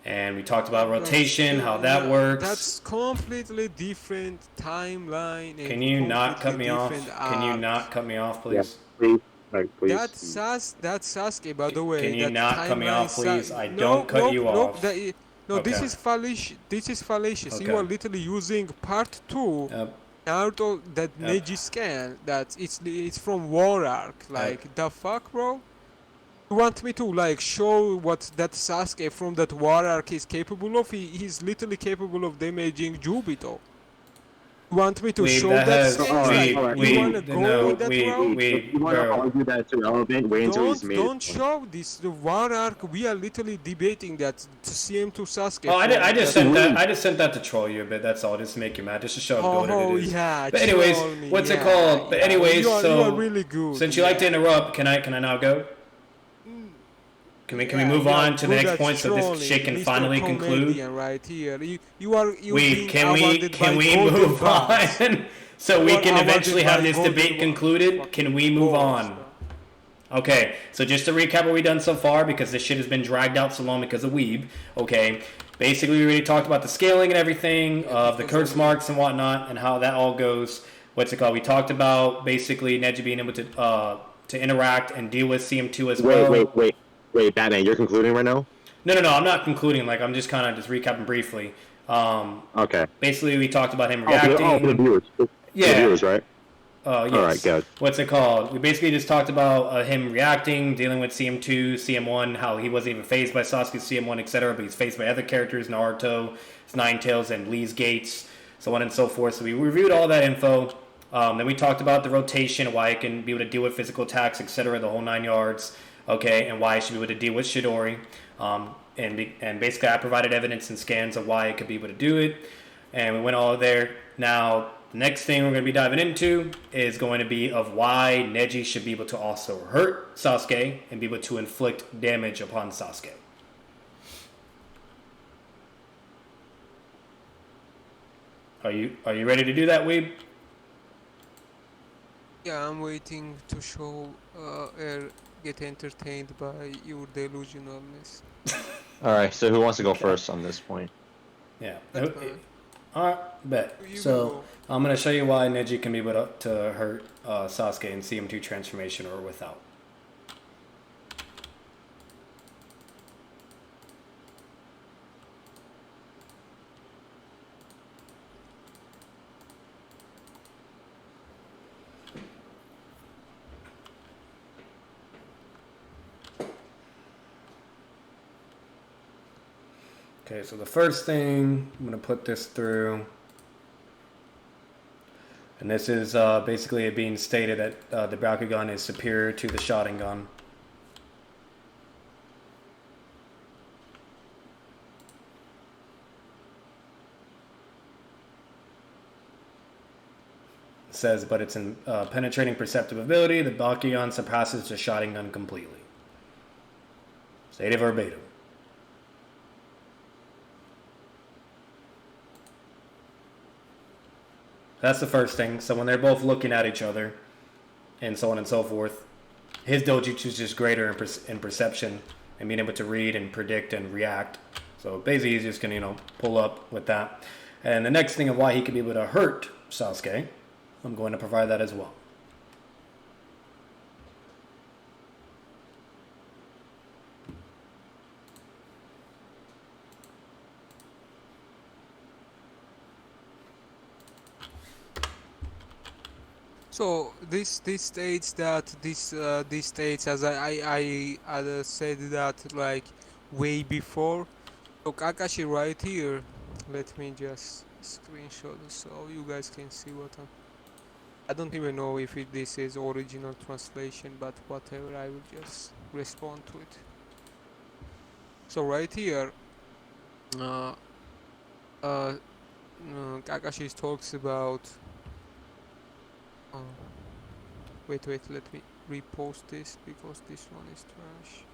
And we talked about rotation, how that works. That's completely different timeline. Can you not cut me off? Can you not cut me off, please? Yes, please. Right, please. That's Sasuke, by the way. Can you not cut me off, please? I No, don't cut you off. No, Okay. this is fallacious. This is fallacious. Okay. You are literally using part 2 Naruto that Neji scan. That it's from War Arc. Like the fuck, bro? You want me to like show what that Sasuke from that War Arc is capable of? He's literally capable of damaging Jubito. You want me to show that? You wanna go with that route? You want to argue that it's irrelevant? Wait until he's made Don't show this. The War Arc. We are literally debating that CM2 Sasuke. Oh, I just sent that. I just sent that to troll you a bit. That's all. Just to make you mad. Just to show how good it is. Yeah. But anyways, what's it called? But anyways, you are so really good. since you like to interrupt, can I now go? Can we move on to the next point so this shit can finally conclude? Right here. You are. Can we move on so we can eventually have this debate concluded? Can we move on? Okay, so just to recap what we've done so far, because this shit has been dragged out so long because of Weeb. Okay, basically we already talked about the scaling and everything of the curse marks and whatnot and how that all goes. What's it called? We talked about basically Neji being able to interact and deal with CM2 as well. Wait, Batman, you're concluding right now? No, I'm not concluding. Like, I'm just kind of just recapping briefly. Okay. Basically, we talked about him reacting. For the viewers. Yeah. For the viewers, right? Yes. All right, good. What's it called? We basically just talked about him reacting, dealing with CM2, CM1, how he wasn't even phased by Sasuke's CM1, etc., but he's phased by other characters, Naruto, Ninetales, and Lee's Gates, so on and so forth. So we reviewed all that info. Then we talked about the rotation, why it can be able to deal with physical attacks, etc., the whole 9 yards. Okay, and why it should be able to deal with Chidori. And basically I provided evidence and scans of why it could be able to do it. And we went all there. Now, the next thing we're going to be diving into is going to be of why Neji should be able to also hurt Sasuke and be able to inflict damage upon Sasuke. Are you ready to do that, Weeb? Yeah, I'm waiting to show get entertained by your delusionalness. Alright, so who wants to go first on this point? Yeah. Alright, bet. So, I'm going to show you why Neji can be able to hurt Sasuke in CM2 transformation or without. Okay, so the first thing, I'm going to put this through. And this is basically it being stated that the Bakugan is superior to the Sharingan. It says, but it's in penetrating perceptive ability, the Bakugan surpasses the Sharingan completely. Stated verbatim. That's the first thing. So when they're both looking at each other, and so on and so forth, his dojutsu is just greater in perception and being able to read and predict and react. So basically, he's just gonna pull up with that. And the next thing of why he could be able to hurt Sasuke, I'm going to provide that as well. So this states that this states, as I said, that like way before. So Kakashi right here. Let me just screenshot so you guys can see what I'm. I don't even know if this is original translation, but whatever, I will just respond to it. So right here, Kakashi talks about. Wait, let me repost this because this one is trash.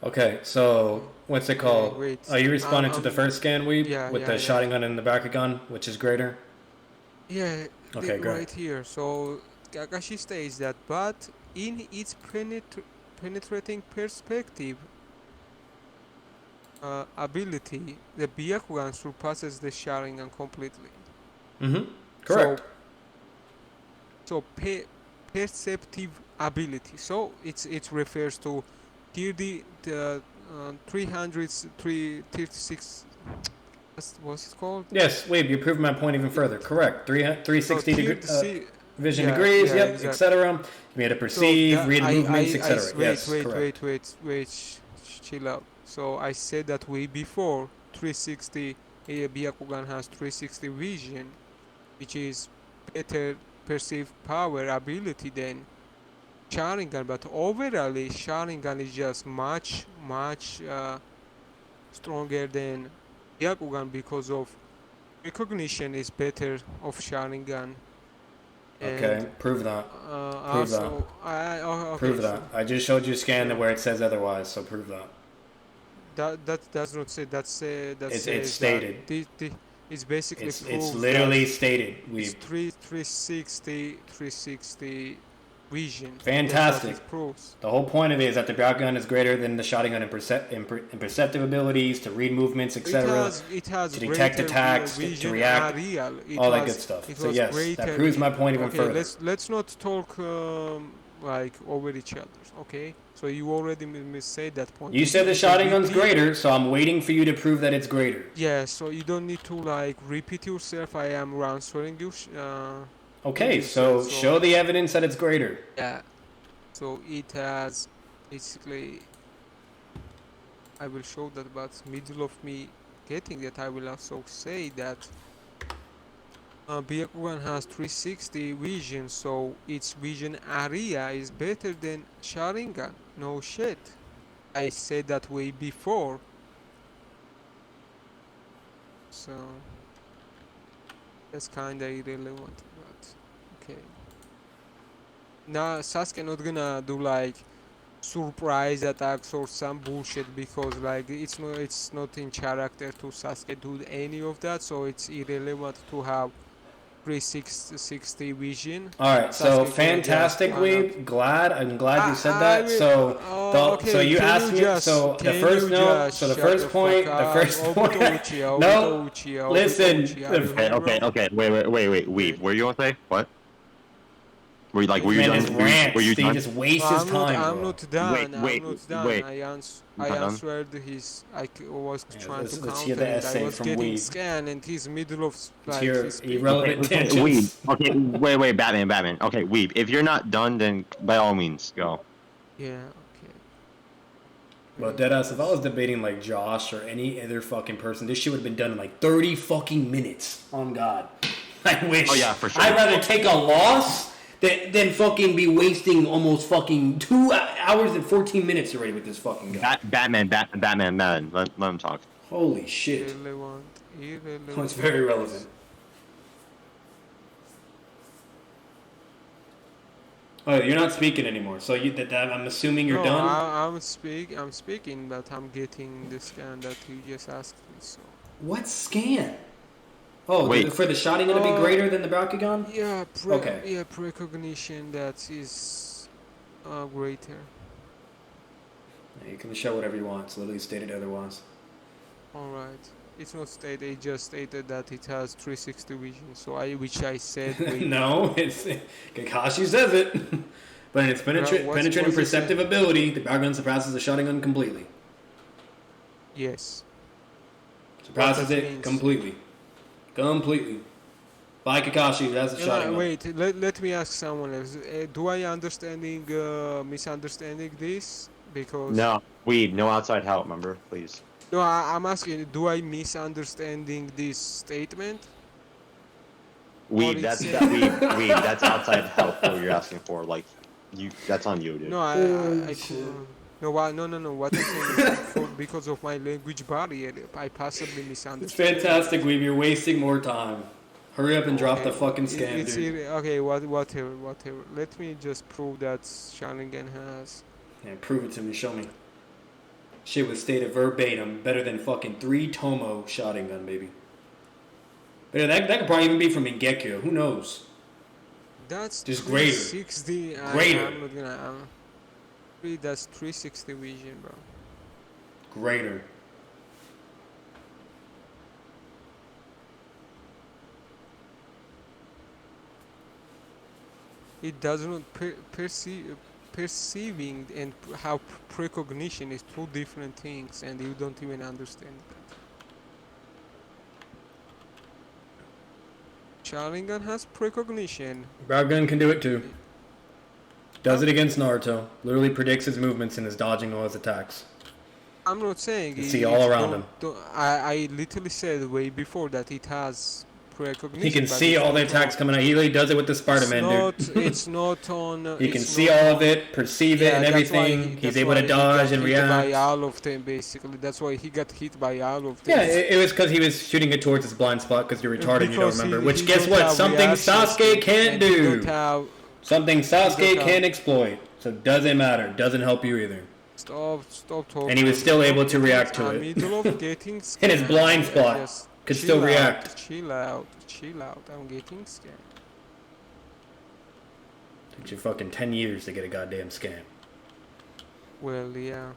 Okay, so what's it called? Wait. Are you responding to the first scan, Weeb? Yeah, with the Sharingan and the Bakugan, which is greater? Yeah, okay, great. Right here. So Kakashi states that, but in its penetrating perspective ability, the Bakugan surpasses the Sharingan completely. Correct. So perceptive ability. So it refers to 336. What's it called? Yes, Weeb, you proved my point even further. Correct. 360 vision degrees, yep, exactly. etc. You had to perceive, read movements, etc. Yes, wait, chill out. So I said that way before 360, Bakugan has 360 vision, which is better perceived power ability than Sharingan, but overall Sharingan is just much stronger than Bakugan because of recognition is better of Sharingan. Okay, prove that. Prove that. I just showed you a scan where it says otherwise, so prove that. That does not say that. It's stated. It's basically it's literally stated. It's 360 vision. Fantastic. The whole point of it is that the Bakugan is greater than the Sharingan in perceptive abilities, to read movements, etc. It has to detect attacks, to react, all that good stuff. So yes, that proves my point even further. Let's not talk like over each other, okay? So you already said that point. You said the Sharingan's greater, so I'm waiting for you to prove that it's greater. Yeah, so you don't need to like repeat yourself. I am answering you. Okay, so show the evidence that it's greater. Yeah. So it has basically. I will show that, but middle of me getting that, I will also say that Bakugan has 360 vision, so its vision area is better than Sharingan. No shit. I said that way before. So that's kinda irrelevant, but okay. Now Sasuke not gonna do like surprise attacks or some bullshit because like it's not in character to Sasuke do any of that, so it's irrelevant to have 360 vision. Alright, so fantastic, Weeb. I'm glad you said that. So you asked me, so the first point, no, listen. Okay, wait, Weeb, were you gonna say? What? Were you done? Were you done? He just wastes his time. I'm not done. Wait. I answered his. I was trying to counter it. I was getting scanned, and he's middle of like. Irrelevant tangents. Weeb. Okay, wait, Batman. Okay, Weeb. If you're not done, then by all means go. Yeah. Okay. Well, deadass. If I was debating like Josh or any other fucking person, this shit would have been done in like 30 fucking minutes. On God. I wish. Oh yeah, for sure. I'd rather take a loss than fucking be wasting almost fucking 2 hours and 14 minutes already with this fucking guy. Batman. Let him talk. Holy shit. Irrelevant. Oh, it's very relevant. Oh, you're not speaking anymore. So I'm assuming you're done. I'm speaking, but I'm getting the scan that you just asked me. So. What scan? Oh, wait. For the Sharingan to be greater than the Bakugan? Yeah, okay. Yeah, precognition that is greater. Yeah, you can show whatever you want. It's literally stated otherwise. Alright. It's not stated, it just stated that it has 360 vision, which I said... No, it's... Kakashi says it. But in its penetrating perceptive ability, the Bakugan surpasses the Sharingan completely. Yes. Surpasses it completely. Completely. Bye, Kakashi. That's the Sharingan. Wait, let me ask someone else. Do I misunderstanding this? Because No, weed, no outside help, remember? Please. no, I'm asking. Do I misunderstanding this statement? Weed, that's that's outside help. What you're asking for, like, that's on you, dude. No, I no, what I'm saying is because of my language barrier, I possibly It's misunderstood. fantastic, Weeb. You're wasting more time. Hurry up and drop the fucking scan, dude. Okay, whatever. Let me just prove that Sharingan has. Yeah, prove it to me. Show me. Shit was stated verbatim. Better than fucking 3 Tomo Sharingan, baby. But that could probably even be from Ingekyo. Who knows? That's just greater. 360. Greater. I'm not gonna. That's 360 vision, bro. Greater. It does not perceiving and how precognition is two different things, and you don't even understand that. Sharingan has precognition. Bakugan can do it too. Does it against Naruto. Literally predicts his movements and is dodging all his attacks. I'm not saying. You see all around him. I literally said way before that it has precognition. He can see all the attacks coming out. He literally does it with the Sparta-Man, dude. It's not on. He can see all of it, perceive it, and everything. He's able to dodge and react. By all of them, basically. That's why he got hit by all of them. Yeah, it was because he was shooting it towards his blind spot because you're retarded and you don't remember. Which, guess what? Something Sasuke can't do. Something Sasuke can't exploit. So it doesn't matter. Doesn't help you either. Stop talking. And he was still able to react to it. In his blind spot. Could still react. Chill out. I'm getting scared. Took you fucking 10 years to get a goddamn scan. Well, yeah.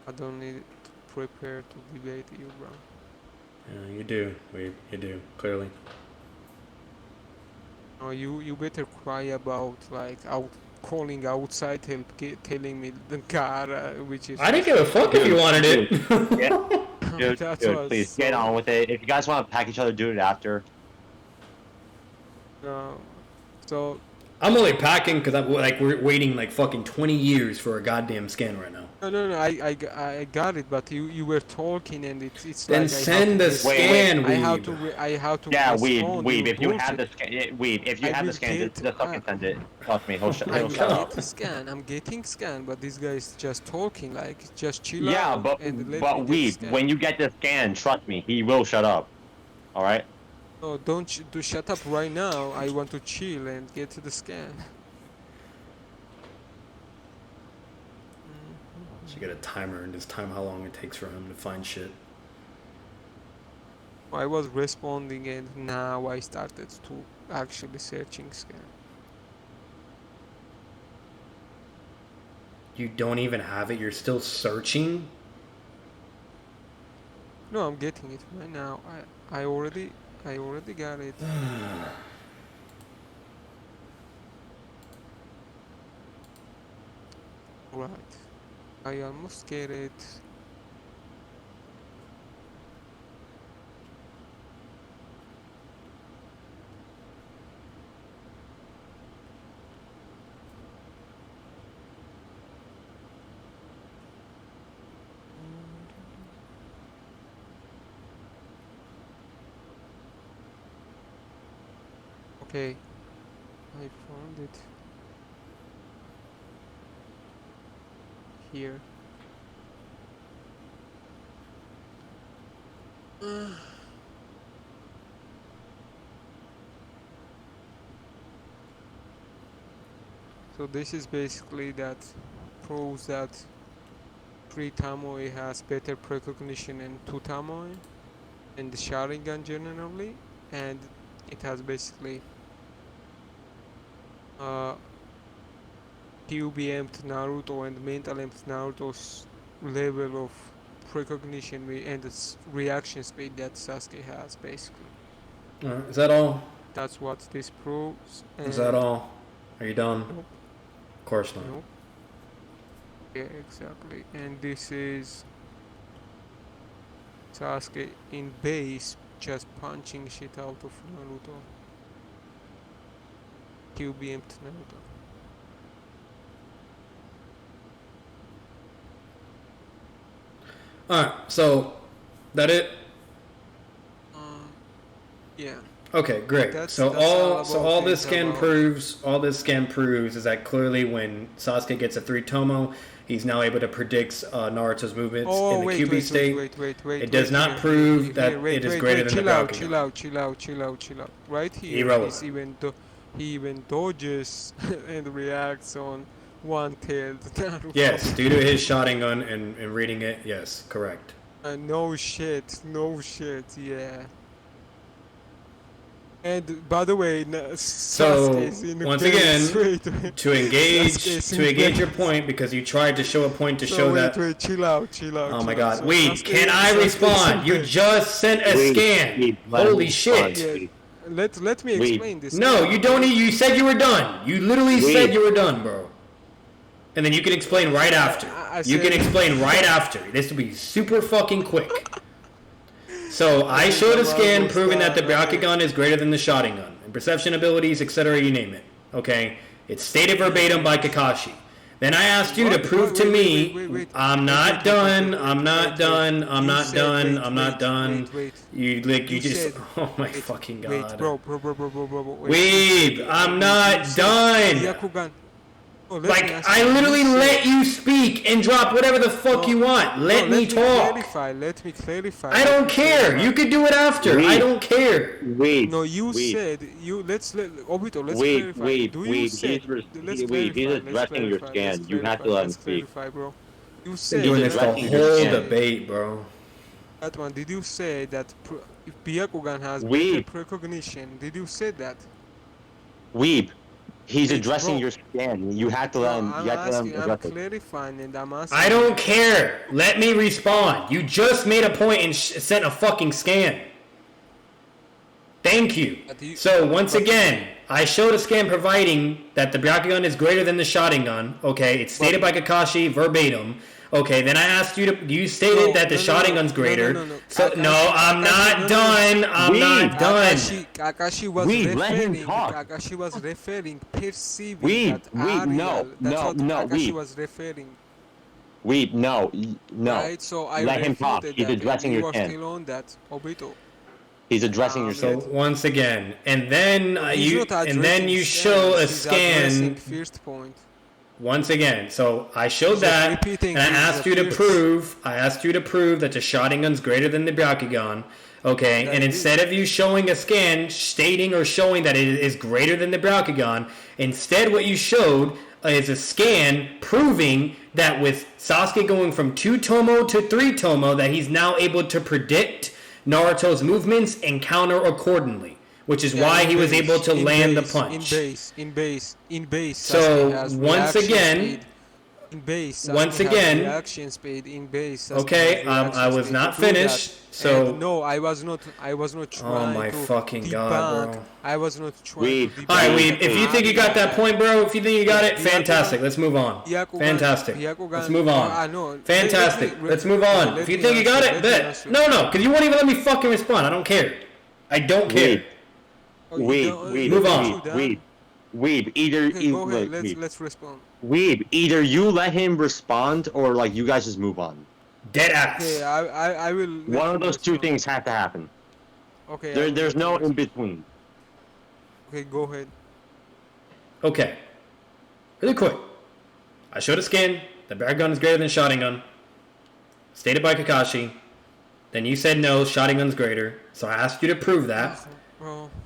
I don't need to prepare to debate you, bro. Yeah, you do. You do, clearly. Oh, you better cry about, like, calling outside help, telling me the Gara, which is... I didn't give a fuck if you wanted it. Dude, please, get on with it. If you guys want to pack each other, do it after. No. So... I'm only packing because we're waiting like fucking 20 years for a goddamn scan right now. No, I got it, but you were talking and it's then like... Then send the scan, I have to yeah, Weeb, if you have the scan, if you have the scan, just fucking send it. Trust me, he'll shut up. I'm getting scan, but this guy's just talking, like, just chill out. Yeah, but Weeb, when you get the scan, trust me, he will shut up. Alright? No, don't shut up right now. I want to chill and get to the scan. Should get a timer and just time how long it takes for him to find shit. I was responding and now I started to actually searching scan. You don't even have it? You're still searching? No, I'm getting it right now. I already got it. Right. I almost get it. Okay, I found it here. So this is basically that proves that 3 Tamoi has better precognition than 2 Tamoi and the Sharingan generally, and it has basically QB to Naruto and mental to Naruto's level of precognition and its reaction speed that Sasuke has, basically. Is that all? That's what this proves. Is that all? Are you done? Nope. Of course not. Nope. Yeah, exactly. And this is Sasuke in base, just punching shit out of Naruto. QBM'd Naruto. Alright, so that it? Yeah. Okay, great. That's all this scan about. proves is that clearly when Sasuke gets a 3-tomo, he's now able to predict Naruto's movements in the QB state. Wait. It does not prove that it is greater than the Bakugan. Chill out. Right here, Irrelevant. he even dodges and reacts on one-tailed Naruto. Yes, due to his Sharingan and reading it, yes, correct. No shit, yeah. And by the way, So once again, to engage your point, because you tried to show a point to show that. Wait, chill out. Oh my God, wait! Can I respond? You just sent a scan. Holy shit! Yeah, let me explain this. No, you don't. You said you were done. You literally said you were done, bro. And then you can explain right after. You can explain right after. This will be super fucking quick. So I showed a scan proving that the Bakugan is greater than the Sharingan. And perception abilities, etc., you name it. Okay? It's stated verbatim by Kakashi. Then I asked you to prove to me, I'm not done. You just, oh my fucking God. Wait, bro. Weeb, I'm not done. Like, I literally let you speak and drop whatever the fuck you want. Let me talk. Let me clarify. I don't care. You could do it after. I don't care. No, you said let's clarify. He's addressing your scan. You have to let him speak. Bro. You said doing this the whole debate, bro. That one. Did you say that if Bakugan has precognition? Did you say that? Weeb. He's addressing your scan. You have to let him. I'm clarifying and I'm asking. I don't care. Let me respond. You just made a point and sent a fucking scan. Thank you. So once again, I showed a scan providing that the Bakugan is greater than the Sharingan. Okay, it's stated by Kakashi verbatim. Okay, then I asked you to. You stated that the Sharingan's greater. So no, I'm not done. I'm not done. Kakashi was referring. Kakashi was referring, perceiving that Ariel. That's what Kakashi was referring. No. Right, so I let him talk. He's addressing your scan. Still on that, Obito. He's addressing your scan. So once again, and then you show a scan. First point. Once again, so I showed that, and I asked you to prove. That the Sharingan's greater than the Bakugan. Okay, and instead of you showing a scan stating or showing that it is greater than the Bakugan, instead what you showed is a scan proving that with Sasuke going from 2-tomo to 3-tomo, that he's now able to predict Naruto's movements and counter accordingly. Which is why he was able to land the punch. In base. So once again, reaction speed in base. Okay, I was not finished. So no, I was not trying. Oh my fucking God, bro! I was not trying. All right, Weeb. If you think you got that point, bro, if you think you got it, fantastic. Let's move on. Fantastic. Let's move on. Fantastic. Let's move on. If you think you got it, bet. No, because you won't even let me fucking respond. I don't care. I don't care. Move on. Weeb. Go ahead. Let's respond. Weeb. Either you let him respond, or like you guys just move on. Dead ass. Okay, I will. One of those two things have to happen. Okay. There's no in between. Okay, go ahead. Okay. Really quick. I showed a scan. The Bakugan is greater than Sharingan. Stated by Kakashi. Then you said no, Sharingan's greater. So I asked you to prove that.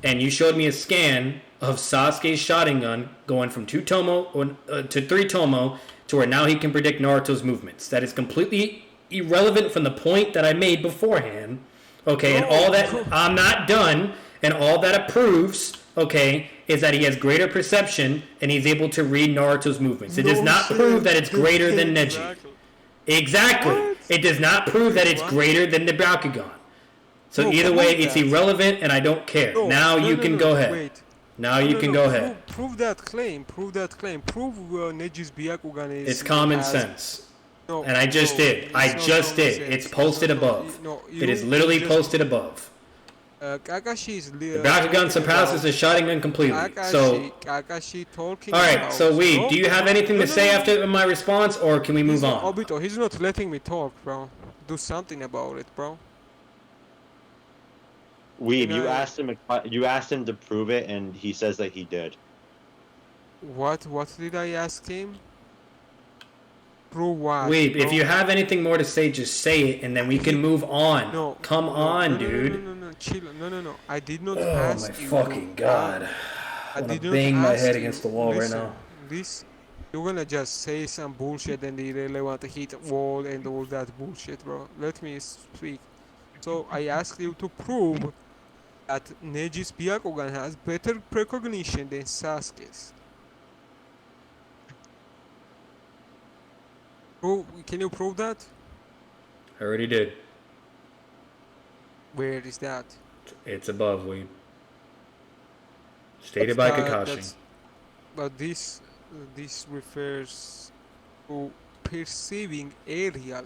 And you showed me a scan of Sasuke's Sharingan going from 2-tomo to 3-tomo to where now he can predict Naruto's movements. That is completely irrelevant from the point that I made beforehand. Okay, and all that, I'm not done, and all that it proves, okay, is that he has greater perception and he's able to read Naruto's movements. It does not prove that it's greater than Neji. Exactly. It does not prove that it's greater than the Bakugan. So either way, it's irrelevant, and I don't care. Now you can go ahead. Now you can go ahead. Prove that claim. Prove that claim. Prove Neji's Byakugan is. It's common sense. No, and I just did. I just did. It's posted above. It is literally posted above. Kakashi is the Bakugan surpasses the Sharingan completely. Kakashi talking. Alright, so Weeb, do you have anything to say after my response, or can we move on? Obito, he's not letting me talk, bro. Do something about it, bro. Weeb, you asked him to prove it, and he says that he did. What did I ask him? Prove what? Weeb, if you have anything more to say, just say it, and then we can move on. No, come on, dude. No, chill. No. I did not ask you. Oh my fucking god! I did not bang my head against the wall right now. You're gonna just say some bullshit and irrelevant hit wall and all that bullshit, bro. Let me speak. So I asked you to prove that Neji's Byakugan has better precognition than Sasuke's. Can you prove that? I already did. Where is that? It's above, Weeb. Stated by Kakashi. But this refers to perceiving aerial.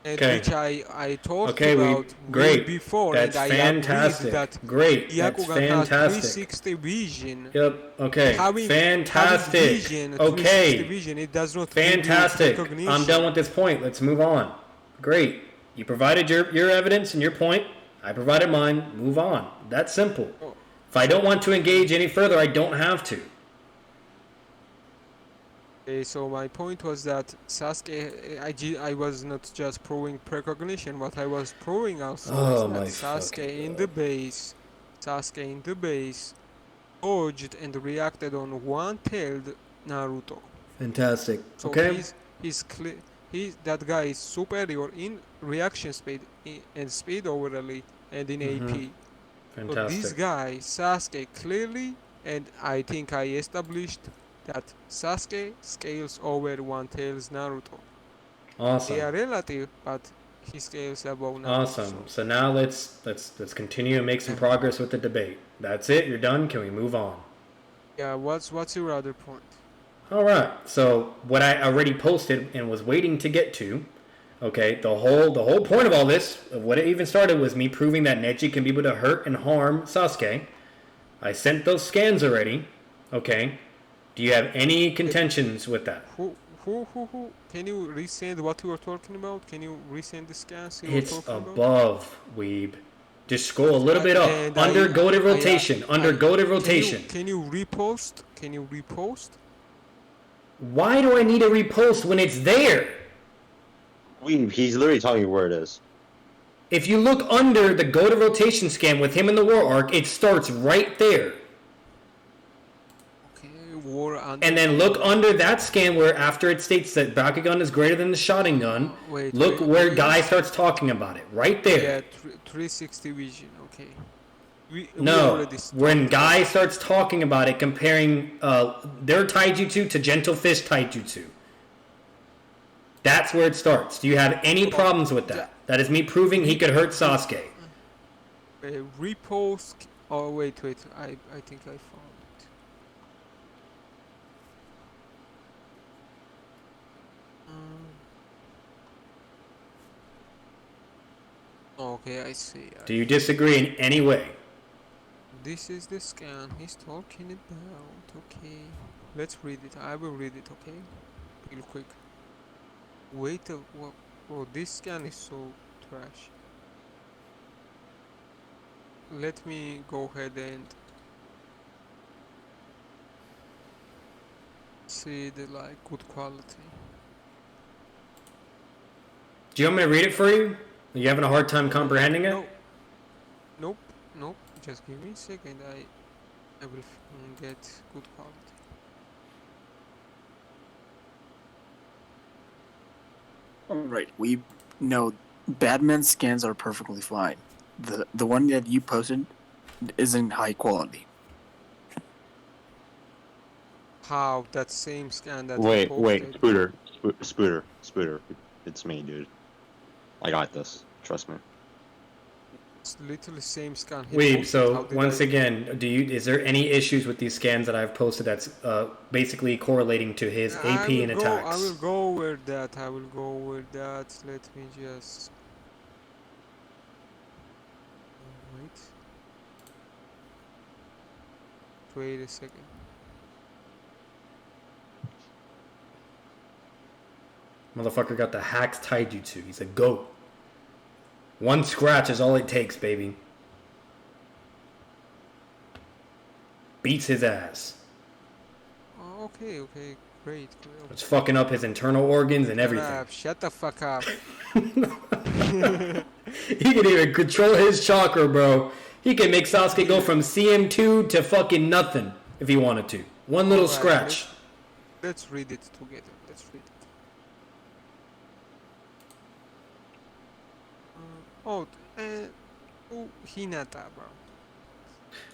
And which I talked about great. Before. That's and fantastic. That great. Byakugan That's fantastic. Has 360 vision. Yep. Okay. Fantastic. Vision, okay. Vision, it does not fantastic. I'm done with this point. Let's move on. Great. You provided your evidence and your point. I provided mine. Move on. That's simple. Oh. If I don't want to engage any further, I don't have to. Okay, so my point was that Sasuke, I was not just proving precognition, what I was proving also is that Sasuke in the base dodged and reacted on one-tailed Naruto. Fantastic. So okay. That guy is superior in reaction speed and speed overall and in AP. Fantastic. So this guy, Sasuke, clearly, and I think I established that Sasuke scales over one-tails Naruto. Awesome. They are relative, but he scales above Naruto. Awesome. So now let's continue and make some progress with the debate. That's it. You're done. Can we move on? Yeah. What's your other point? All right. So what I already posted and was waiting to get to. Okay. The whole point of all this, of what it even started, was me proving that Neji can be able to hurt and harm Sasuke. I sent those scans already. Okay. Do you have any contentions with that? Who? Can you resend what you were talking about? Can you resend the scans you were It's talking above, Weeb. Just scroll a little bit up. Under goaded rotation. Under goaded rotation. Can you repost? Can you repost? Why do I need a repost when it's there? He's literally telling you where it is. If you look under the goaded rotation scan with him in the war arc, it starts right there. And then look under that scan where after it states that Bakugan is greater than the Sharingan, look where Guy starts talking about it. Right there. Yeah, 360 vision, okay. No, when Guy starts talking about it, comparing their taijutsu to gentle fist taijutsu. That's where it starts. Do you have any problems with that? That is me proving he could hurt Sasuke. Repost. Oh, wait. I think I found it. Okay, I see. Do you disagree in any way? This is the scan he's talking about. Okay, let's read it. I will read it. Okay, real quick. Wait, oh, this scan is so trash. Let me go ahead and see the good quality. Do you want me to read it for you? Are you having a hard time comprehending it? Nope. Just give me a second. I will get good quality. Alright, we know Batman scans are perfectly fine. The one that you posted isn't high quality. How? That same scan that Wait, Spooter. It's me, dude. I got this. Trust me. It's literally same scan. Wait, so once again, is there any issues with these scans that I've posted that's basically correlating to his AP and attacks? I will go over that. Let me just wait a second. Motherfucker got the hacks taijutsu. He's a goat. One scratch is all it takes, baby. Beats his ass. Oh, okay, great. It's fucking up his internal organs and everything. Shut the fuck up. He can even control his chakra, bro. He can make Sasuke go from CM2 to fucking nothing if he wanted to. One little scratch. Let's read it together. Hinata, bro.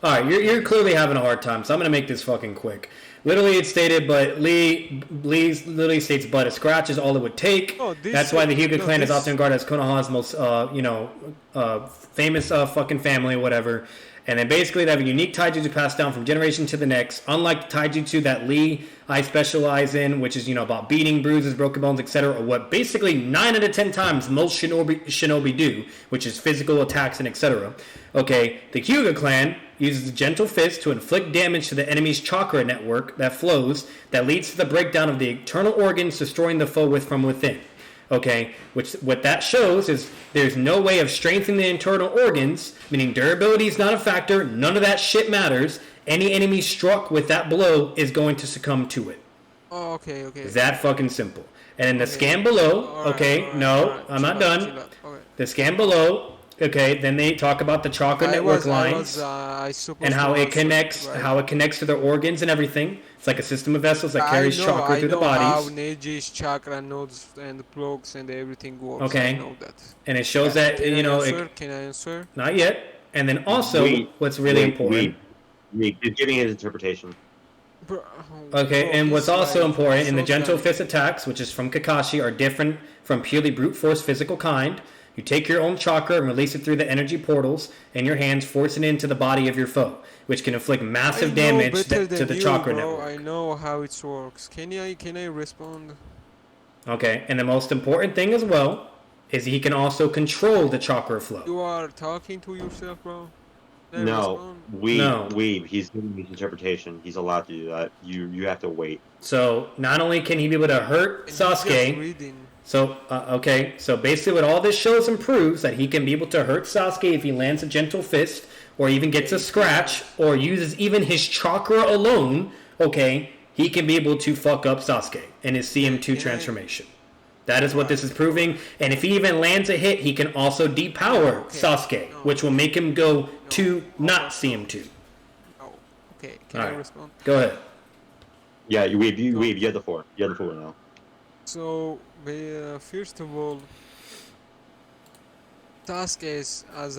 Alright, you're clearly having a hard time, so I'm gonna make this fucking quick. Literally, it's stated, but Lee literally states, but a scratch is all it would take. That's why the Hyuga clan is often regarded as Konoha's most, famous fucking family, whatever. And then basically they have a unique taijutsu passed down from generation to the next. Unlike the taijutsu that I specialize in, which is, about beating, bruises, broken bones, etc. Or what basically 9 out of 10 times most shinobi do, which is physical attacks and etc. Okay, the Hyuga clan uses the gentle fist to inflict damage to the enemy's chakra network that flows, that leads to the breakdown of the internal organs, destroying the foe from within. Okay, what that shows is there's no way of strengthening the internal organs, meaning durability is not a factor, none of that shit matters. Any enemy struck with that blow is going to succumb to it. Oh, okay. It's that fucking simple. And in the scan below, I'm not done. The scan below, then they talk about the chakra network lines and how it connects to their organs and everything. It's like a system of vessels that carries chakra through the bodies. I know how Neji's chakra nodes and plugs and everything works. Okay. I know that. And it shows that, Can I answer? Not yet. And then also, what's really important. He's giving his interpretation. Okay, and what's also important in the gentle fist attacks, which is from Kakashi, are different from purely brute force physical kind. You take your own chakra and release it through the energy portals in your hands, forcing it into the body of your foe, which can inflict massive damage to the chakra network. I know how it works. Can I respond? Okay, and the most important thing as well is he can also control the chakra flow. You are talking to yourself, bro? He's giving his interpretation. He's allowed to do that. You have to wait. So not only can he be able to hurt Sasuke. So basically what all this shows and proves that he can be able to hurt Sasuke if he lands a gentle fist, or even gets a scratch, or uses even his chakra alone, he can be able to fuck up Sasuke in his CM2 transformation. That is what this is proving. And if he even lands a hit, he can also depower Sasuke, which will make him go to not CM2. Okay, can I respond? Go ahead. Yeah, you have the floor. You have the floor now. So, first of all, Sasuke's, as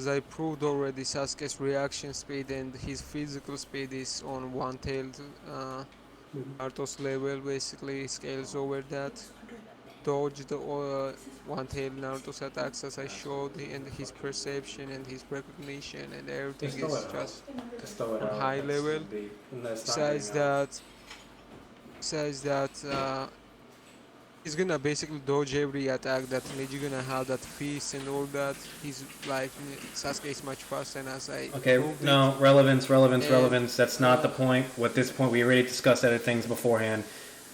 I proved already, Sasuke's reaction speed and his physical speed is on one-tailed Naruto's level, basically scales over that. Dodge the one-tailed Naruto's attacks, as I showed, and his perception and his recognition and everything is just on high level. Besides that, he's gonna basically dodge every attack that Neji gonna have, that feats and all that. He's like, Sasuke is much faster, and as I relevance. That's not the point. At this point, we already discussed other things beforehand.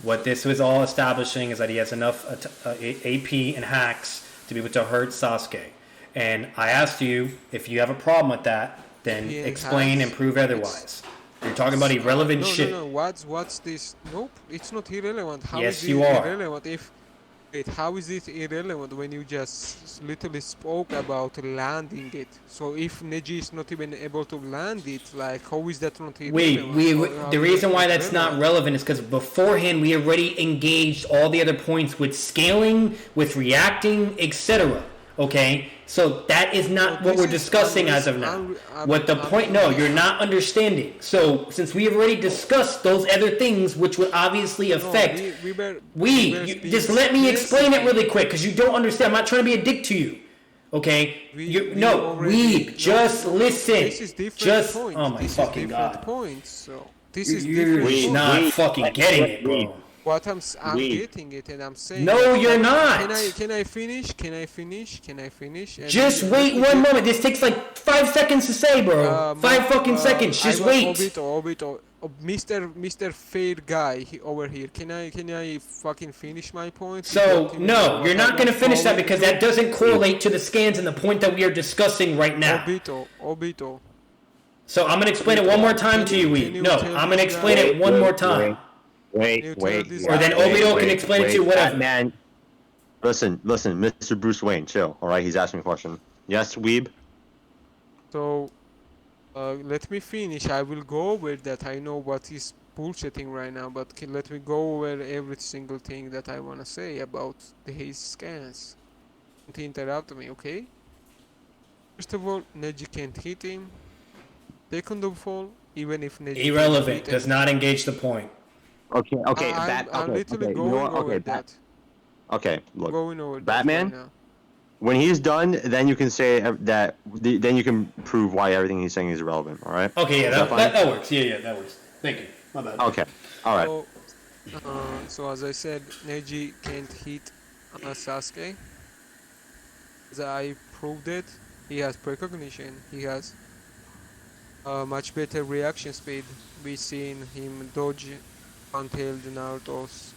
What this was all establishing is that he has enough AP and hacks to be able to hurt Sasuke. And I asked you, if you have a problem with that, then explain and prove otherwise. You're talking about irrelevant shit. No. What's this? Nope, it's not irrelevant. How is it irrelevant? How is it irrelevant when you just literally spoke about landing it? So if Neji is not even able to land it, like, how is that not irrelevant? The reason why that's not relevant is because beforehand we already engaged all the other points with scaling, with reacting, etc. Okay? So that is not what we're discussing as of now. You're not understanding. So since we have already discussed those other things which would obviously affect... Just let me explain it really quick, because you don't understand. I'm not trying to be a dick to you. Okay, already, just listen. This is different point. Oh my this fucking is different god. Points. So this is You're different. not fucking getting it, bro. What I'm getting it, and I'm saying. No, you're not. Can I finish? Can I finish? And just wait one moment. This takes like 5 seconds to say, bro. 5 fucking seconds. Just wait. Obito, Mr. Fair guy over here. Can I fucking finish my point? So no, you're not gonna finish that because that doesn't correlate to the scans and the point that we are discussing right now. Obito. So I'm gonna explain it one more time to you, Weeb. No, I'm gonna explain it one more time. Wait. Or then Obito can explain it to you, whatever. Man, listen, Mr. Bruce Wayne, chill. All right, he's asking a question. Yes, Weeb. So, let me finish. I will go over that. I know what is bullshitting right now, but let me go over every single thing that I wanna say about his scans. Don't interrupt me, okay? First of all, Neji can't hit him. Second of all, even if Neji irrelevant, does not engage the point. Okay. I'm literally going over that. Okay, look. Going over Batman. That right now. When he's done, then you can say that. Then you can prove why everything he's saying is irrelevant. All right. Okay, yeah, that works. Yeah, that works. Thank you. My bad. Okay. All right. So as I said, Neji can't hit Sasuke. As I proved it, he has precognition. He has much better reaction speed. We seen him dodge until the Naruto's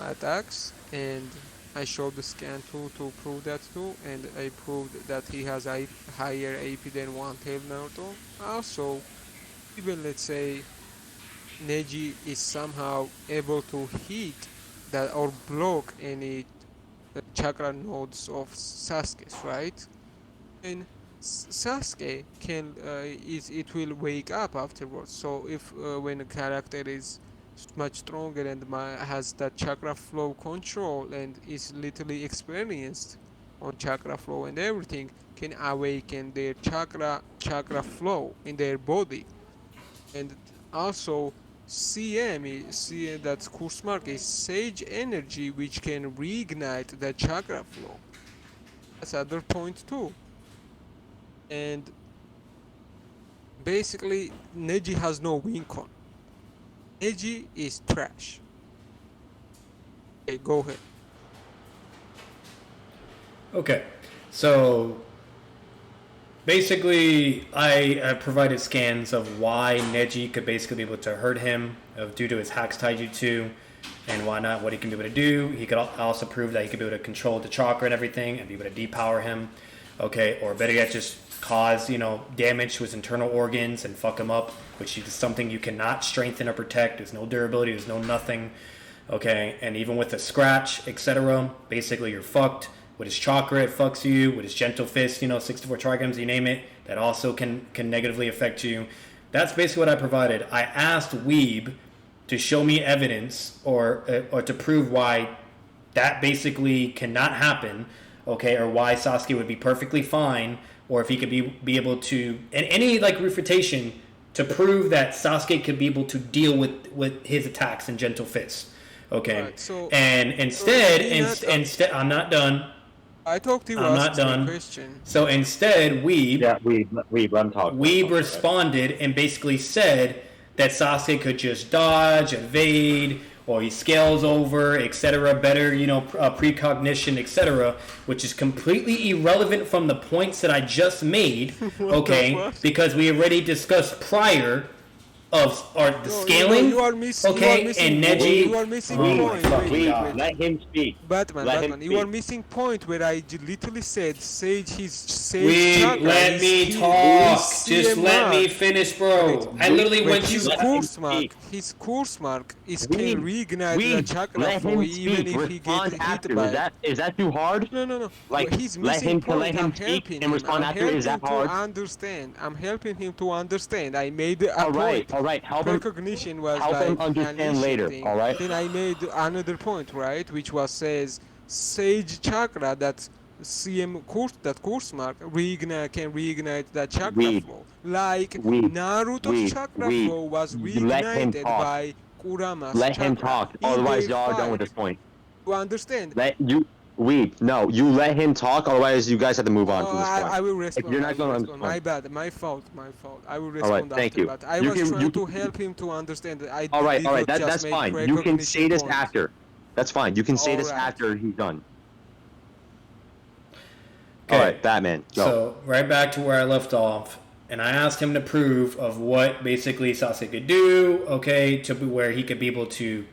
attacks, and I showed the scan too to prove that too, and I proved that he has a higher AP than one-tailed Naruto. Also, even let's say Neji is somehow able to hit that or block any chakra nodes of Sasuke's, right? And Sasuke can it will wake up afterwards. So if when a character is much stronger and has that chakra flow control and is literally experienced on chakra flow and everything, can awaken their chakra flow in their body. And also CM that course mark is sage energy, which can reignite the chakra flow. That's other point too. And basically Neji has no win con. Neji is trash. Okay, go ahead. Okay, so basically I provided scans of why Neji could basically be able to hurt him due to his hacks taijutsu and why not, what he can be able to do. He could also prove that he could be able to control the chakra and everything and be able to depower him. Okay, or better yet, just cause, damage to his internal organs and fuck him up, which is something you cannot strengthen or protect. There's no durability, there's no nothing. Okay, and even with a scratch, etc., basically you're fucked. With his chakra, it fucks you. With his gentle fist, 64 trigrams, you name it, that also can negatively affect you. That's basically what I provided. I asked Weeb to show me evidence or to prove why that basically cannot happen. Okay, or why Sasuke would be perfectly fine, or if he could be able to, and any refutation to prove that Sasuke could be able to deal with his attacks and gentle fists. Okay, right, so, and instead, I'm not done. I talked to you. I'm not done. Question. So instead, Weeb I'm talking. Weeb responded and basically said that Sasuke could just dodge, evade, or he scales over, etc., better, precognition, etc., which is completely irrelevant from the points that I just made, okay, because we already discussed prior of the scaling, you are missing and Neji, you are missing point. Wait. Let him speak. Batman, you are missing point where I literally said sage chakra. Let me talk. Just let me finish, bro. I literally went his course mark is can reignite the chakra flow even if he gets hit by it. Is that too hard? No. Like, he's missing point. Let him speak and respond after. Is that hard? I'm helping him to understand. I made a point. All right, help Recognition was help like him understand later. Thing. All right. Then I made another point, right, which says sage chakra that course mark can reignite that chakra flow, like Naruto's chakra flow was reignited by Kurama's Let chakra. him talk. Otherwise, y'all are done with this point. You understand? Weeb, no, you let him talk, otherwise you guys have to move on from this point. I will respond. If you're not going to respond. My bad. My fault. I will All right, respond thank after. you. But I You was can- trying you to can- help him to understand that I All right, did all right, not just that's make fine. You can say precognition this points. after. That's fine. You can say this All right. after he's done. Okay. All right, Batman. Go. So right back to where I left off, and I asked him to prove of what basically Sasuke could do, okay, to be where he could be able to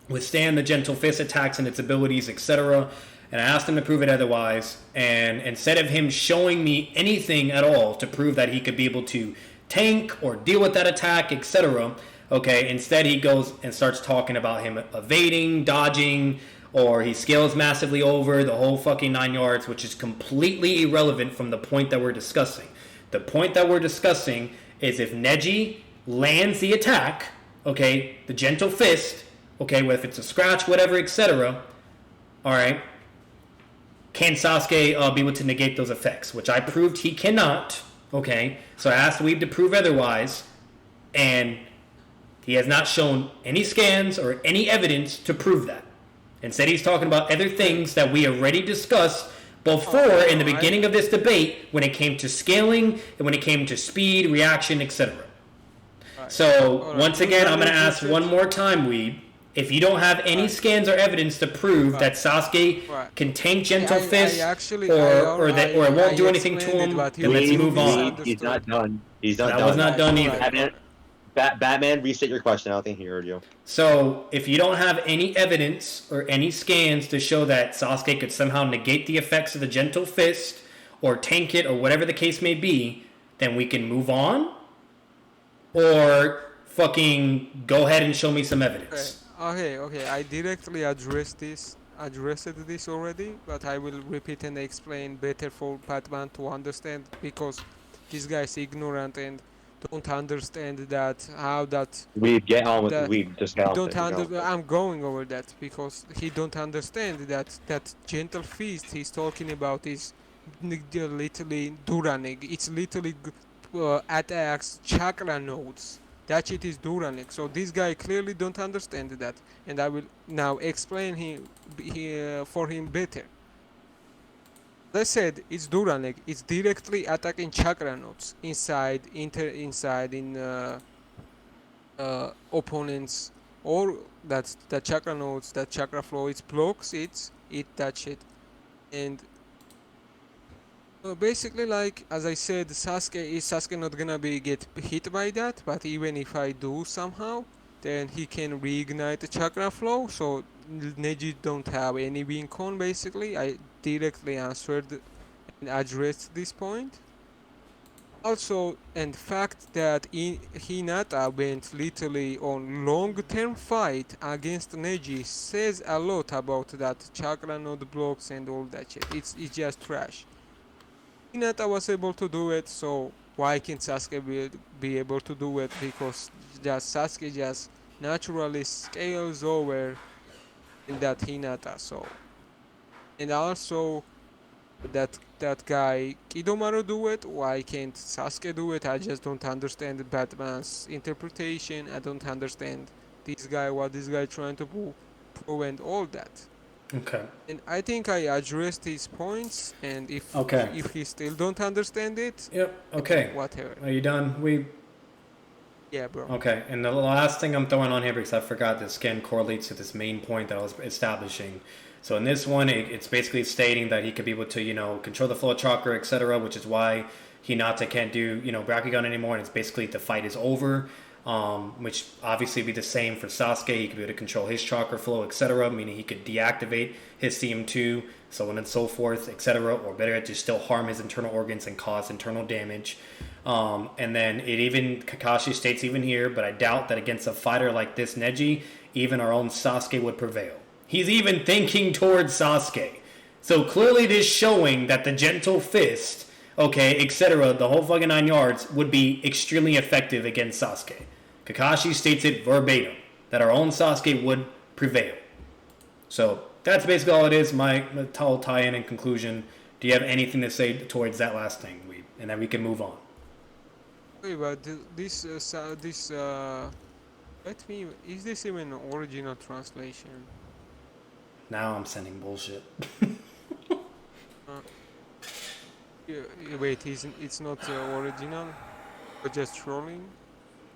withstand the gentle fist attacks and its abilities, etc. And I asked him to prove it otherwise. And instead of him showing me anything at all to prove that he could be able to tank or deal with that attack, etc., okay, instead he goes and starts talking about him evading, dodging, or he scales massively over the whole fucking 9 yards, which is completely irrelevant from the point that we're discussing. The point that we're discussing is if Neji lands the attack, okay, the gentle fist, okay, if it's a scratch, whatever, etc., alright, can Sasuke be able to negate those effects? Which I proved he cannot, okay? So I asked Weeb to prove otherwise, and he has not shown any scans or any evidence to prove that. Instead, he's talking about other things that we already discussed before in the beginning of this debate when it came to scaling and when it came to speed, reaction, etc. So, once again, I'm going to ask one more time, Weeb. If you don't have any scans or evidence to prove that Sasuke can tank Gentle Fist or it won't do anything to him, then let's move on. He's not done. He's not That done. was not done either. Batman, reset your question. I don't think he heard you. So, if you don't have any evidence or any scans to show that Sasuke could somehow negate the effects of the Gentle Fist or tank it or whatever the case may be, then we can move on? Or fucking go ahead and show me some evidence. Okay. I directly addressed this already, but I will repeat and explain better for Batman to understand, because this guy is ignorant and don't understand that how that We get on with we just get on. I'm going over that because he don't understand that gentle fist he's talking about is literally Duranig. It's literally attacks chakra nodes. That shit is Duranig. So this guy clearly don't understand that, and I will now explain for him better. As I said, it's Duranig. It's directly attacking chakra nodes inside opponents, or that chakra nodes, that chakra flow. It blocks that shit, and basically, like as I said, Sasuke not gonna get hit by that. But even if I do somehow, then he can reignite the chakra flow. So Neji don't have any being con. Basically, I directly answered and addressed this point. Also, and fact that Hinata went literally on long-term fight against Neji says a lot about that chakra node blocks and all that shit. It's just trash. Hinata was able to do it, so why can't Sasuke be able to do it? Because Sasuke just naturally scales over in that Hinata. So, and also that guy Kidomaru do it, why can't Sasuke do it? I just don't understand Batman's interpretation. I don't understand what this guy trying to prove and all that. Okay. And I think I addressed his points, and if he still don't understand it, okay, whatever. Are you done? Yeah, bro. Okay, and the last thing I'm throwing on here, because I forgot this scan correlates to this main point that I was establishing. So in this one, it's basically stating that he could be able to, control the flow of chakra, etc., which is why Hinata can't do, Bakugan anymore, and it's basically the fight is over, which obviously would be the same for Sasuke. He could be able to control his chakra flow, etc., meaning he could deactivate his CM2, so on and so forth, etc., or better yet, just still harm his internal organs and cause internal damage. And then Kakashi states even here, but I doubt that against a fighter like this Neji, even our own Sasuke would prevail. He's even thinking towards Sasuke. So clearly this showing that the Gentle Fist, etc., the whole fucking 9 yards, would be extremely effective against Sasuke. Kakashi states it verbatim, that our own Sasuke would prevail. So that's basically all it is, my whole tie-in and conclusion. Do you have anything to say towards that last thing, and then we can move on? Wait, but is this even original translation? Now I'm sending bullshit. Wait, it's not original, but just trolling?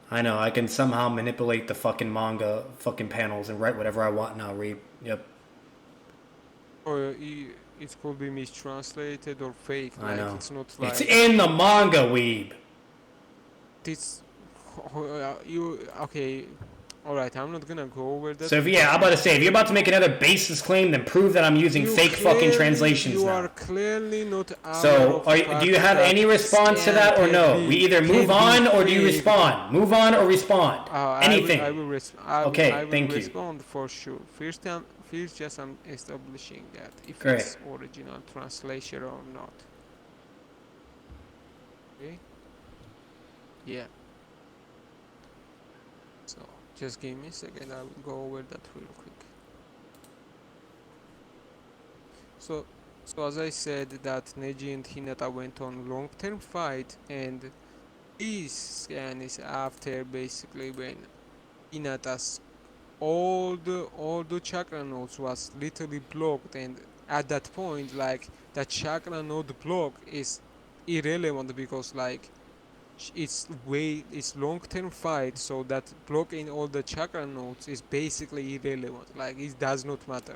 I know, I can somehow manipulate the fucking manga fucking panels and write whatever I want now, Reeb. Yep. Or it could be mistranslated or fake. I know. It's not like... It's in the manga, Weeb! It's... Okay... Alright, I'm not gonna go over that. So if, yeah, I'm about to say, if you're about to make another baseless claim, then prove that I'm using fake fucking translations you now. You are clearly not So, do you have any response to that or no? We either move on or do you respond? Move on or respond? Anything. I will respond. Okay, I will thank you. respond for sure. First, just I'm establishing that if Great. it's original translation or not. Okay. Yeah. So just give me a second. I will go over that real quick. So as I said, that Neji and Hinata went on long-term fight, and this scan is after basically when Hinata's all the chakra nodes was literally blocked, and at that point, like, the chakra node block is irrelevant because like it's long-term fight, so that blocking all the chakra nodes is basically irrelevant. Like, it does not matter.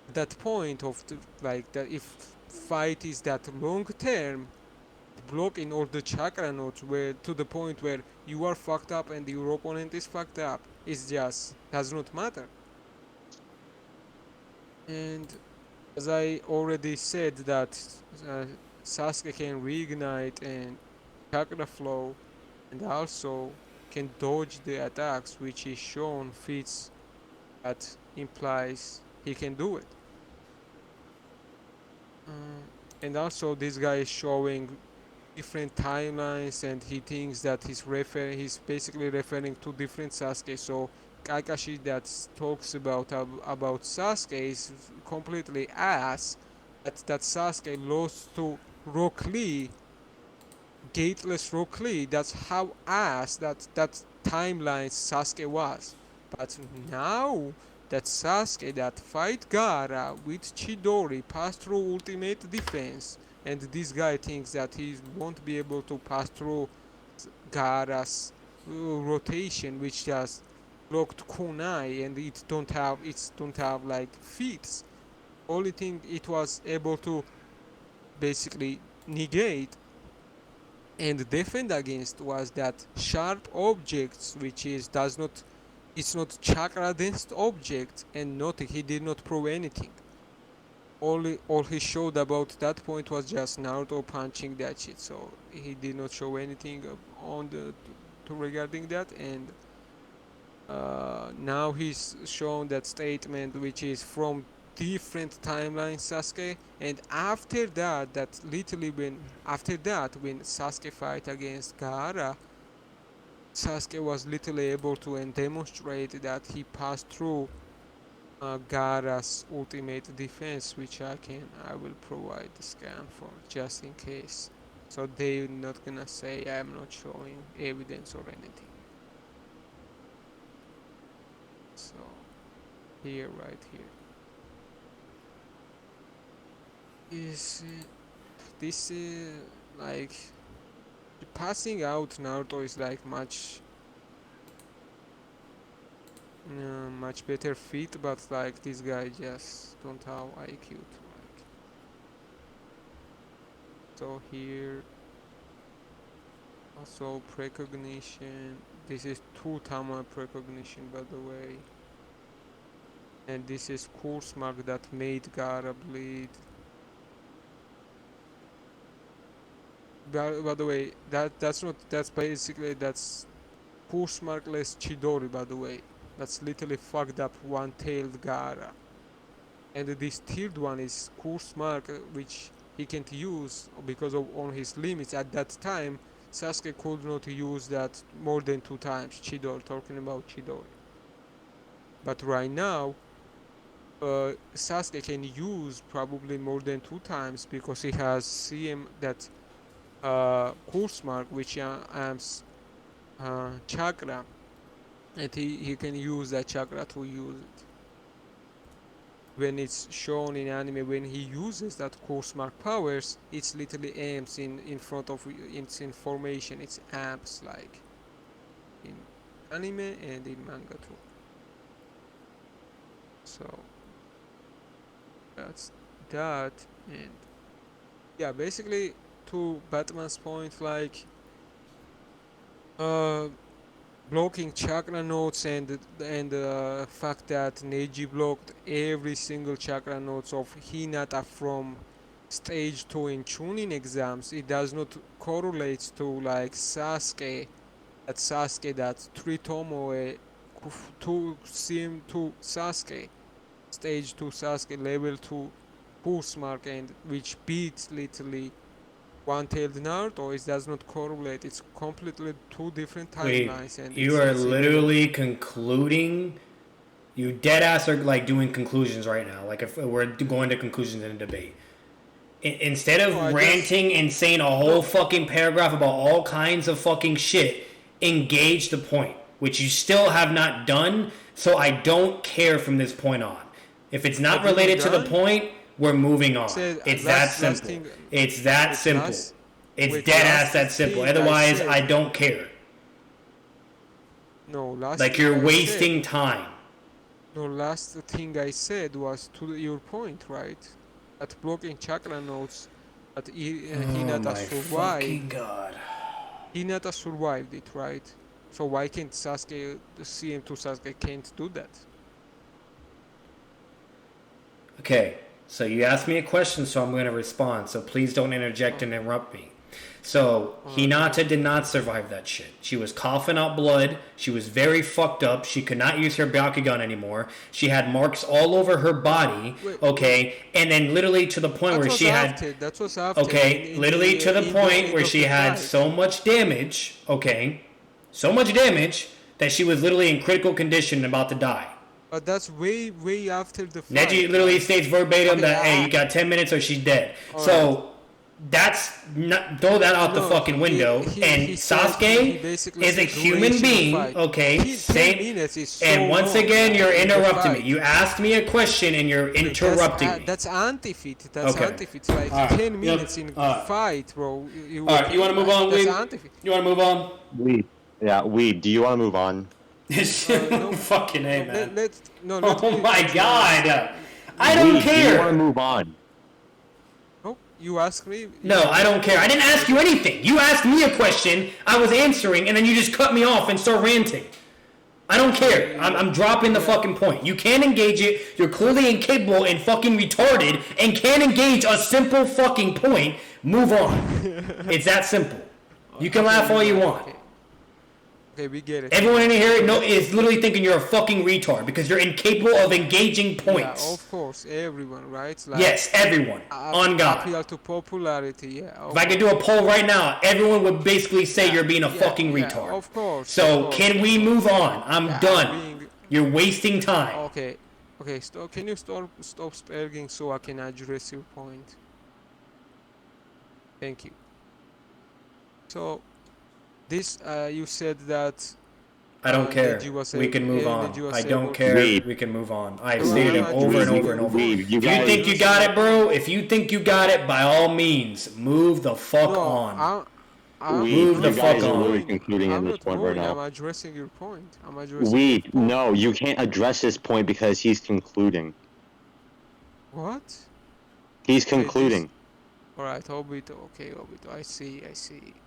At that point of if fight is that long-term, blocking all the chakra nodes where to the point where you are fucked up and your opponent is fucked up, it just does not matter. And as I already said, that Sasuke can reignite and chakra flow, and also can dodge the attacks, which is shown feats that implies he can do it. And also this guy is showing different timelines, and he thinks that he's basically referring to different Sasuke. So Kakashi that talks about Sasuke is completely ass. That Sasuke lost to Rock Lee, Gateless Rock Lee. That's how ass that timeline Sasuke was. But now that Sasuke that fight Gara with Chidori passed through ultimate defense, and this guy thinks that he won't be able to pass through Gara's rotation, which just blocked kunai, and it don't have like feats. Only thing it was able to basically negate and defend against was that sharp objects, which is it's not chakra dense object, and he did not prove anything. All he showed about that point was just Naruto punching that shit, so he did not show anything regarding that. And now he's shown that statement, which is from different timelines Sasuke. And after that, when Sasuke fight against Gara, Sasuke was literally able to demonstrate that he passed through Gara's ultimate defense, which I will provide the scan for just in case, so they're not gonna say I'm not showing evidence or anything. So here, right here, is this like passing out Naruto is like much better feat, but like this guy just don't have IQ to like. So here also precognition. This is 2 Tama precognition, by the way, and this is course mark that made Gara bleed. By the way, that's course markless Chidori, by the way. That's literally fucked up one-tailed Gara. And this third one is course mark, which he can't use because of on his limits. At that time, Sasuke could not use that more than 2 times. Talking about Chidori. But right now, Sasuke can use probably more than 2 times because he has CM that course mark, which amps chakra, and he can use that chakra to use it, when it's shown in anime, when he uses that course mark powers, it's literally amps in front of it's in formation. It's amps like in anime and in manga too. So that's that. And yeah, basically to Batman's point, like blocking chakra nodes and the fact that Neji blocked every single chakra nodes of Hinata from stage 2 in Chunin exams, it does not correlate to like Sasuke, that Tritomoe to CM2 Sasuke, stage 2 Sasuke, level 2 course mark, and which beats literally one-tailed Naruto. It does not correlate. It's completely two different timelines. Wait, and you are literally concluding. You dead ass are like doing conclusions right now. Like if we're going to conclusions in a debate, instead of ranting and saying a whole fucking paragraph about all kinds of fucking shit, engage the point, which you still have not done. So I don't care from this point on. If it's not related to the point, we're moving on. It's that simple. It's that simple. It's dead ass that simple. Otherwise, I don't care. No, like you're wasting time. No, last thing I said was to your point, right? At blocking chakra nodes, that Hinata survived. Fucking God. Hinata survived it, right? So why can't Sasuke, the CM2 Sasuke, can't do that? Okay, so you asked me a question, so I'm going to respond. So please don't interject and interrupt me. So Hinata did not survive that shit. She was coughing out blood. She was very fucked up. She could not use her Bakugan anymore. She had marks all over her body. Okay, and then literally to the point where she had. That was after. Okay, literally to the point where she had so much damage. Okay, so much damage that she was literally in critical condition, about to die. But that's way after the fight. Neji literally states verbatim that hey, you got 10 minutes or she's dead. So. That's not, throw that out the fucking window. And Sasuke is a human being, okay? And once again, you're interrupting me. You asked me a question and you're interrupting me. That's anti-fit. That's anti-fit. Like 10 minutes in fight, bro. Alright, you want to move on, Weeb? You want to move on? Weeb. Yeah, Weeb. Do you want to move on? No fucking A, man. Oh my God. I don't care. Do you want to move on? You asked me? No, I don't care. I didn't ask you anything. You asked me a question, I was answering, and then you just cut me off and start ranting. I don't care. I'm dropping the fucking point. You can't engage it. You're clearly incapable and fucking retarded and can't engage a simple fucking point. Move on. It's that simple. You can laugh all you want. Okay, we get it. Everyone in here is literally thinking you're a fucking retard because you're incapable of engaging points. Yeah, of course, everyone, right? Like, yes, everyone. On God. Appeal to popularity, yeah. If I could do a poll right now, everyone would basically say you're being a fucking retard. Of course. So can we move on? I'm done. You're wasting time. Okay. Can you stop sparing so I can address your point? Thank you. So. This, you said that... I don't care. We can move on. I don't care. We can move on. I've stated it over and over and over. If you think you got it, bro, if you think you got it, by all means, move the fuck on. Move the fuck on. Really concluding at this point right now. I'm addressing your point. No, you can't address this point because he's concluding. What? He's concluding. Alright, Obito, I see.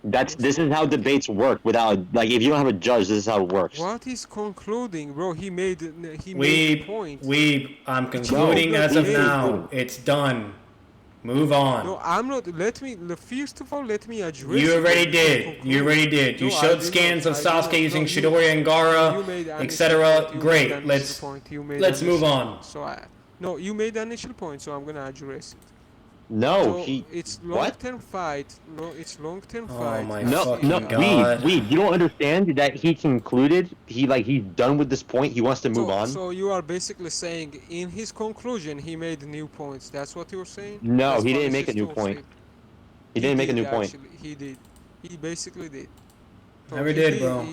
This is how debates work without, like, if you don't have a judge, this is how it works. What is concluding, bro? He made the point. I'm concluding as of now. It's done. Move on. No, I'm not, first of all, let me address. You already did. You showed scans of Sasuke using Chidori and Gara, etc. Great, let's move on. No, you made the initial point, so I'm gonna address it. No, it's long-term fight. No, it's long-term fight. Oh my God. Weeb, you don't understand that he concluded. He's done with this point. He wants to move on. So you are basically saying in his conclusion he made new points. That's what you're saying? No, he didn't make a new point. He didn't make a new point. He did. He basically did. Never did, bro.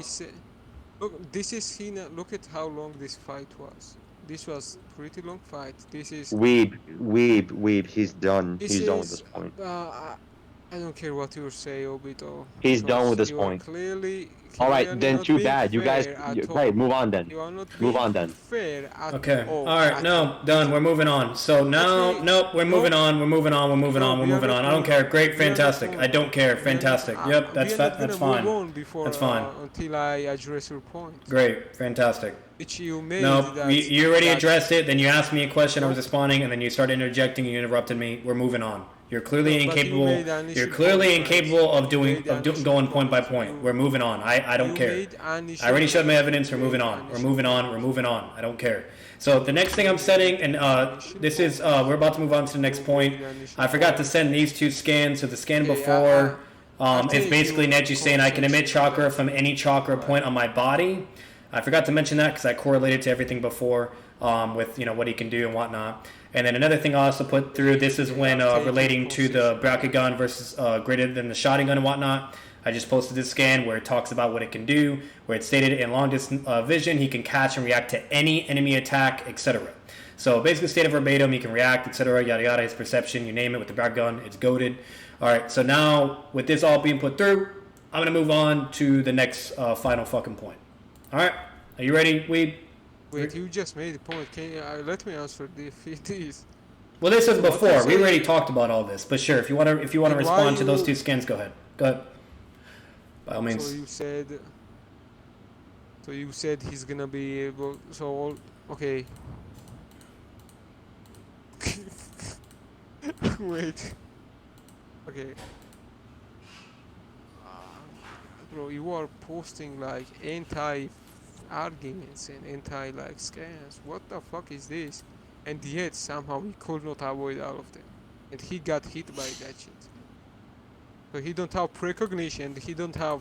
Look, this is Look at how long this fight was. This was pretty long fight. This is Weeb. He's done. He's done with this point. I don't care what you say, Obito. He's done with this you point. Are clearly All right, then not too being bad. You guys, right? Move on then. You are not Move being on then. fair at Okay. all. All right. No. Done. We're moving on. So now, nope. We're moving on. We're moving on. We're moving on. We're moving on. I don't care. Great. Fantastic. I don't care. Fantastic. Yep. That's that's fine. That's fine. Until I address your point. Great. Fantastic. Which you made. No, you already addressed it. Then you asked me a question. I was responding, and then you started interjecting. You interrupted me. We're moving on. You're clearly incapable. You're clearly incapable of going point by point. We're moving on. I don't care. I already showed my evidence. We're moving on. We're moving on. We're moving on. I don't care. So the next thing I'm setting, and this is we're about to move on to the next point. I forgot to send these two scans. So the scan before is basically Neji saying I can emit chakra from any chakra point on my body. I forgot to mention that because I correlated to everything before with what he can do and whatnot. And then another thing I also put through, this is when relating to the Bakugan versus greater than the Sharingan and whatnot. I just posted this scan where it talks about what it can do, where it stated in long distance vision, he can catch and react to any enemy attack, etc. So basically stated verbatim, he can react, etc., yada yada, his perception, you name it, with the Bakugan, it's goated. Alright, so now with this all being put through, I'm going to move on to the next final fucking point. Alright, are you ready, Weed? Wait, you just made the point. Can you let me answer if it is? Well, this is before. We already talked about all this, but sure, if you want to respond to those two scans, go ahead. Go ahead. By all means. So you said he's gonna be able. So okay. Wait. Okay. Bro, you are posting like arguments and like scans. What the fuck is this? And yet somehow he could not avoid all of them, and he got hit by that shit. So he don't have precognition, he don't have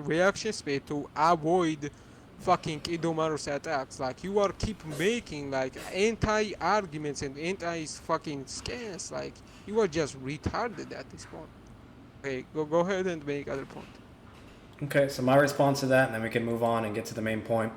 reaction speed to avoid fucking Idomaru's attacks. Like you are keep making like anti-arguments and anti-fucking scans. Like you are just retarded at this point. Okay, go ahead and make other point. Okay, so my response to that, and then we can move on and get to the main point,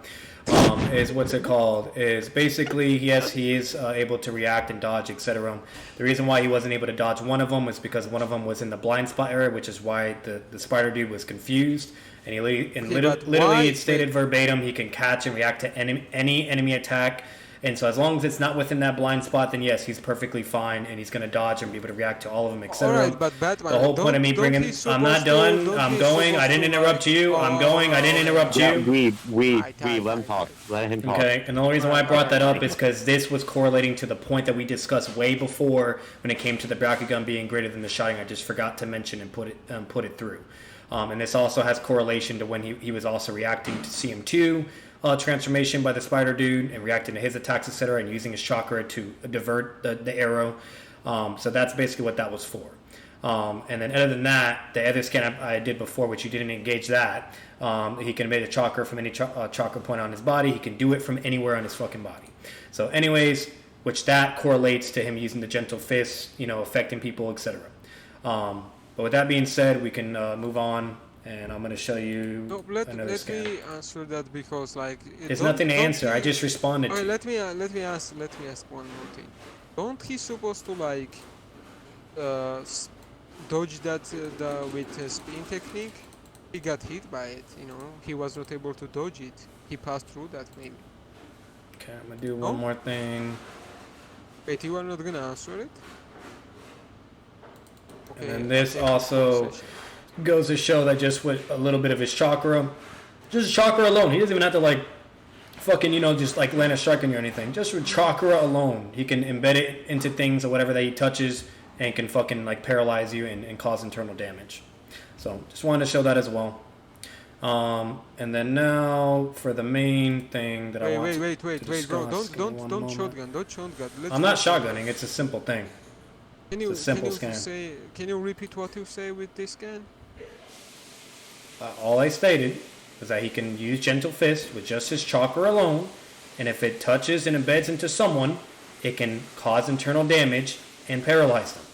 is what's it called? Is basically, yes, he is able to react and dodge, etc. The reason why he wasn't able to dodge one of them was because one of them was in the blind spot area, which is why the spider dude was confused. And he literally it stated verbatim, he can catch and react to any enemy attack. And so as long as it's not within that blind spot, then yes, he's perfectly fine, and he's going to dodge and be able to react to all of them, etc. Alright, but Batman, the whole point of me bringing... I'm not done. I'm going. I didn't interrupt you. I'm going. I didn't interrupt you. We let him talk. Let him talk. Okay, and the only reason why I brought that up is because this was correlating to the point that we discussed way before when it came to the Bakugan being greater than the Sharingan. I just forgot to mention and put it through. And this also has correlation to when he was also reacting to CM2, transformation by the spider dude, and reacting to his attacks, etc., and using his chakra to divert the arrow. So that's basically what that was for. And then other than that, the other scan I did before, which you didn't engage that, he can emit a chakra from any chakra point on his body. He can do it from anywhere on his fucking body. So anyways, which that correlates to him using the gentle fist, affecting people, etc. But with that being said, we can move on. And I'm going to show you another scan. Let me answer that because there's nothing to answer. I just responded. Right, let me ask one more thing. Don't he supposed to dodge that with a spin technique? He got hit by it. He was not able to dodge it. He passed through that maybe. Okay, I'm gonna do one more thing. Wait, you are not gonna answer it? Okay. And then this also goes to show that just with a little bit of his chakra, just chakra alone, he doesn't even have to fucking just land a strike on you or anything. Just with chakra alone, he can embed it into things or whatever that he touches, and can fucking paralyze you and cause internal damage. So just wanted to show that as well. And then now for the main thing that I want to wait, bro, don't shotgun. I'm not shotgunning. It's a simple thing. It's a simple scan. Can you repeat what you say with this scan? All I stated was that he can use Gentle Fist with just his chakra alone, and if it touches and embeds into someone, it can cause internal damage and paralyze them.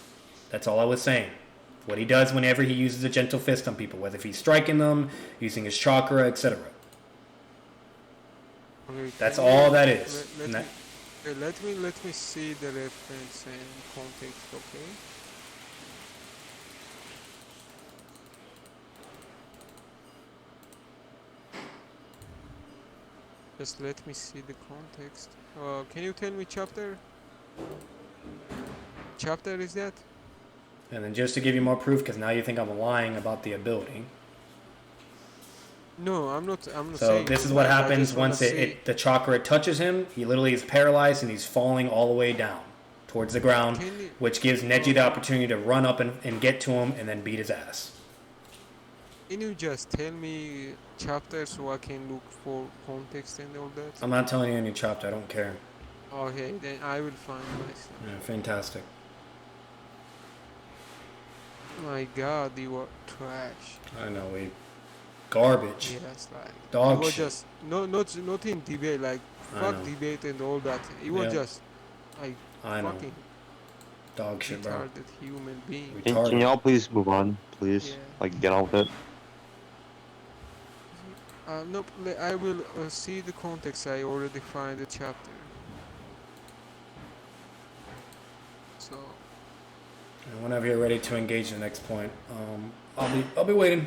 That's all I was saying. What he does whenever he uses a Gentle Fist on people, whether if he's striking them, using his chakra, etc. Okay, that's all that is. Okay, let me see the reference and context, okay? Just let me see the context. Can you tell me chapter? Chapter is that? And then just to give you more proof, because now you think I'm lying about the ability. No, I'm not So saying this is what I happens just wanna once see- the chakra touches him. He literally is paralyzed and he's falling all the way down towards the ground, Can you- which gives Neji the opportunity to run up and get to him and then beat his ass. Can you just tell me chapter so I can look for context and all that? I'm not telling you any chapter. I don't care. Okay, then I will find myself. Yeah, fantastic. My God, you are trash. I know, we garbage. Yes, like Dog it was shit. just not in debate, like I fuck know. debate and all that. It was Yeah. just like I know. fucking Dog shit, bro. retarded human being. Can y'all please move on, please? Yeah. Like, get on with it. No, I will see the context. I already find the chapter. So And whenever you're ready to engage the next point, I'll be waiting.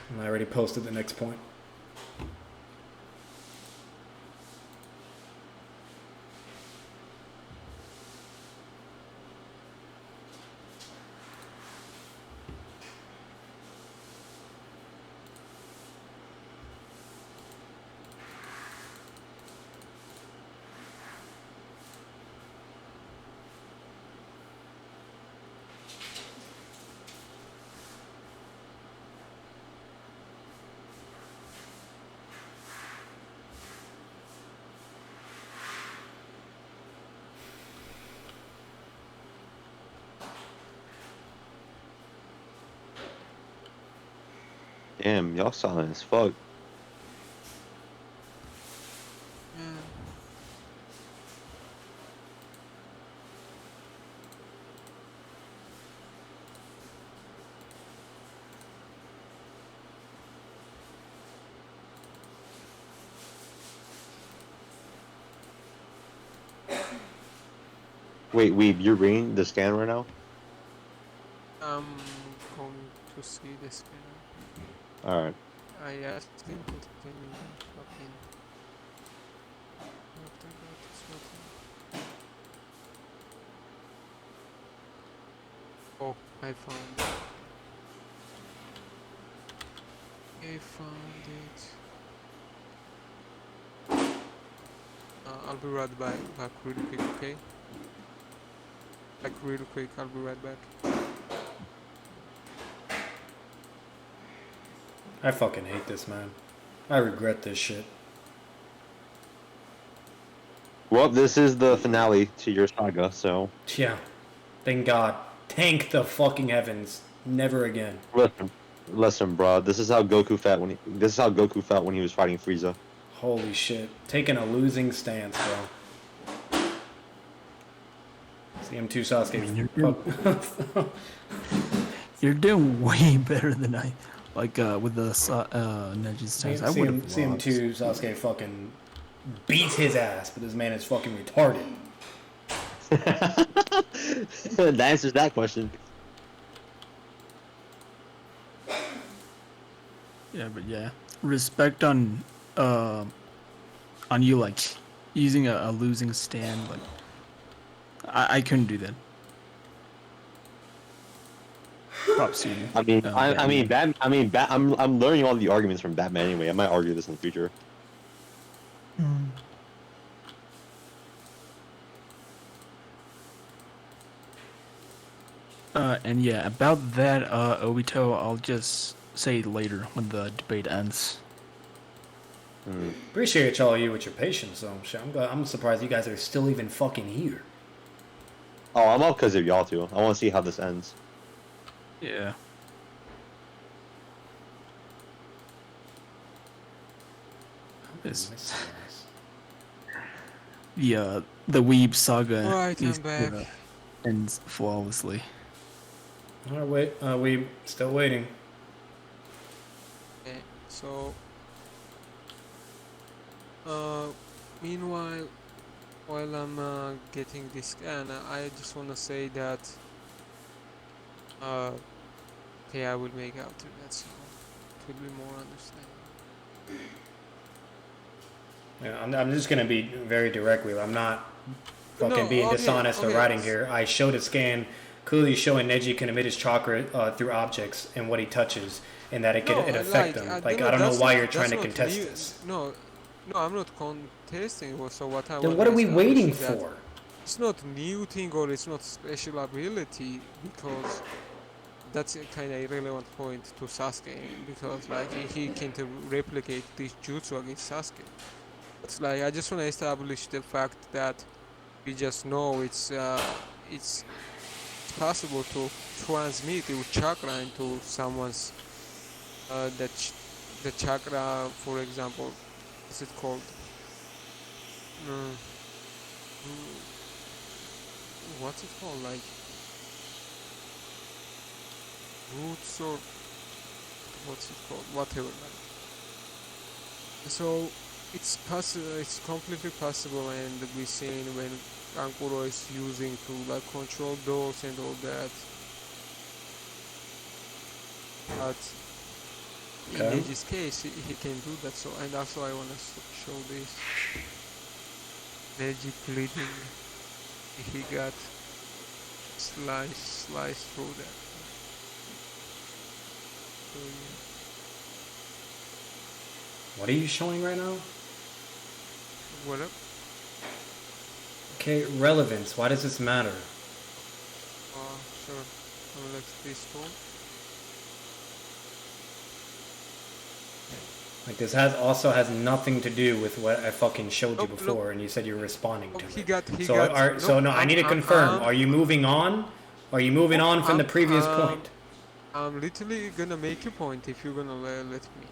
And I already posted the next point. Damn, y'all silent as fuck. yeah. Wait, Weeb, you're reading the scan right now? I'm going to see this. Alright. I asked him to tell me fucking. After that, it's nothing. Oh, I found it. I found it. I'll be right back really quick, okay? Like real quick, I'll be right back. I fucking hate this, man. I regret this shit. Well, this is the finale to your saga, so... Yeah. Thank God. Thank the fucking heavens. Never again. Listen, bro. This is how Goku felt when he was fighting Frieza. Holy shit. Taking a losing stance, bro. CM2 Sasuke. You're doing way better than I. Like with the Neji's stance. I would have CM2 Sasuke fucking beats his ass, but this man is fucking retarded. That answers that question. Yeah, but yeah, respect on you like using a losing stand. Like I couldn't do that. Props to you. I'm learning all the arguments from Batman anyway. I might argue this in the future. And yeah, about that, Obito, I'll just say later when the debate ends. Appreciate all you with your patience, though. Shit, I'm surprised you guys are still even fucking here. Oh, I'm up because of y'all two. I want to see how this ends. Yeah. The Weeb Saga Alright, I'm back. Ends flawlessly. Alright, we still waiting. So, meanwhile, while I'm getting this scan, I just want to say that okay, I will make after that, so it will be more understandable. Yeah, I'm just gonna be very direct with you. I'm not fucking being dishonest or writing here. I showed a scan clearly showing Neji can emit his chakra through objects and what he touches, and that it can affect them. I don't know why you're trying to contest this. No, I'm not contesting. So what I Then what are we waiting for? It's not new thing or it's not special ability, because that's a kind of irrelevant point to Sasuke, because like he can't replicate this jutsu against Sasuke. It's like I just want to establish the fact that we just know it's possible to transmit your chakra into someone's the chakra, for example, what's it called? What's it called? Like roots or what's it called? Whatever. Like. So it's possible. It's completely possible, and we've seen when Kankuro is using to like control those and all that. But in Neji's case, he can do that. So, and also I want to show this. Neji bleeding. He got sliced through that. So, yeah. What are you showing right now? What up? Okay, relevance. Why does this matter? Sure. Let's peaceful. Like this also has nothing to do with what I fucking showed you before, and you said you were responding to it. So I need to confirm. Are you moving on? Are you moving on from the previous point? I'm literally gonna make a point if you're gonna let me.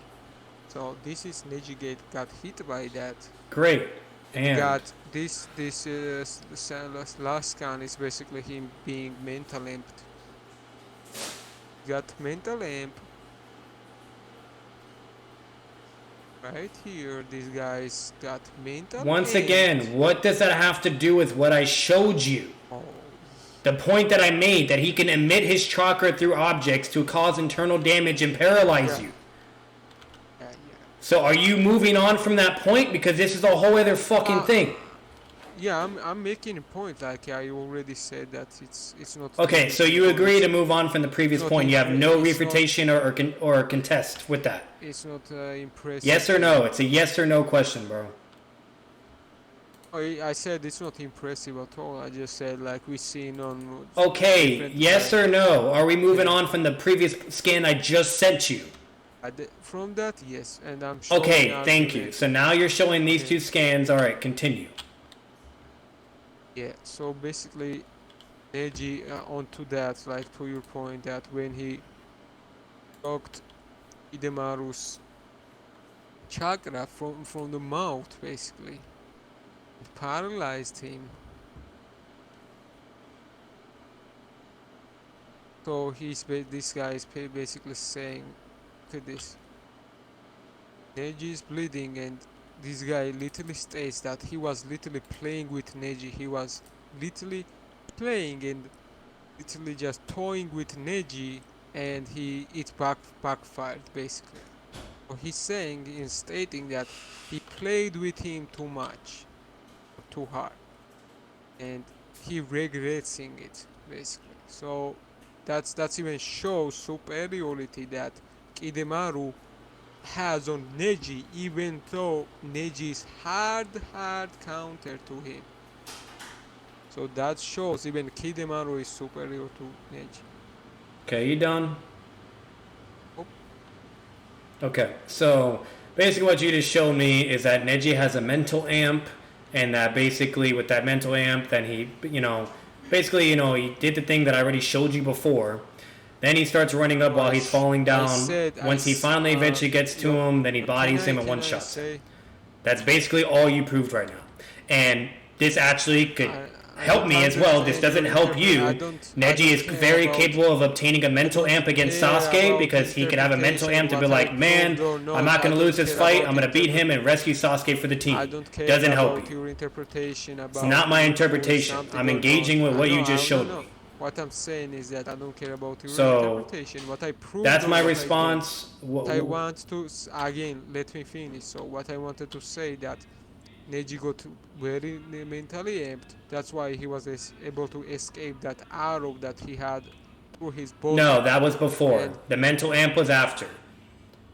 So this is Neji got hit by that. Great. And got this last scan is basically him being mental amped. Got mental amp. Right here, these guys got mental. Once again, what does that have to do with what I showed you? Oh. The point that I made, that he can emit his chakra through objects to cause internal damage and paralyze you. Yeah. So are you moving on from that point? Because this is a whole other fucking thing. Yeah, I'm making a point. Like I already said that it's not. Okay, so you agree to move on from the previous point. You have no refutation or contest with that. It's not impressive. Yes or no? It's a yes or no question, bro. I said it's not impressive at all. I just said like we seen on. Okay, yes or no? Are we moving on from the previous scan I just sent you? From that, yes, and I'm. Showing okay, thank you. So now you're showing these two scans. All right, continue. Yeah. So basically, Neji onto that, like to your point, that when he knocked Hidemaru's chakra from the mouth, basically, it paralyzed him. So this guy is basically saying, look at this. Neji is bleeding, and this guy literally states that he was literally playing with Neji. He was literally playing and literally just toying with Neji, and it backfired basically. So he's saying in stating that he played with him too much, too hard, and he regretting it basically. So that's even shows superiority that Hidemaru has on Neji, even though Neji is hard counter to him. So that shows even Hidemaru is superior to Neji. Okay, you done? Okay, so basically what you just showed me is that Neji has a mental amp, and that basically with that mental amp, then he, basically, he did the thing that I already showed you before. Then he starts running up while he's falling down. Once he finally eventually gets to him, then he bodies him and one-shots him. That's basically all you proved right now. And this actually could help me as well. This doesn't help you. Neji is very capable of obtaining a mental amp against Sasuke because he could have a mental amp to be like, man, I'm not going to lose this fight. I'm going to beat him and rescue Sasuke for the team. Doesn't help you. It's not my interpretation. I'm engaging with what you just showed me. What I'm saying is that I don't care about your interpretation. What I prove. That's my response. What I want to again. Let me finish. So what I wanted to say that Neji got very mentally amped. That's why he was able to escape that arrow that he had through his body. No, that was before. The mental amp was after.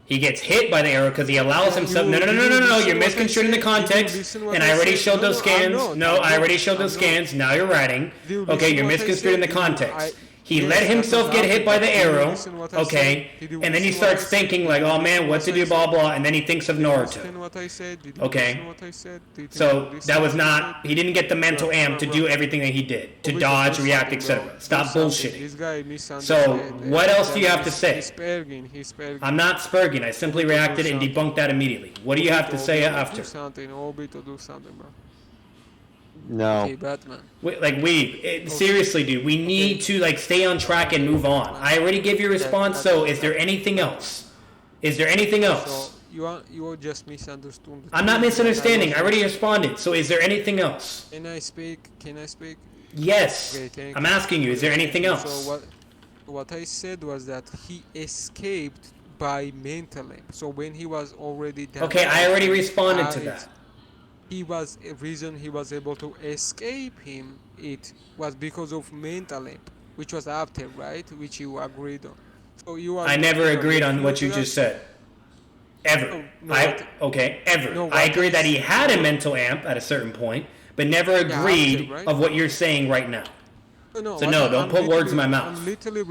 He gets hit by the arrow because he allows himself. No. You're misconstruing the context. And I already showed those scans. No, I already showed those scans. Now you're writing. Okay, you're misconstruing the context. He let himself get hit by the arrow, okay, and then he starts thinking like, oh man, what to do, blah blah, and then he thinks of Naruto. Okay, so that was not, he didn't get the mental amp to do everything that he did, to dodge, react, etc. Stop bullshitting. So what else do you have to say? I'm not spurging, I simply reacted and debunked that immediately. What do you have to say after? No. Okay, Batman. Like, seriously, dude, we need to, like, stay on track and move on. I already gave you a response, so is there anything else? Is there anything else? So, you are just misunderstood. I'm not misunderstanding. I already responded, so is there anything else? Can I speak? Yes. Okay, I'm asking you, is there anything else? So, what I said was that he escaped by mental amp. So, when he was already down... Okay, I already responded to that. A reason he was able to escape him, it was because of mental amp, which was after, right? Which you agreed on. So I never agreed on what you just said. Ever. Ever. No, I agree that he had a mental amp at a certain point, but never agreed after, right? of what you're saying right now. No, so don't put words in my mouth. I'm literally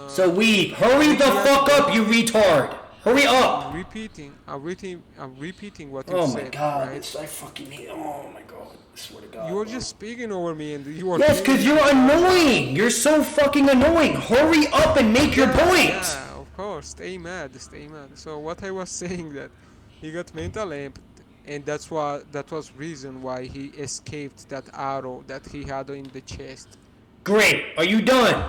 So hurry the fuck up, you retard! Hurry up! I'm repeating what you said. Oh my god, right? I fucking hate. Oh my god, I swear to God. You were just speaking over me, and you were. Yes, because you're annoying. You're so fucking annoying. Hurry up and make your point. Yeah, of course. Stay mad. So what I was saying that he got mental amp, and that was reason why he escaped that arrow that he had in the chest. Great. Are you done?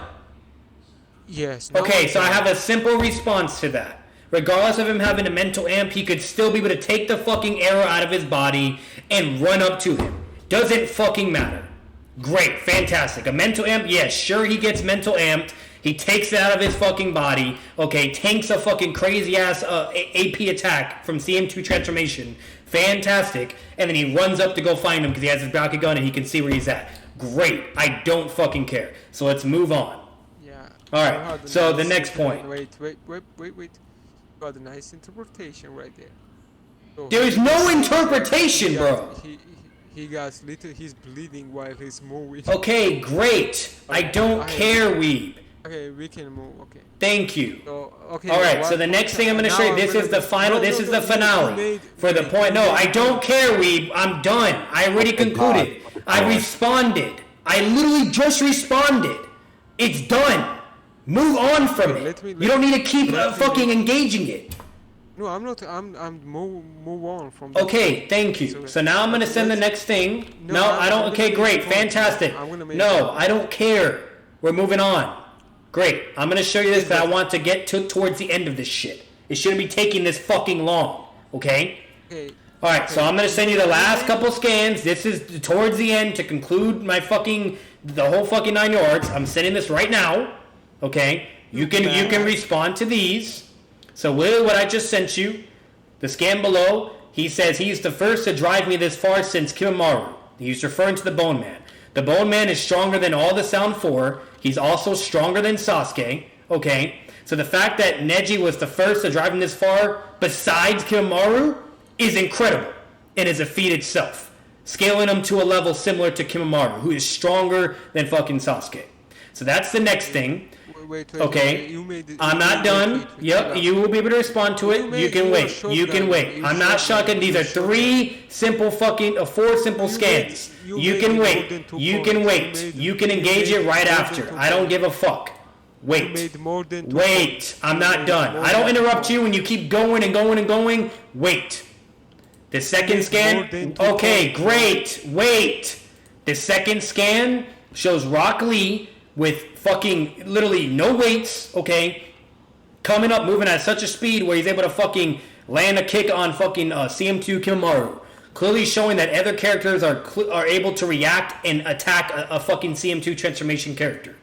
Yes. Okay, so I have a simple response to that. Regardless of him having a mental amp, he could still be able to take the fucking arrow out of his body and run up to him. Doesn't fucking matter. Great, fantastic. A mental amp, yes, sure he gets mental amped. He takes it out of his fucking body. Okay, tanks a fucking crazy ass AP attack from CM2 transformation. Fantastic. And then he runs up to go find him because he has his Bakugan and he can see where he's at. Great. I don't fucking care. So let's move on. Yeah. Alright, so the next point. Wait. Got a nice interpretation right there. So there is no interpretation, bro. He's bleeding while he's moving. Okay, great. I don't care, Weeb. Okay, we can move. Okay. Thank you. So, okay. All right. So the next thing I'm going to show you. This is the final. This is the finale for the point. No, I don't care, Weeb. I'm done. I already concluded. I responded. I literally just responded. It's done. Move on from it. You don't need to keep fucking engaging it. No, I'm not. I'm move on from. Okay, thank you. So now I'm gonna send the next thing. No, I don't. Okay, great, fantastic. No, I don't care. We're moving on. Great. I'm gonna show you this, but I want to get towards the end of this shit. It shouldn't be taking this fucking long. Okay. Okay. All right. So I'm gonna send you the last couple scans. This is towards the end to conclude the whole fucking 9 yards. I'm sending this right now. Okay, you can respond to these. So with what I just sent you, the scan below, he says he's the first to drive me this far since Kimamaru. He's referring to the Bone Man. The Bone Man is stronger than all the Sound 4. He's also stronger than Sasuke. Okay, so the fact that Neji was the first to drive him this far, besides Kimamaru, is incredible and is a feat itself. Scaling him to a level similar to Kimamaru, who is stronger than fucking Sasuke. So that's the next thing. Wait, okay, I'm not done. Yep, you will be able to respond to it. You can wait. You can wait. I'm not shocking. These are four simple scans. You can wait. You can wait. You can engage it right after. I don't give a fuck. Wait. Wait. I'm not done. I don't interrupt you when you keep going and going and going. Wait. The second scan, okay, great, wait. The second scan shows Rock Lee with fucking literally no weights, okay, coming up, moving at such a speed where he's able to fucking land a kick on fucking CM2 Kimaru. Clearly showing that other characters are able to react and attack a fucking CM2 transformation character.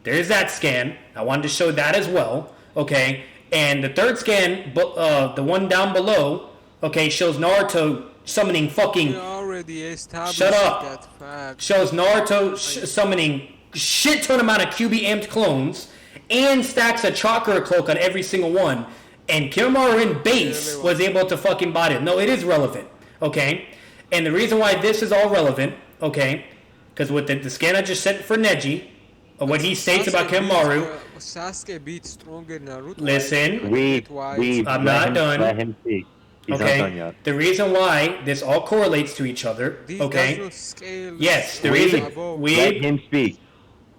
There's that scan. I wanted to show that as well, okay. And the third scan, the one down below, okay, shows Naruto summoning fucking... Shut up. That fact. Shows Naruto summoning shit ton amount of QB amped clones and stacks a chakra cloak on every single one. And Kimaru in base was able to fucking body it. No, it is relevant, okay? And the reason why this is all relevant, okay, because with the scan I just sent for Neji, what he states about Kimaru... Sasuke beat stronger Naruto. Listen, I'm not done. Let him speak. He's not done yet. The reason why this all correlates to each other, okay? Yes, the reason... Let him speak.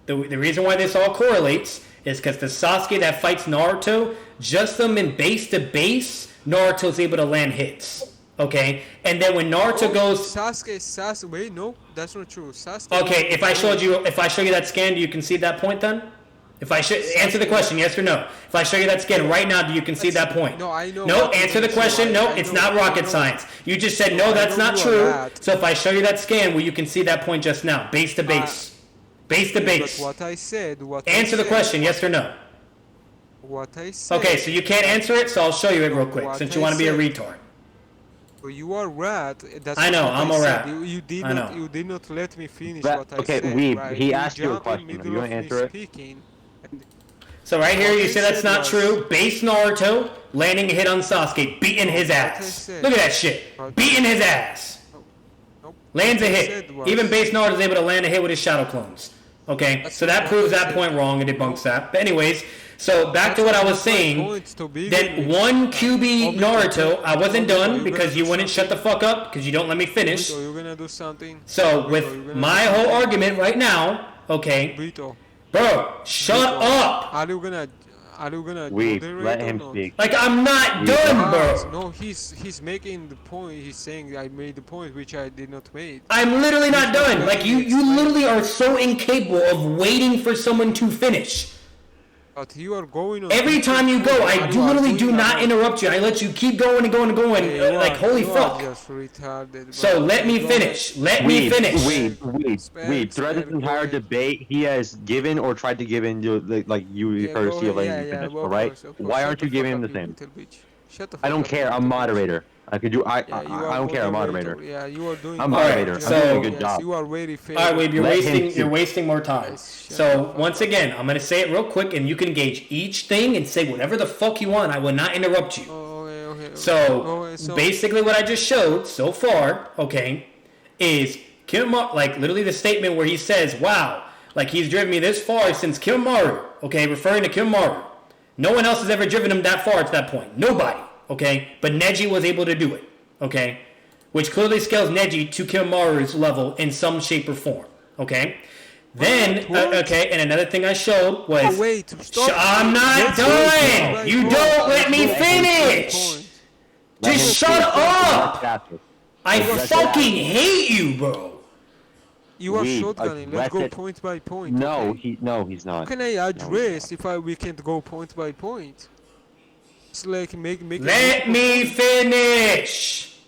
The reason why this all correlates is because the Sasuke that fights Naruto, just them in base to base, Naruto's able to land hits. Okay? And then when Naruto goes... Sasuke, wait, no, that's not true. Sasuke... Okay, if I show you that scan, do you concede that point then? If I should answer the question, yes or no? If I show you that scan right now, do you concede that point? No, I know. No, answer the question. No, it's not rocket science. You just said no, that's not true. So if I show you that scan, will you concede that point just now, base to base? Base to base. But what I said. Answer the question, yes or no? What I said. Okay, so you can't answer it, so I'll show you it real quick, since you want to be a retard. Well, you are rat. That's I know, I'm a rat. You did not let me finish what I said. Okay, right? he asked you a question. You want to answer it? So right here, you say that's not true. Base Naruto landing a hit on Sasuke, beating his ass. Look at that shit. Beating his ass. Lands a hit. Even base Naruto is able to land a hit with his shadow clones. Okay, so that proves that point wrong and debunks that. But anyways, so back to what I was saying. That one QB Naruto, I wasn't done because you wouldn't shut the fuck up because you don't let me finish. So with my whole argument right now, okay. Bro, shut up! Are you gonna let him speak. Like, I'm not done, bro! No, he's making the point. He's saying I made the point which I did not make. I'm literally not done. Like, you literally are so incapable of waiting for someone to finish. But you are going on. Every time you go, I literally do not interrupt you. I let you keep going and going and going. Like, holy fuck. So let me finish. Let me finish. Wait. Throughout this entire debate, he has given or tried to give in you courtesy of letting you finish. All right? Why aren't you giving him the same? I don't care. I'm moderator. I don't care. I'm moderator. Yeah, you are doing. I'm moderator. I'm doing a good job. You are very fair. All right, Weeb, you're wasting more time. So once again, I'm gonna say it real quick, and you can engage each thing and say whatever the fuck you want. I will not interrupt you. Okay. So basically, what I just showed so far, okay, is Kimaru, like literally the statement where he says, "Wow, like he's driven me this far since Kimaru." Okay, referring to Kimaru. No one else has ever driven him that far to that point. Nobody. Okay, but Neji was able to do it, okay? Which clearly scales Neji to Kimaru's level in some shape or form, okay? Then, okay, and another thing I showed was... Oh, wait, stop. I'm not done! You don't let me finish! Just shut up! I fucking hate you, bro! You are shotgunning. Let's go point by point. No, he's not. How can I address if we can't go point by point? It's like Let me finish!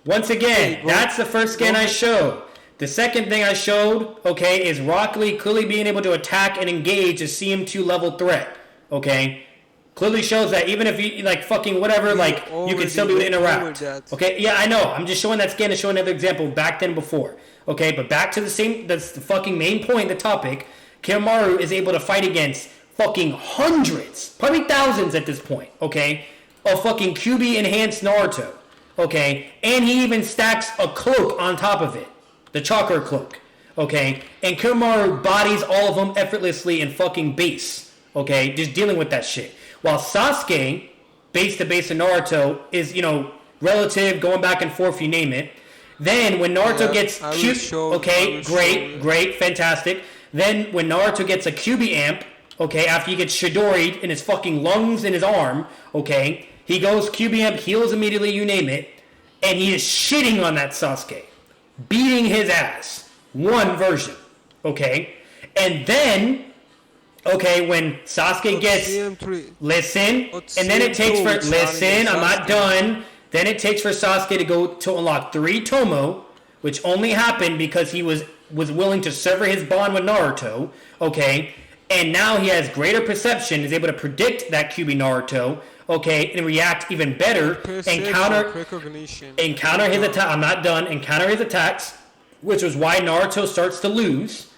Once again, that's the first scan I showed. The second thing I showed, okay, is Rock Lee clearly being able to attack and engage a CM2 level threat, okay? Clearly shows that even if you, like, fucking whatever, like, you can still be able to interact. Okay, yeah, I know. I'm just showing that scan to show another example back then before. Okay, but back to that's the fucking main point, the topic. Kimaru is able to fight against fucking hundreds, probably thousands at this point, okay, of fucking QB enhanced Naruto, okay, and he even stacks a cloak on top of it, the chakra cloak, okay, and Kimaru bodies all of them effortlessly in fucking base, okay, just dealing with that shit, while Sasuke, base to base of Naruto, is, relative, going back and forth, you name it. Then when Naruto gets great, fantastic, then when Naruto gets a QB amp, okay, after he gets Chidori'd in his fucking lungs and his arm, okay, he goes QB amp, heals immediately, you name it, and he is shitting on that Sasuke, beating his ass. One version, okay? And then, okay, when Sasuke gets, listen, and then it takes for, listen, I'm not done. Then it takes for Sasuke to go to unlock 3 Tomo, which only happened because he was willing to sever his bond with Naruto, okay? And now he has greater perception, is able to predict that QB Naruto, okay, and react even better, and counter his attack. I'm not done. And counter his attacks, which was why Naruto starts to lose.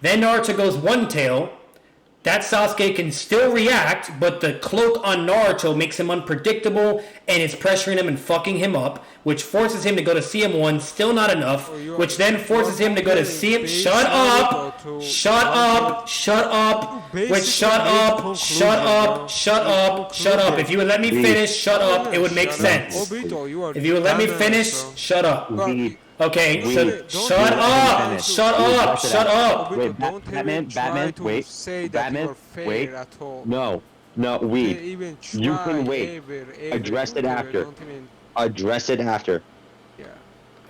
Then Naruto goes one tail. That Sasuke can still react, but the cloak on Naruto makes him unpredictable and is pressuring him and fucking him up, which forces him to go to CM1, still not enough, which then forces him to go to CM... Shut up! Shut up! Shut up! Wait, shut up! Shut up! Shut up! Shut up! If you would let me finish, shut up, it would make sense. If you would let me finish, shut up. Okay, so shut up! Shut up! Shut up! Wait, Batman, wait. No, Weeb. You can wait. Address it after. Address it after.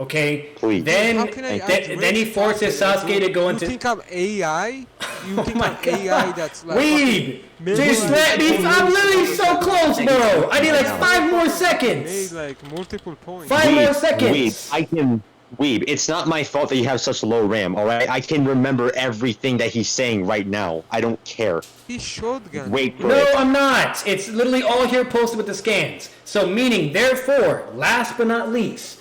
Okay, please. Then he forces Sasuke to go into... You think I'm AI? You think I'm AI that's like... Weeb! Just let me... I'm literally so close, bro! I need like 5 more seconds! Made like multiple points. 5 more seconds! Weeb, it's not my fault that you have such low RAM, alright? I can remember everything that he's saying right now. I don't care. He's shotgun. Wait for No, it. I'm not. It's literally all here posted with the scans. So meaning, therefore, last but not least...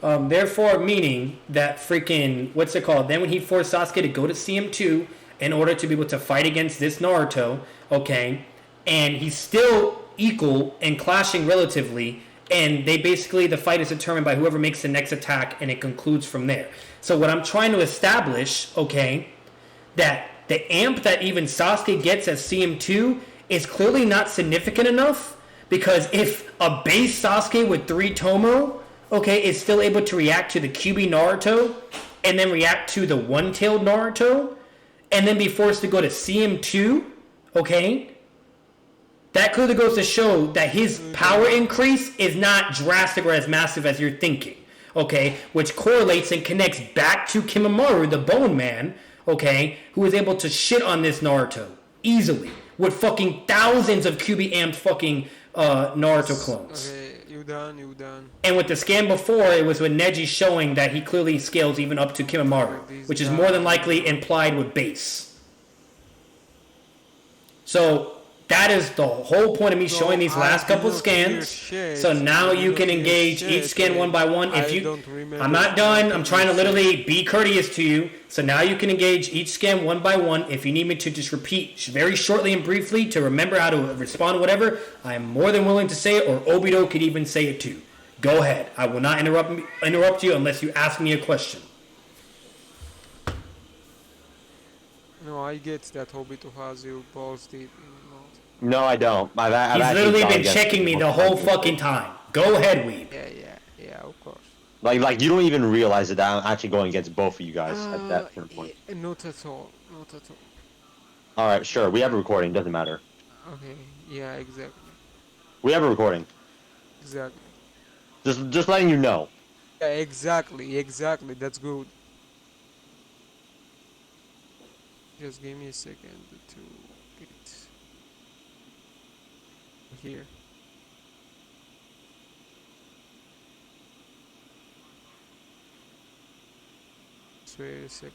therefore, meaning that freaking... What's it called? Then when he forced Sasuke to go to CM2 in order to be able to fight against this Naruto, okay? And he's still equal and clashing relatively... And they basically, the fight is determined by whoever makes the next attack, and it concludes from there. So what I'm trying to establish, okay, that the amp that even Sasuke gets at CM2 is clearly not significant enough, because if a base Sasuke with 3 Tomo, okay, is still able to react to the QB Naruto, and then react to the one-tailed Naruto, and then be forced to go to CM2, okay, that clearly goes to show that his power increase is not drastic or as massive as you're thinking, okay? Which correlates and connects back to Kimamaru, the Bone Man, okay? Who was able to shit on this Naruto easily with fucking thousands of QB amped fucking Naruto clones. Okay, you done. And with the scan before, it was with Neji showing that he clearly scales even up to Kimamaru, which is more than likely implied with base. So... That is the whole point of me showing these last couple scans. So now you can engage each scan one by one. If you, I'm not done. I'm trying to literally be courteous to you. So now you can engage each scan one by one. If you need me to just repeat very shortly and briefly to remember how to respond to whatever, I am more than willing to say it, or Obito could even say it too. Go ahead. I will not interrupt you unless you ask me a question. No, I get that Obito has you balls deep. No, I don't. He's literally been checking me the whole fucking time. Go ahead, Weeb. Yeah, of course. Like you don't even realize that I'm actually going against both of you guys at that point. Not at all. Alright, sure. We have a recording. Doesn't matter. Okay. Yeah, exactly. We have a recording. Exactly. Just letting you know. Yeah, exactly. That's good. Just give me a second to get here. Just wait a second.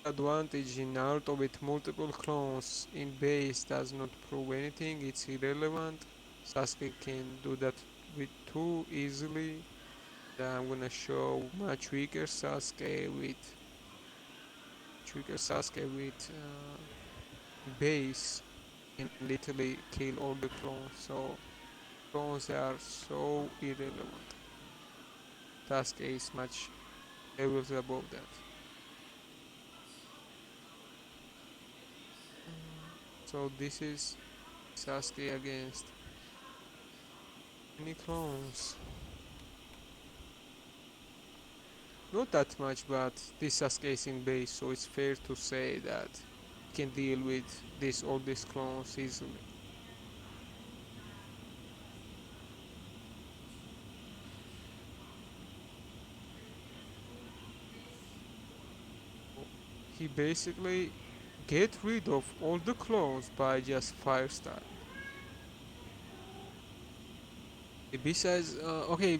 Advantage in Naruto with multiple clones in base does not prove anything, it's irrelevant. Sasuke can do that with 2 easily. Then I'm gonna show much weaker Sasuke with base and literally kill all the clones. So clones are so irrelevant. Sasuke is much levels above that. So this is Sasuke against many clones. Not that much, but this Sasuke is in base, so it's fair to say that can deal with all these clones easily. He basically get rid of all the clones by just fire style. Besides, okay,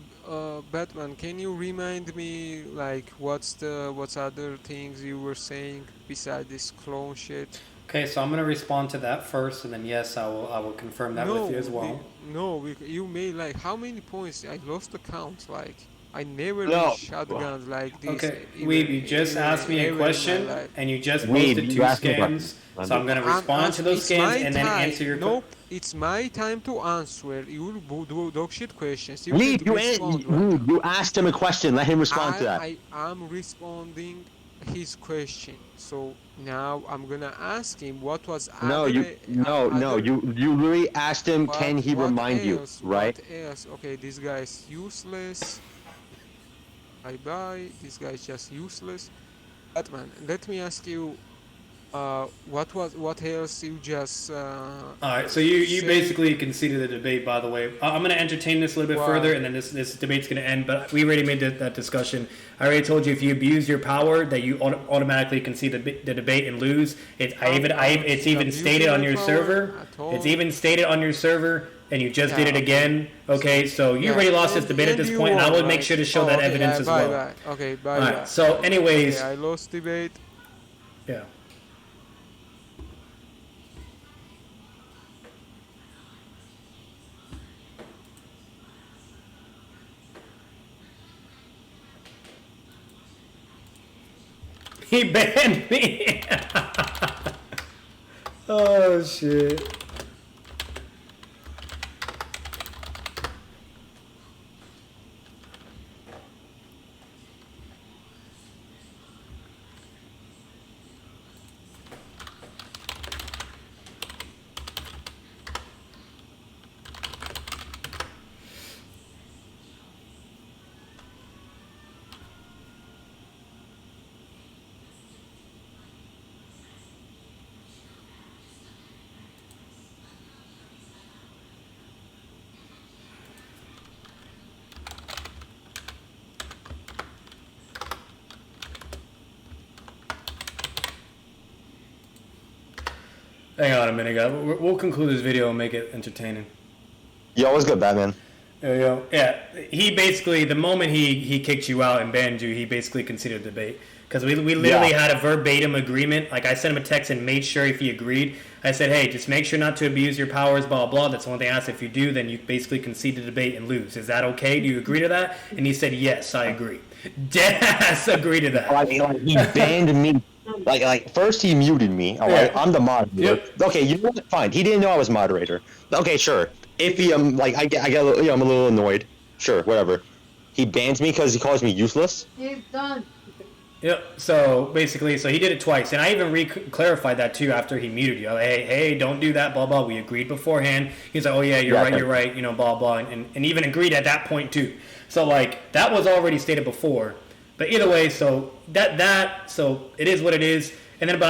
Batman, can you remind me like what's other things you were saying besides this clone shit? Okay, so I'm gonna respond to that first, and then yes, I will confirm that with you as well. You made like how many points? I lost the count. Like I never reached shotguns like this. Okay, Weeb, you just asked me a question, and you just posted 2 scans, so I'm gonna respond to those scans and then answer your question. Nope, it's my time to answer. You do dog shit questions. You asked him a question. Let him respond to that. I am responding his question. So now I'm gonna ask him what was. You literally asked him, can he remind you, right? What else? Okay, this guy is useless. Bye. This guy is just useless. Batman, let me ask you. What else you just Alright, so you basically conceded the debate, by the way. I'm going to entertain this a little bit further, and then this debate's going to end, but we already made that discussion. I already told you if you abuse your power, that you automatically concede the debate and lose. It's even stated on your server. It's even stated on your server, and you just did it again. Okay, so you already lost this debate at this point, and I will make sure to show that evidence as well. Okay, bye. Alright, so anyways... Okay, I lost debate. Yeah. He banned me. Oh shit. Hang on a minute, guys. We'll conclude this video and make it entertaining. Yo, what's good, Batman? There you go. Yeah, he basically, the moment he kicked you out and banned you, he basically conceded the debate. Because we literally had a verbatim agreement. Like, I sent him a text and made sure if he agreed. I said, hey, just make sure not to abuse your powers, blah, blah. That's the one thing I asked. If you do, then you basically concede the debate and lose. Is that okay? Do you agree to that? And he said, yes, I agree. Deadass agree to that. Like, he banned me. Like first he muted me. All right, I'm the moderator. Yep. Okay, you know what? Fine. He didn't know I was moderator. Okay, sure. If he like I get I'm a little annoyed. Sure, whatever. He bans me because he calls me useless. He's done. Yep. So basically, he did it twice, and I even clarified that too after he muted you. Like, hey, don't do that. Blah blah. We agreed beforehand. He's like, oh yeah, you're right. You know, blah blah, and even agreed at that point too. So like that was already stated before. But either way, so so it is what it is. And then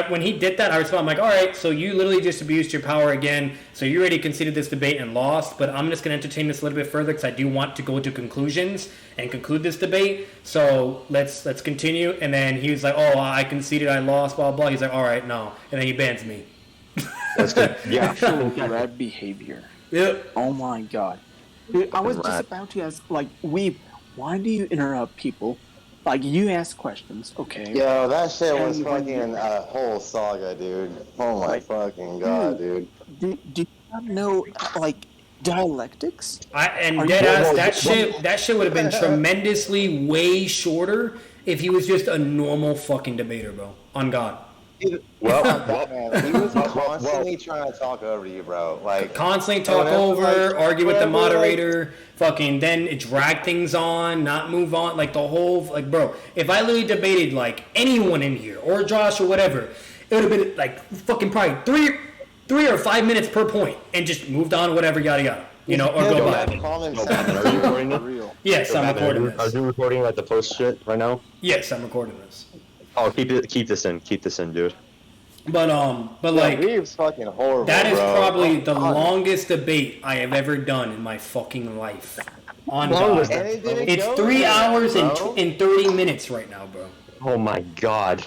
when he did that, I responded, I'm like, all right, so you literally just abused your power again. So you already conceded this debate and lost. But I'm just going to entertain this a little bit further because I do want to go to conclusions and conclude this debate. So let's continue. And then he was like, oh, I conceded, I lost, blah blah. He's like, all right, no. And then he bans me. That's good. Yeah. Actual red behavior. Yep. Oh my god. Dude, I was just about to ask, like, Weeb, why do you interrupt people? Like, you ask questions, okay? Yo, that shit was fucking a whole saga, dude. Oh my fucking god, dude. Do you not know, like, dialectics? That shit would have been tremendously way shorter if he was just a normal fucking debater, bro. On God. Well, Batman, he was constantly trying to talk over you, bro. Like constantly talk over, argue with the moderator, fucking then drag things on, not move on, like the whole like, bro. If I literally debated like anyone in here or Josh or whatever, it would have been like fucking probably 3 or 5 minutes per point, and just moved on, whatever, yada yada, you know, or go by. Are you recording it? Yes, I'm recording this. Are you recording like the post shit right now? Yes, I'm recording this. Oh, keep this in, dude. But like, Weeb's fucking horrible. that is bro. probably the longest debate I have ever done in my fucking life. On God. It's 3 hours and 30 minutes right now, bro. Oh my God.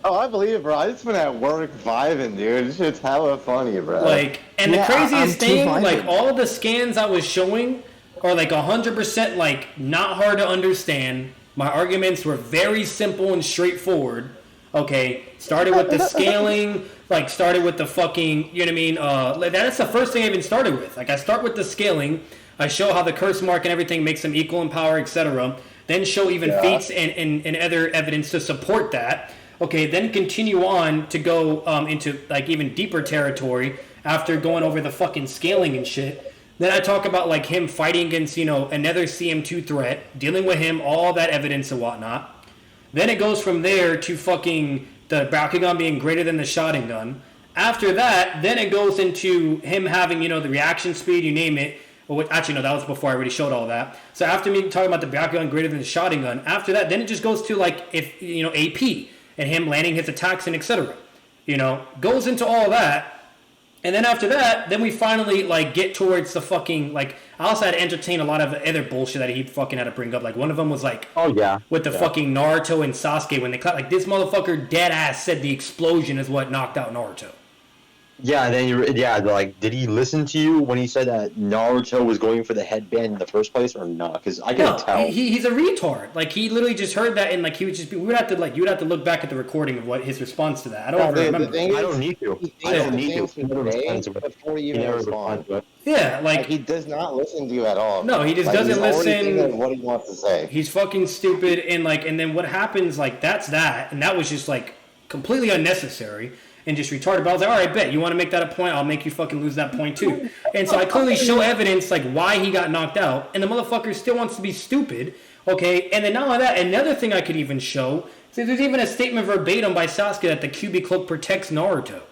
Oh, I believe it, bro. I just been at work vibing, dude. This shit's hella funny, bro. Like, and the craziest thing, like, all of the scans I was showing are like 100% like not hard to understand. My arguments were very simple and straightforward. Okay, started with the scaling, like started with the fucking, you know what I mean? Like, that's the first thing I even started with. Like, I start with the scaling. I show how the curse mark and everything makes them equal in power, etc. Then show even feats and other evidence to support that. Okay, then continue on to go into like even deeper territory after going over the fucking scaling and shit. Then I talk about like him fighting against, you know, another CM2 threat, dealing with him, all that evidence and whatnot. Then it goes from there to fucking the Bakugan being greater than the Sharingan. After that, then it goes into him having, you know, the reaction speed, you name it. Well, actually, no, that was before I already showed all that. So after me talking about the Bakugan greater than the Sharingan, after that, then it just goes to like, if, you know, AP and him landing his attacks and etc. You know, goes into all that. And then after that, then we finally like get towards the fucking, like, I also had to entertain a lot of other bullshit that he fucking had to bring up. Like, one of them was like, with the fucking Naruto and Sasuke when they cut, like, this motherfucker dead ass said the explosion is what knocked out Naruto. Yeah, and then like, did he listen to you when he said that Naruto was going for the headband in the first place, or not? Because I couldn't tell. He's a retard. Like, he literally just heard that, and like he would just be. We would have to like, you would have to look back at the recording of what his response to that. I don't remember. I don't need to. I don't need to. Before you even respond. Yeah, like he does not listen to you at all. No, he just doesn't listen. What he wants to say. He's fucking stupid, and like, and then what happens? Like, that's that, and that was just like completely unnecessary. And just retarded. But I was like, all right, bet. You want to make that a point? I'll make you fucking lose that point too. And so I clearly show evidence like why he got knocked out. And the motherfucker still wants to be stupid. Okay? And then not only that, another thing I could even show, so there's even a statement verbatim by Sasuke that the QB cloak protects Naruto.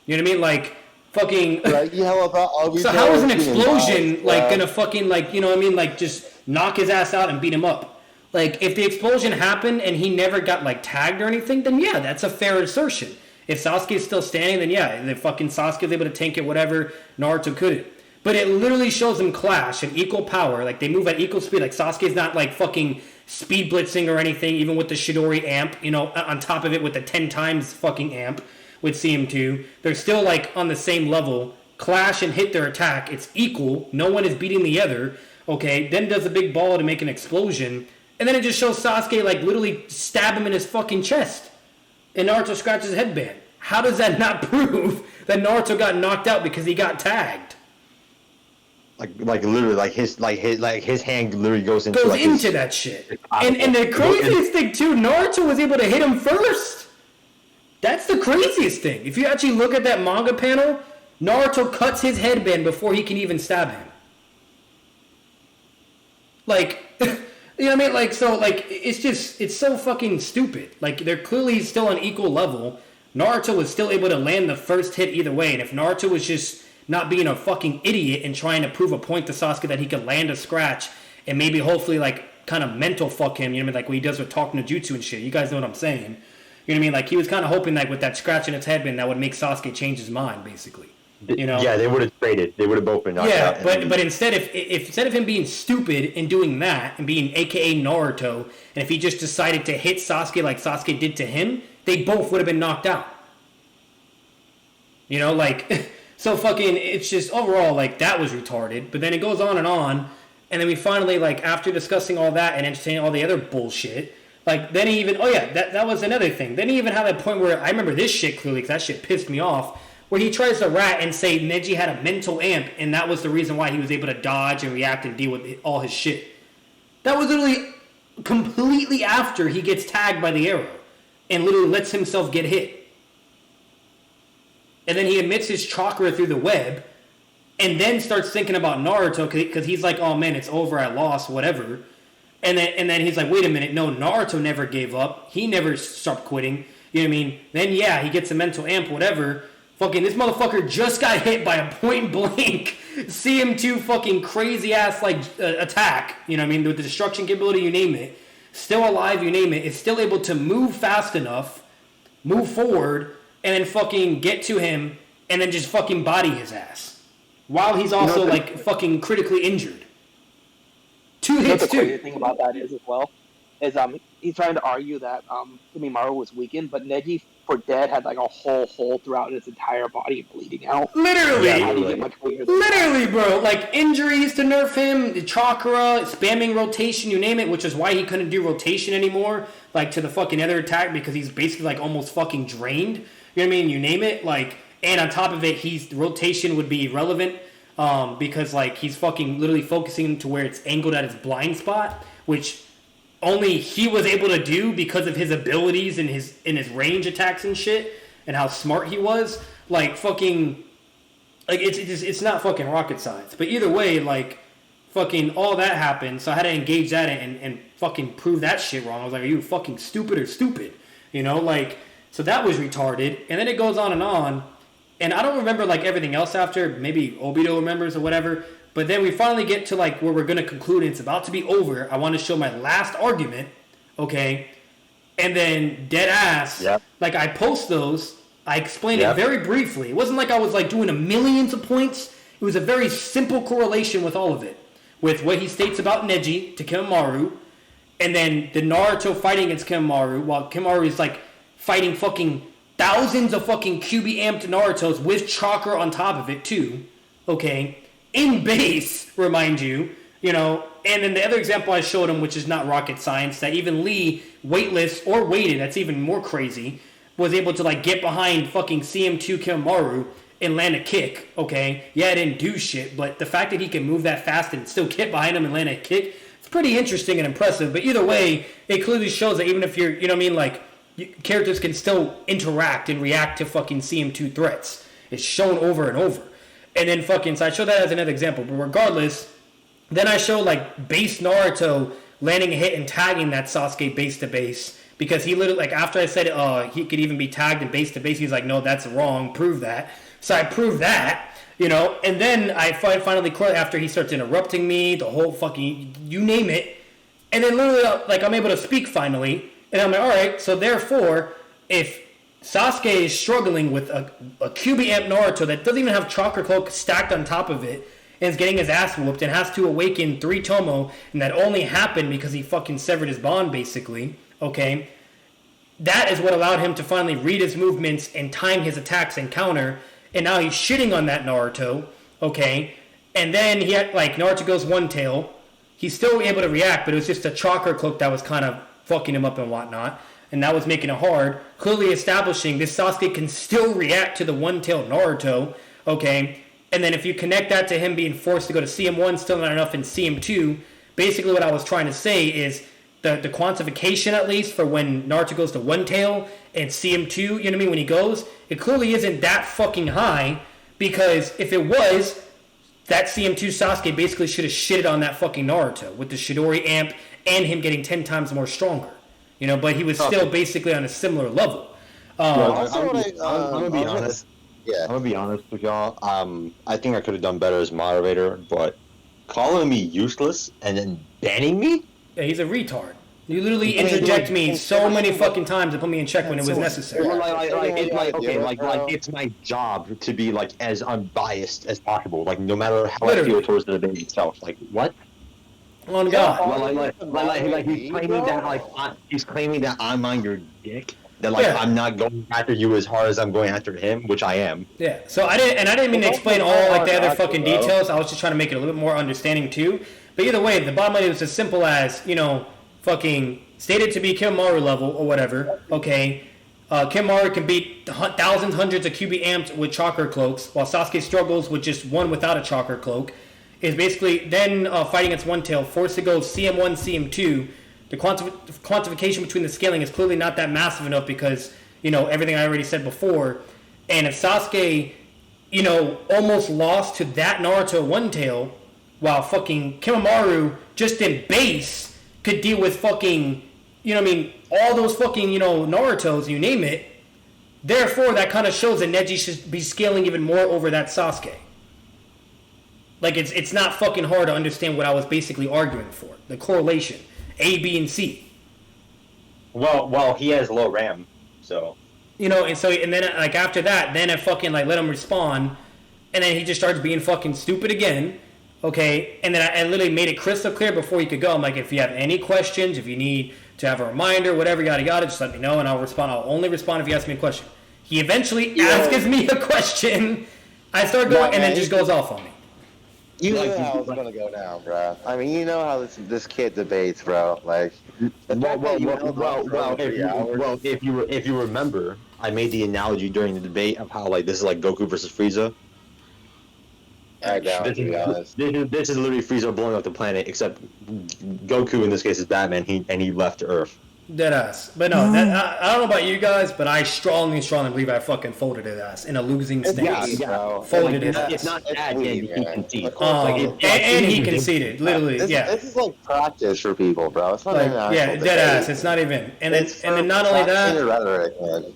You know what I mean? Like, fucking... So how is an explosion like gonna fucking like, you know what I mean? Like, just knock his ass out and beat him up. Like, if the explosion happened and he never got like tagged or anything, then yeah, that's a fair assertion. If Sasuke is still standing, then yeah, the fucking Sasuke is able to tank it, whatever, Naruto couldn't. But it literally shows them clash and equal power. Like, they move at equal speed. Like, Sasuke's not, like, fucking speed blitzing or anything, even with the Chidori amp, you know, on top of it with the 10 times fucking amp with CM2. They're still, like, on the same level. Clash and hit their attack. It's equal. No one is beating the other. Okay, then does a big ball to make an explosion. And then it just shows Sasuke, like, literally stab him in his fucking chest. And Naruto scratches his headband. How does that not prove that Naruto got knocked out because he got tagged? Like literally, his hand literally goes into that shit. And the craziest thing too, Naruto was able to hit him first. That's the craziest thing. If you actually look at that manga panel, Naruto cuts his headband before he can even stab him. Like. You know what I mean? Like, so, like, it's so fucking stupid. Like, they're clearly still on equal level. Naruto was still able to land the first hit either way. And if Naruto was just not being a fucking idiot and trying to prove a point to Sasuke that he could land a scratch and maybe hopefully, like, kind of mental fuck him, you know what I mean? Like what he does with talking to Jutsu and shit. You guys know what I'm saying. You know what I mean? Like, he was kind of hoping, like, with that scratch in his headband, that would make Sasuke change his mind, basically. You know? Yeah, they would have traded. They would have both been knocked out. Yeah, but instead, if instead of him being stupid and doing that and being AKA Naruto, and if he just decided to hit Sasuke like Sasuke did to him, they both would have been knocked out. You know, like, so fucking, it's just overall, like, that was retarded. But then it goes on, and then we finally, like, after discussing all that and entertaining all the other bullshit, like, then he even, that was another thing. Then he even had a point where, I remember this shit clearly, because that shit pissed me off, where he tries to rat and say Neji had a mental amp, and that was the reason why he was able to dodge and react and deal with all his shit. That was literally completely after he gets tagged by the arrow, and literally lets himself get hit. And then he emits his chakra through the web, and then starts thinking about Naruto, because he's like, oh man, it's over, I lost, whatever. And then he's like, wait a minute, no, Naruto never gave up. He never stopped quitting. You know what I mean? Then yeah, he gets a mental amp, whatever. Fucking, this motherfucker just got hit by a point blank CM2 fucking crazy ass like attack. You know what I mean? With the destruction capability, you name it. Still alive, you name it. It's still able to move fast enough move forward, and then fucking get to him, and then just fucking body his ass. While he's also, like, fucking critically injured. 2 hits, the crazy thing about that is, as well, is he's trying to argue that Kimimaro was weakened, but Neji, for dead, had, like, a whole hole throughout his entire body bleeding out. Literally, bro. Like, injuries to nerf him, the chakra, spamming rotation, you name it, which is why he couldn't do rotation anymore, like, to the fucking other attack, because he's basically, like, almost fucking drained. You know what I mean? You name it, like, and on top of it, rotation would be irrelevant, because, like, he's fucking literally focusing to where it's angled at his blind spot, which only he was able to do because of his abilities and his range attacks and shit, and how smart he was. Like, fucking, like, it's not fucking rocket science. But either way, like, fucking all that happened, so I had to engage that and fucking prove that shit wrong. I was like, are you fucking stupid or stupid? You know, like, so that was retarded. And then it goes on, and I don't remember, like, everything else after. Maybe Obito remembers or whatever. But then we finally get to, like, where we're going to conclude, and it's about to be over. I want to show my last argument, okay? And then, dead ass, like, I post those. I explained it very briefly. It wasn't like I was, like, doing millions of points. It was a very simple correlation with all of it. With what he states about Neji to Kimimaro, and then the Naruto fighting against Kimimaro, while Kimimaro is, like, fighting fucking thousands of fucking QB amped Narutos with chakra on top of it, too, okay? In base, remind you, you know, and then the other example I showed him, which is not rocket science, that even Lee, weightless or weighted, that's even more crazy, was able to, like, get behind fucking CM2 Kimimaro and land a kick, okay? Yeah, it didn't do shit, but the fact that he can move that fast and still get behind him and land a kick, it's pretty interesting and impressive. But either way, it clearly shows that even if you're, you know what I mean, like, characters can still interact and react to fucking CM2 threats. It's shown over and over. And then fucking, so I show that as another example. But regardless, then I show, like, base Naruto landing a hit and tagging that Sasuke base to base. Because he literally, like, after I said he could even be tagged in base to base, he's like, no, that's wrong, prove that. So I proved that, you know. And then I finally, after he starts interrupting me, the whole fucking, you name it. And then literally, like, I'm able to speak finally. And I'm like, alright, so therefore, if Sasuke is struggling with a QB amp Naruto that doesn't even have chakra cloak stacked on top of it, and is getting his ass whooped and has to awaken 3 Tomo, and that only happened because he fucking severed his bond, basically, okay? That is what allowed him to finally read his movements and time his attacks and counter, and now he's shitting on that Naruto, okay? And then he had, like, Naruto goes one tail, he's still able to react, but it was just a chakra cloak that was kind of fucking him up and whatnot. And that was making it hard, clearly establishing this Sasuke can still react to the one-tailed Naruto, okay? And then if you connect that to him being forced to go to CM1, still not enough in CM2, basically what I was trying to say is the quantification, at least, for when Naruto goes to one-tail and CM2, you know what I mean, when he goes, it clearly isn't that fucking high, because if it was, that CM2 Sasuke basically should have shitted on that fucking Naruto with the Chidori amp and him getting 10 times more stronger. You know, but he was still basically on a similar level. I'm gonna be honest. I'm gonna be honest with y'all. I think I could have done better as moderator, but calling me useless and then banning me? Yeah, he's a retard. You literally interject me so many fucking times and put me in check when it was necessary. It's my job to be, like, as unbiased as possible. Like, no matter how I feel towards the debate itself. Like, what? On God. He's claiming that I'm on your dick. That, like, I'm not going after you as hard as I'm going after him, which I am. Yeah. So I didn't mean to explain all, like, the other fucking details. I was just trying to make it a little bit more understanding too. But either way, the bottom line was as simple as, you know, fucking stated to be Kimimaro level or whatever. Okay. Kimimaro can beat thousands, hundreds of QB amps with chakra cloaks, while Sasuke struggles with just one without a chakra cloak. Is basically then fighting against one tail, forced to go CM1, CM2. The quantification between the scaling is clearly not that massive enough because, you know, everything I already said before. And if Sasuke, you know, almost lost to that Naruto one tail, while fucking Kimimaro just in base could deal with fucking, you know what I mean, all those fucking, you know, Narutos, you name it. Therefore, that kind of shows that Neji should be scaling even more over that Sasuke. Like, it's not fucking hard to understand what I was basically arguing for. The correlation. A, B, and C. Well, he has low RAM, so... You know, and then like after that, then I fucking like let him respawn, and then he just starts being fucking stupid again. Okay, and then I literally made it crystal clear before he could go. I'm like, if you have any questions, if you need to have a reminder, whatever, yada yada, just let me know and I'll respond. I'll only respond if you ask me a question. He eventually asks me a question. I start going, and then just goes off on me. You know how it's gonna go down, bro. I mean, you know how this kid debates, bro. Like, if you remember, I made the analogy during the debate of how like this is like Goku versus Frieza. This is literally Frieza blowing up the planet, except Goku in this case is Batman. He left Earth. Deadass. But no, I don't know about you guys, but I strongly believe I fucking folded his ass in a losing stance. Yeah, folded his ass. It's not that he conceded. And he conceded, literally. This is like practice for people, bro. It's not like, even deadass. It's not even. And then not only that, rhetoric,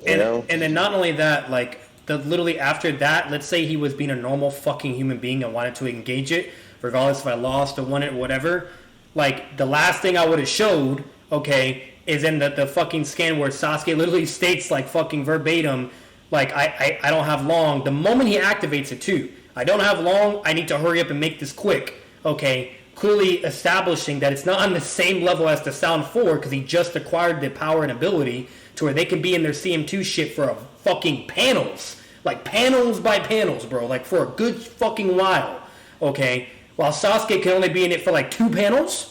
and then not only that, like literally after that, let's say he was being a normal fucking human being and wanted to engage it, regardless if I lost or won it or whatever. Like the last thing I would have showed, okay, is in the fucking scan where Sasuke literally states like fucking verbatim, like I don't have long. The moment he activates it too, I don't have long. I need to hurry up and make this quick. Okay, clearly establishing that it's not on the same level as the Sound 4 because he just acquired the power and ability to where they can be in their CM2 shit for a fucking panels, like panels by panels, bro, like for a good fucking while. Okay, while Sasuke can only be in it for like 2 panels.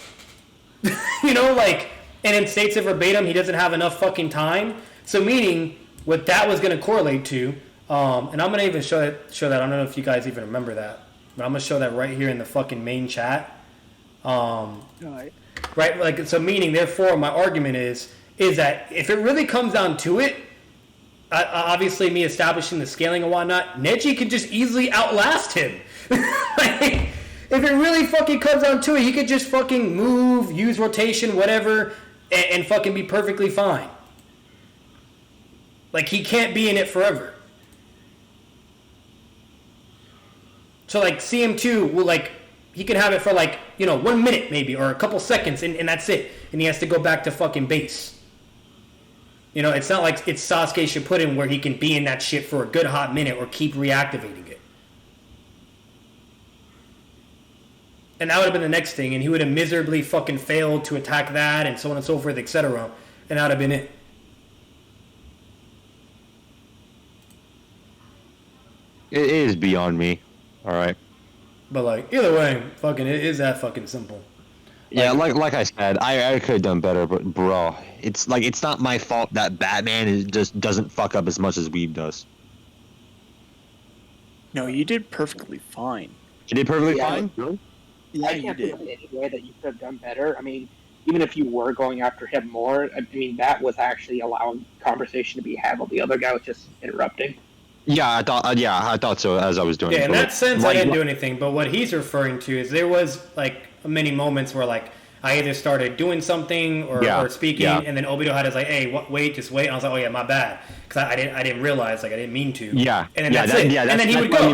You know, like. And in states of verbatim, he doesn't have enough fucking time. So meaning, what that was going to correlate to, and I'm going to even show that. I don't know if you guys even remember that, but I'm going to show that right here in the fucking main chat. Right, like so meaning, therefore, my argument is that if it really comes down to it, obviously me establishing the scaling and whatnot, Neji could just easily outlast him. Like, if it really fucking comes down to it, he could just fucking move, use rotation, whatever, and fucking be perfectly fine. Like, he can't be in it forever. So, like, CM2 will, like, he could have it for, like, 1 minute maybe, or a couple seconds, and that's it. And he has to go back to fucking base. It's not like it's Sasuke should put him where he can be in that shit for a good hot minute or keep reactivating it. And that would have been the next thing, and he would have miserably fucking failed to attack that, and so on and so forth, etc. And that would have been it. It is beyond me. Alright. But, like, either way, fucking, it is that fucking simple. Yeah, like I said, I could have done better, but bro, it's not my fault that Batman just doesn't fuck up as much as Weeb does. No, you did perfectly fine. You did perfectly fine? Really? Yeah, I can't think of any way that you could have done better. I mean, even if you were going after him more, I mean, that was actually allowing conversation to be had while the other guy was just interrupting. Yeah, I thought so as I was doing it. Yeah, in that sense, I didn't do anything. But what he's referring to is there was, like, many moments where, like, I either started doing something or speaking, and then Obito had his, like, hey, wait, just wait. And I was like, oh, yeah, my bad. Because I didn't realize, like, I didn't mean to. Yeah. And then that's it. Yeah, and then he would go.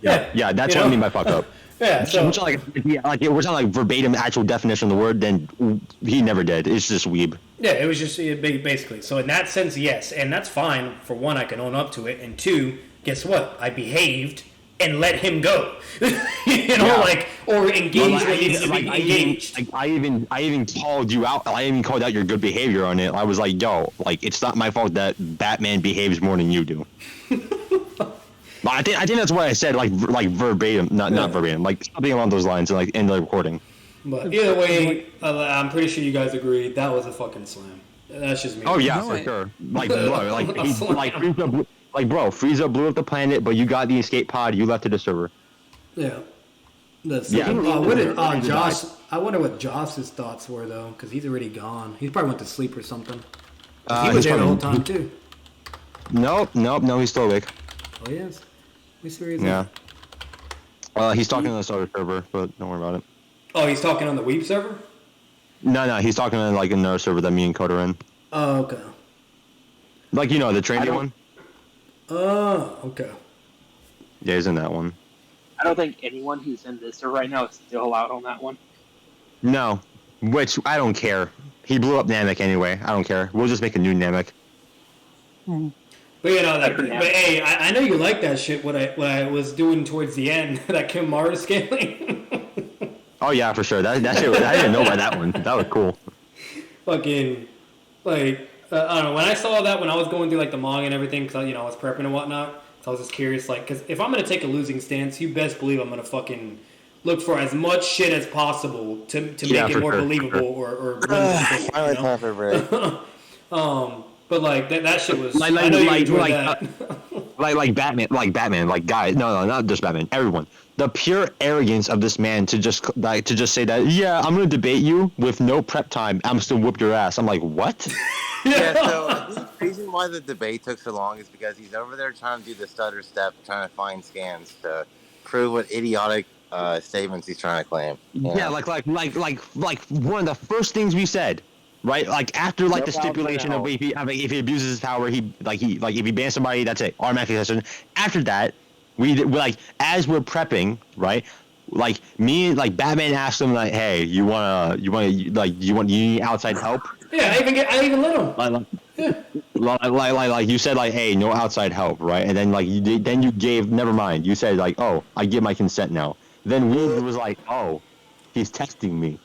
That's what I mean by fuck up. Yeah, so we're talking like verbatim actual definition of the word, then he never did. It's just weeb. Yeah, it was just basically. So in that sense, yes, and that's fine. For one, I can own up to it, and two, guess what? I behaved and let him go. Or engage when needs to be engaged. I even called you out. I even called out your good behavior on it. I was like, yo, like it's not my fault that Batman behaves more than you do. But I think that's what I said, like verbatim, not verbatim, like something along those lines, like in the recording. But either way, I'm pretty sure you guys agree that was a fucking slam. That's just me. Oh yeah, for sure. Frieza blew up the planet, but you got the escape pod. You left to the server. Yeah. Josh. I wonder what Josh's thoughts were though, because he's already gone. He probably went to sleep or something. He was there the whole time too. Nope. He's still awake. Oh yes. Yeah. He's talking on the server, but don't worry about it. Oh, he's talking on the Weeb server? No, he's talking on like another server that me and Coda are in. Oh, okay. Like the training one. Oh, okay. Yeah, he's in that one. I don't think anyone who's in this server right now is still out on that one. No, which I don't care. He blew up Namek anyway. I don't care. We'll just make a new Namek. But hey, I know you like that shit. What I was doing towards the end, that Kimaru scaling. Oh yeah, for sure. That shit. I didn't know about that one. That was cool. Fucking, like, I don't know. When I saw that, when I was going through like the manga and everything, because I was prepping and whatnot, so I was just curious, like, because if I'm gonna take a losing stance, you best believe I'm gonna fucking look for as much shit as possible to make it more believable or finally time for a break. But like that shit was like Batman, like guys. No, not just Batman. Everyone. The pure arrogance of this man to just say that, yeah, I'm gonna debate you with no prep time. I'm still whoop your ass. I'm like, what? Yeah, so I think the reason why the debate took so long is because he's over there trying to do the stutter step, trying to find scans to prove what idiotic statements he's trying to claim. Yeah, like one of the first things we said. Right, like after like the stipulation of if he abuses his power, if he bans somebody, that's it, automatic session. After that, we like as we're prepping, right? Like me, like Batman asked him like, hey, you need outside help? Yeah, I even let him. Like you said like, hey, no outside help, right? And then like you gave, never mind. You said like, oh, I give my consent now. Then Weed was like, oh, he's testing me.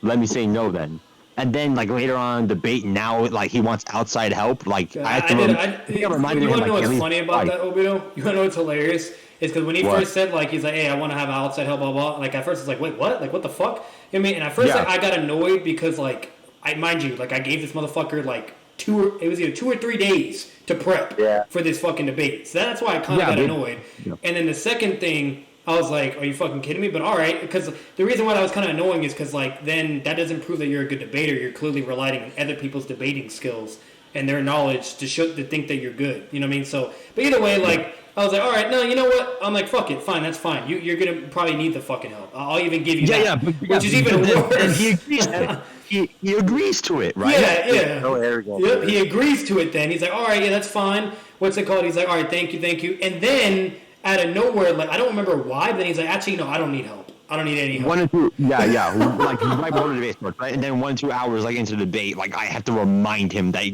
Let me say no then. And then, like, later on debate, now, like, he wants outside help. Like, I have to you want to know what's funny about that, Obito? You want to know what's hilarious? It's because when he first said, like, he's like, hey, I want to have outside help, blah, blah. Like, at first, it's like, wait, what? Like, what the fuck? You know what I mean? And at first, I got annoyed because, like, mind you, like, I gave this motherfucker, like, it was either 2 or 3 days to prep for this fucking debate. So that's why I kind of got annoyed. Yeah. And then the second thing, I was like, are you fucking kidding me? But all right, because the reason why that was kind of annoying is because, like, then that doesn't prove that you're a good debater. You're clearly relying on other people's debating skills and their knowledge to think that you're good. You know what I mean? So, but either way, like, I was like, all right, no, you know what? I'm like, fuck it, fine, that's fine. You're going to probably need the fucking help. I'll even give you that. Which is even worse. And he agrees to it. He agrees to it, right? Yeah. So arrogant. Yep, he agrees to it then. He's like, all right, yeah, that's fine. What's it called? He's like, all right, thank you. And then out of nowhere, like, I don't remember why, but he's like, actually, no, I don't need help. I don't need any help. 1 or 2, like right before the debate starts, right? And then 1 or 2 hours like into the debate, like I have to remind him that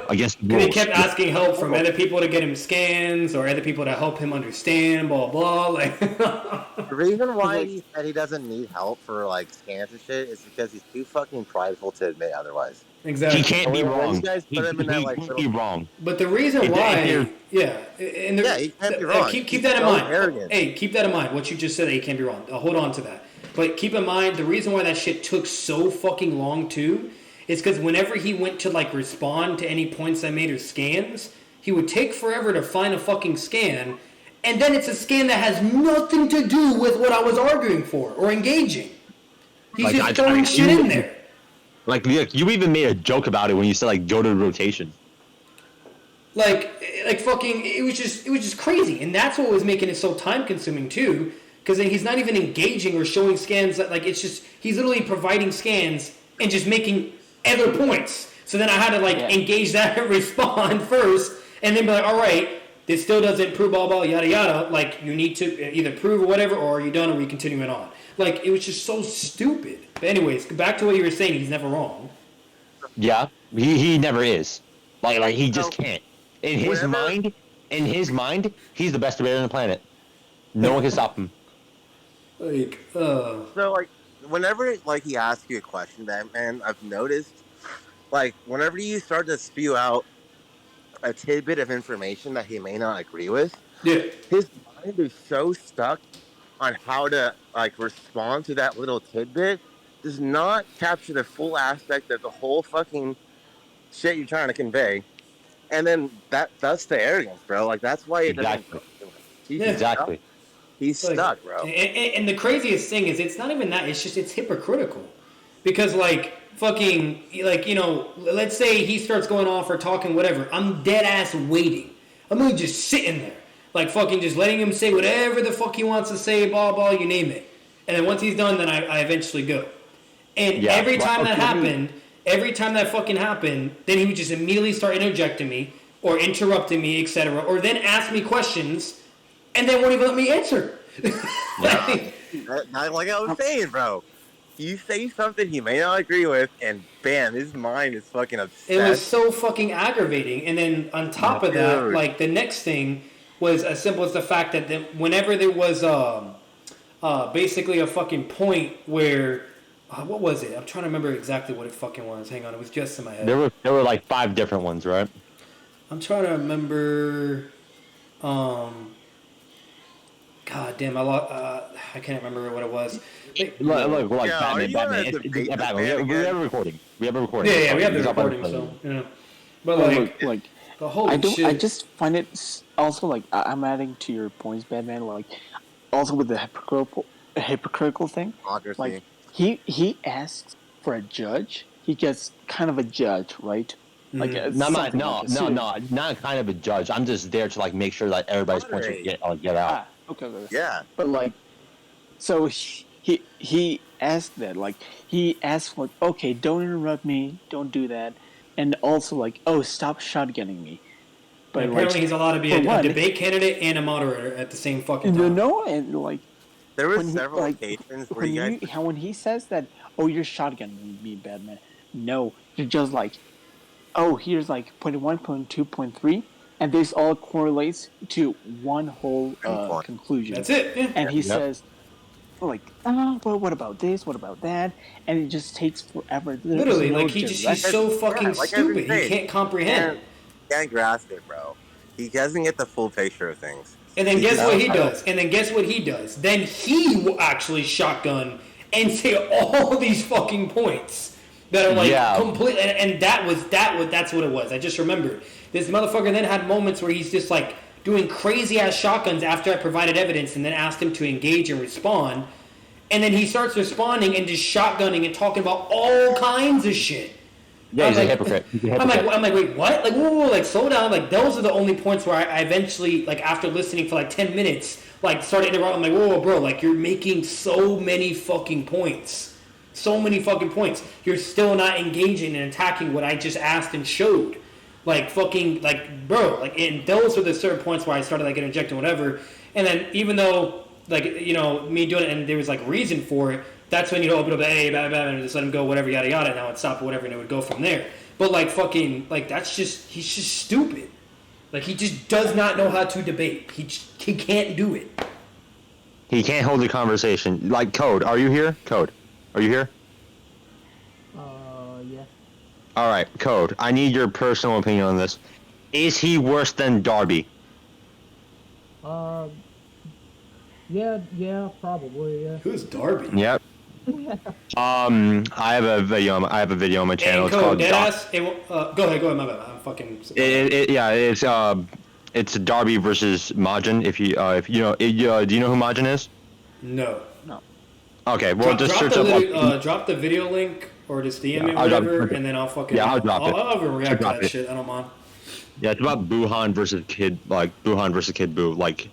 against the rules. He kept asking help from other people to get him scans or other people to help him understand, blah blah. Like the reason why he said he doesn't need help for like scans and shit is because he's too fucking prideful to admit otherwise. Exactly. He can't be wrong. You guys put him in that, like, he can't be wrong. But the reason why, he can't be wrong. Keep that in mind. Arrogant. Hey, keep that in mind. What you just said, that he can't be wrong. Hold on to that. But keep in mind, the reason why that shit took so fucking long too, is because whenever he went to like respond to any points I made or scans, he would take forever to find a fucking scan, and then it's a scan that has nothing to do with what I was arguing for or engaging. He's like, just throwing shit in there. Like you even made a joke about it when you said like go to the rotation. Like fucking, it was just crazy, and that's what was making it so time consuming too. Because then he's not even engaging or showing scans. That, like, it's just, he's literally providing scans and just making other points. So then I had to engage that and respond first, and then be like, all right, this still doesn't prove blah blah yada yada. Like, you need to either prove or whatever, or are you done, or are we continuing on? Like, it was just so stupid. But anyways, back to what you were saying. He's never wrong. Yeah, he never is. Like he just can't. In his mind, he's the best debater on the planet. No one can stop him. So, like, whenever, like, he asks you a question, Batman, I've noticed, like, whenever you start to spew out a tidbit of information that he may not agree with, his mind is so stuck on how to, like, respond to that little tidbit, does not capture the full aspect of the whole fucking shit you're trying to convey. And then that's the arrogance, bro. Like, that's why it doesn't... Exactly. He's stuck, bro. And the craziest thing is, it's not even that. It's just, it's hypocritical. Because, like, fucking, like, you know, let's say he starts going off or talking whatever. I'm dead ass waiting. I'm really just sitting there. Like, fucking just letting him say whatever the fuck he wants to say, blah, blah, you name it. And then once he's done, then I eventually go. And every time that fucking happened, then he would just immediately start interjecting me or interrupting me, etc. Or then ask me questions and then won't even let me answer. Like I was saying, bro. you say something he may not agree with, and bam, his mind is fucking obsessed. It was so fucking aggravating. And then on top of that, like the next thing was as simple as the fact that whenever there was basically a fucking point where what was it? I'm trying to remember exactly what it fucking was. Hang on, it was just in my head. There were like 5 different ones, right? I'm trying to remember. God damn, I can't remember what it was. Look, Batman. We have a recording. Yeah, we have the recording. So, but like the whole shit. I just find it also like I'm adding to your points, Batman. Like also with the hypocritical thing. Like he asks for a judge. He gets kind of a judge, right? Like not kind of a judge. I'm just there to like make sure that everybody's points get out. Okay. Yeah. But like, so he asked that. Like he asked for, okay, don't interrupt me, don't do that, and also like, oh, stop shotgunning me. But apparently he's allowed to be a debate candidate and a moderator at the same fucking time. No, and like there were several occasions where when he says that, oh, you're shotgunning me, Batman. No, you're just like, oh, here's like point 1, point 2, point 3, and this all correlates to one whole conclusion. That's it. Yeah. And he says, like, well, what about this? What about that? And it just takes forever. Literally, like he's so fucking stupid. He can't comprehend. He can't grasp it, bro. He doesn't get the full picture of things. And then guess what he does? Then he will actually shotgun and say all these fucking points that are like complete. And that's what it was. I just remembered. This motherfucker then had moments where he's just like doing crazy ass shotguns after I provided evidence and then asked him to engage and respond. And then he starts responding and just shotgunning and talking about all kinds of shit. Yeah, he's a hypocrite. I'm like, wait, what? Like, whoa, like, slow down. Like, those are the only points where I eventually, like, after listening for like 10 minutes, like, started interrupting. I'm like, whoa, bro, like, you're making so many fucking points. So many fucking points. You're still not engaging and attacking what I just asked and showed. Like, fucking, like, bro, like, and those were the certain points where I started, like, interjecting whatever. And then, even though, like, you know, me doing it and there was, like, reason for it, that's when you open up the hey, and just let him go, whatever, yada, yada, and I would stop, whatever, and it would go from there. But, like, fucking, like, he's just stupid. Like, he just does not know how to debate. He can't do it. He can't hold a conversation. Like, Code, are you here? Code, are you here? Yeah. Alright, Code, I need your personal opinion on this. Is he worse than Darby? Yeah, probably, yeah. Who's Darby? Yep. I have a video on my channel. Hey, Code, deadass. Go ahead, my bad. I'm fucking. It's Darby versus Majin. If you know, do you know who Majin is? No. Okay, well, just search up. Drop the video link or just DM me whatever, and then I'll fucking. Yeah, I'll drop it. I'll overreact to that shit. I don't mind. Yeah, it's about Buhan versus Kid Buu. Like,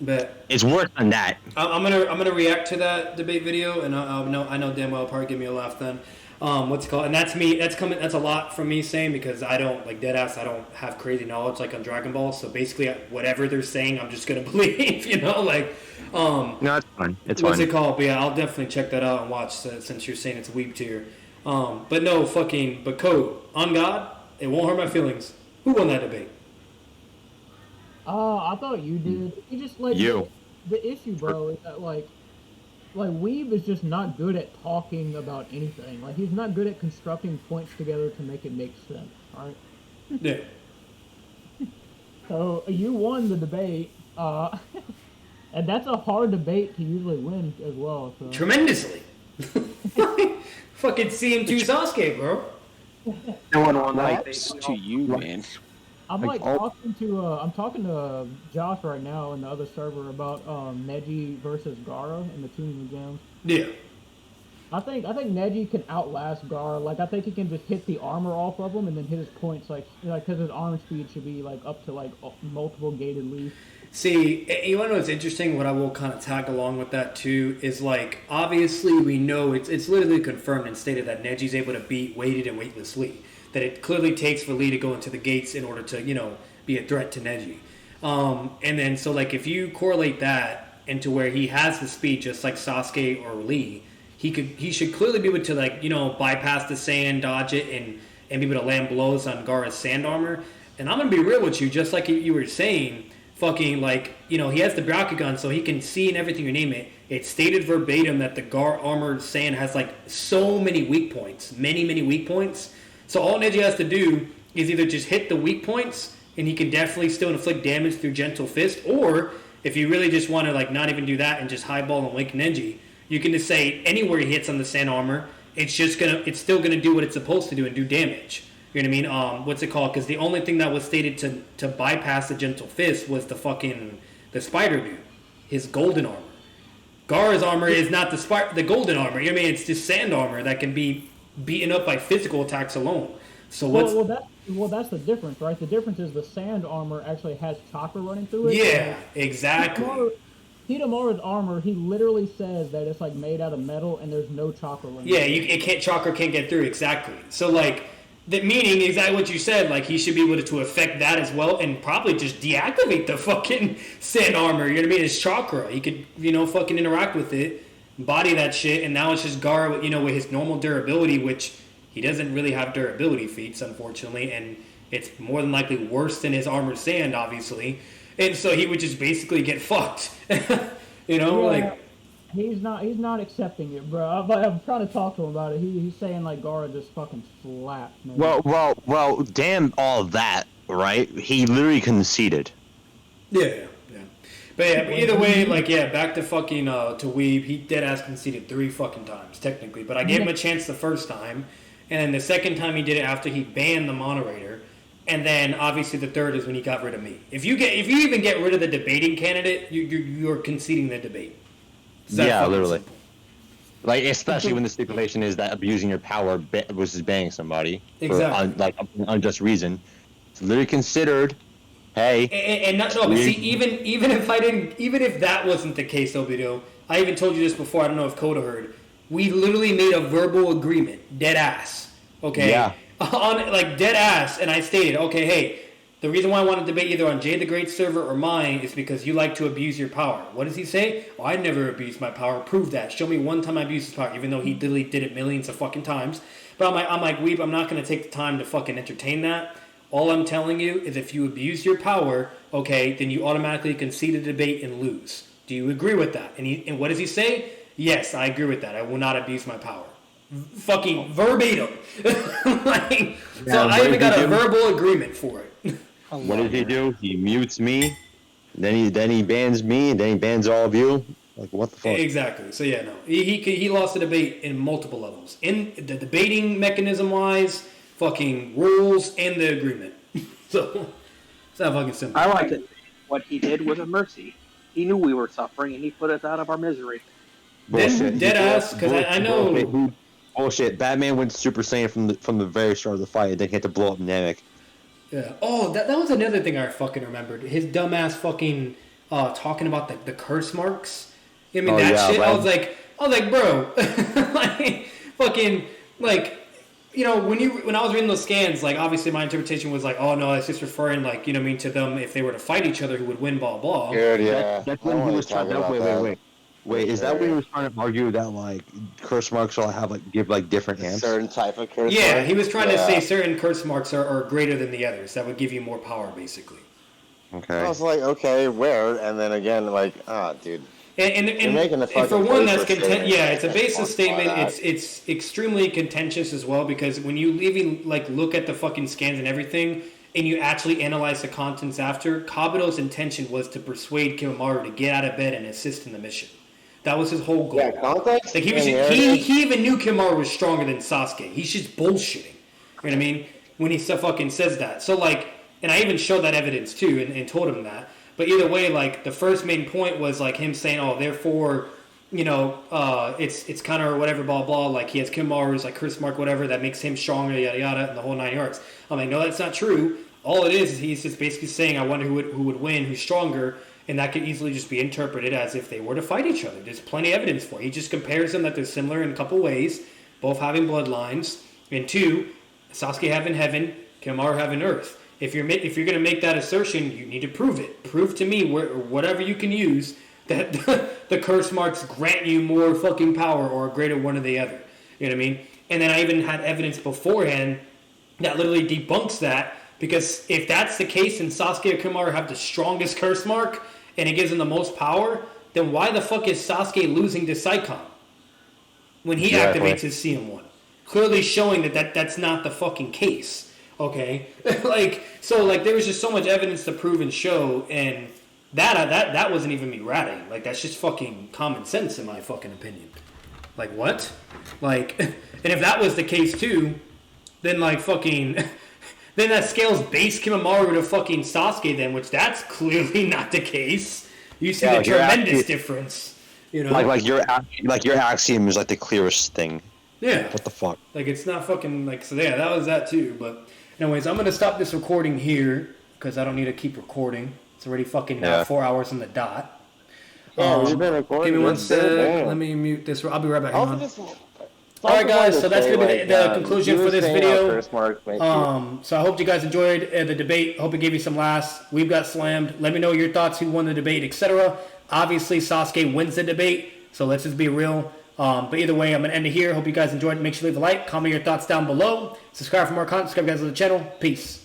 but it's worse than that. I'm gonna react to that debate video, and I know damn well it'll probably give me a laugh then. What's it called? And that's me. That's a lot from me saying because I don't like deadass. I don't have crazy knowledge like on Dragon Ball. So basically, whatever they're saying, I'm just gonna believe. You know, like. No, it's fine. It's what's fine. it called? But yeah, I'll definitely check that out and watch since you're saying it's weeb tier. But no fucking. But Code on God, it won't hurt my feelings. Who won that debate? I thought you did. You just like you. The issue, bro, is that like Weeb is just not good at talking about anything. Like he's not good at constructing points together to make it make sense. Right? Yeah. So you won the debate, and that's a hard debate to usually win as well. So. Tremendously. Fucking CM2 Sasuke, bro. No one won that. To you, man. I'm talking to Josh right now in the other server about Neji versus Gara in the tuning exams. Yeah. I think Neji can outlast Gara. Like I think he can just hit the armor off of him and then hit his points like because his arm speed should be like up to like multiple gated leaf. See, you want to know what's interesting? What I will kind of tag along with that too is like obviously we know it's literally confirmed and stated that Neji's able to beat weighted and weightless Lee. That it clearly takes for Lee to go into the gates in order to, you know, be a threat to Neji. And then, so, like, if you correlate that into where he has the speed just like Sasuke or Lee, he should clearly be able to, like, you know, bypass the sand, dodge it, and be able to land blows on Gara's sand armor. And I'm gonna be real with you, just like you were saying, fucking, like, you know, he has the Bakugan, so he can see and everything, you name it. It's stated verbatim that the Gar armored sand has, like, so many weak points, many weak points. So all Neji has to do is either just hit the weak points, and he can definitely still inflict damage through Gentle Fist, or if you really just want to, like, not even do that and just highball and wake Neji, you can just say anywhere he hits on the sand armor, it's still gonna do what it's supposed to do and do damage. You know what I mean? What's it called? Because the only thing that was stated to bypass the Gentle Fist was the spider dude, his golden armor. Gara's armor is not the golden armor. You know what I mean? It's just sand armor that can be beaten up by physical attacks alone. So that's the difference, right? The difference is the sand armor actually has chakra running through it. Yeah, exactly. Hidamaru's armor, he literally says that it's, like, made out of metal and there's no chakra running through. Yeah, chakra can't get through, exactly. So, like, the meaning exactly what you said, like, he should be able to affect that as well and probably just deactivate the fucking sand armor, you know what I mean? His chakra. He could, you know, fucking interact with it, body that shit, and now it's just Gara, you know, with his normal durability, which he doesn't really have durability feats, unfortunately, and it's more than likely worse than his armored sand, obviously. And so he would just basically get fucked. You know, like... He's not accepting it, bro. I'm trying to talk to him about it. He's saying, like, Gara just fucking slapped. Man. Well, damn all that, right? He literally conceded. Yeah. But either way, like, back to fucking, to Weeb, he dead-ass conceded 3 fucking times, technically. But I gave him a chance the first time, and then the second time he did it after he banned the moderator, and then obviously the third is when he got rid of me. If you even get rid of the debating candidate, you're conceding the debate. Yeah, literally. Simple. Like, especially when the stipulation is that abusing your power versus banning somebody exactly for unjust reason. It's literally considered. Hey. But see, even if that wasn't the case, Obito, I even told you this before. I don't know if Coda heard. We literally made a verbal agreement, dead ass. Okay. Yeah. On, like, dead ass, and I stated, okay, hey, the reason why I want to debate either on Jay the Great server or mine is because you like to abuse your power. What does he say? Oh, I never abused my power. Prove that. Show me one time I abused his power, even though he literally did it millions of fucking times. But I'm like, Weeb, I'm not going to take the time to fucking entertain that. All I'm telling you is if you abuse your power, okay, then you automatically concede the debate and lose. Do you agree with that? And what does he say? Yes, I agree with that. I will not abuse my power. Fucking verbatim. Like, yeah, so I even got a verbal agreement for it. What does he do? He mutes me, then he bans me, and then he bans all of you. Like, what the fuck? Exactly. So yeah, no, he lost the debate in multiple levels. In the debating mechanism wise, fucking rules, and the agreement. So it's not fucking simple. I like it. What he did was a mercy. He knew we were suffering, and he put us out of our misery. Bullshit. Dead ass, because I know. Bullshit. Batman went Super Saiyan from the very start of the fight, and then he had to blow up Namek. Yeah. Oh, that was another thing I fucking remembered. His dumbass fucking talking about the curse marks. I mean, shit. I was like, bro, like, fucking, like, you know, when I was reading those scans, like, obviously my interpretation was like, oh no, it's just referring, like, you know what I mean, to them if they were to fight each other, who would win, blah blah. Good, yeah. That's when he was trying to. Wait, is that when he was trying to argue that, like, curse marks will have, like, give, like, different amps? Certain type of curse mark? He was trying to say certain curse marks are greater than the others. That would give you more power, basically. Okay. I was like, okay, where? And then again, like, dude. And for one, that's it's a basis statement. It's extremely contentious as well, because when you even, like, look at the fucking scans and everything, and you actually analyze the contents after, Kabuto's intention was to persuade Kimamaru to get out of bed and assist in the mission. That was his whole goal. Yeah, context. Like, he even knew Kimamaru was stronger than Sasuke. He's just bullshitting. You know what I mean? When he fucking says that. So, like, and I even showed that evidence too, and told him that. But either way, like, the first main point was, like, him saying, oh, therefore, you know, it's kind of whatever, blah blah. Like, he has Kimamaru's, like, curse mark, whatever, that makes him stronger, yada yada, and the whole 9 yards. I'm like, no, that's not true. All it is he's just basically saying, I wonder who would win, who's stronger. And that could easily just be interpreted as if they were to fight each other. There's plenty of evidence for it. He just compares them that they're similar in a couple ways, both having bloodlines, and 2, Sasuke having heaven, Kimamaru having earth. If you're going to make that assertion, you need to prove it. Prove to me whatever you can use that the curse marks grant you more fucking power or a greater one or the other. You know what I mean? And then I even had evidence beforehand that literally debunks that, because if that's the case and Sasuke or Kamaru have the strongest curse mark and it gives them the most power, then why the fuck is Sasuke losing to Saikon when he activates his CM1? Clearly showing that's not the fucking case. Okay? there was just so much evidence to prove and show, and that wasn't even me ratting. Like, that's just fucking common sense in my fucking opinion. Like, what? Like, and if that was the case too, then like fucking, then that scales base Kimamaru to fucking Sasuke then, which that's clearly not the case. You see the tremendous difference, you know? Like your axiom is like the clearest thing. Yeah. What the fuck? Like, it's not fucking like, so yeah, that was that too. But anyways, I'm gonna stop this recording here because I don't need to keep recording. It's already fucking 4 hours on the dot. Yeah, we've been recording. Give me 1 sec. Let me mute this. I'll be right back. Alright guys, so that's going to be the conclusion for this video. So I hope you guys enjoyed the debate. Hope it gave you some laughs. We've got slammed. Let me know your thoughts, who won the debate, etc. Obviously, Sasuke wins the debate, so let's just be real. But either way, I'm going to end it here. Hope you guys enjoyed. Make sure you leave a like, comment your thoughts down below. Subscribe for more content. Subscribe guys to the channel. Peace.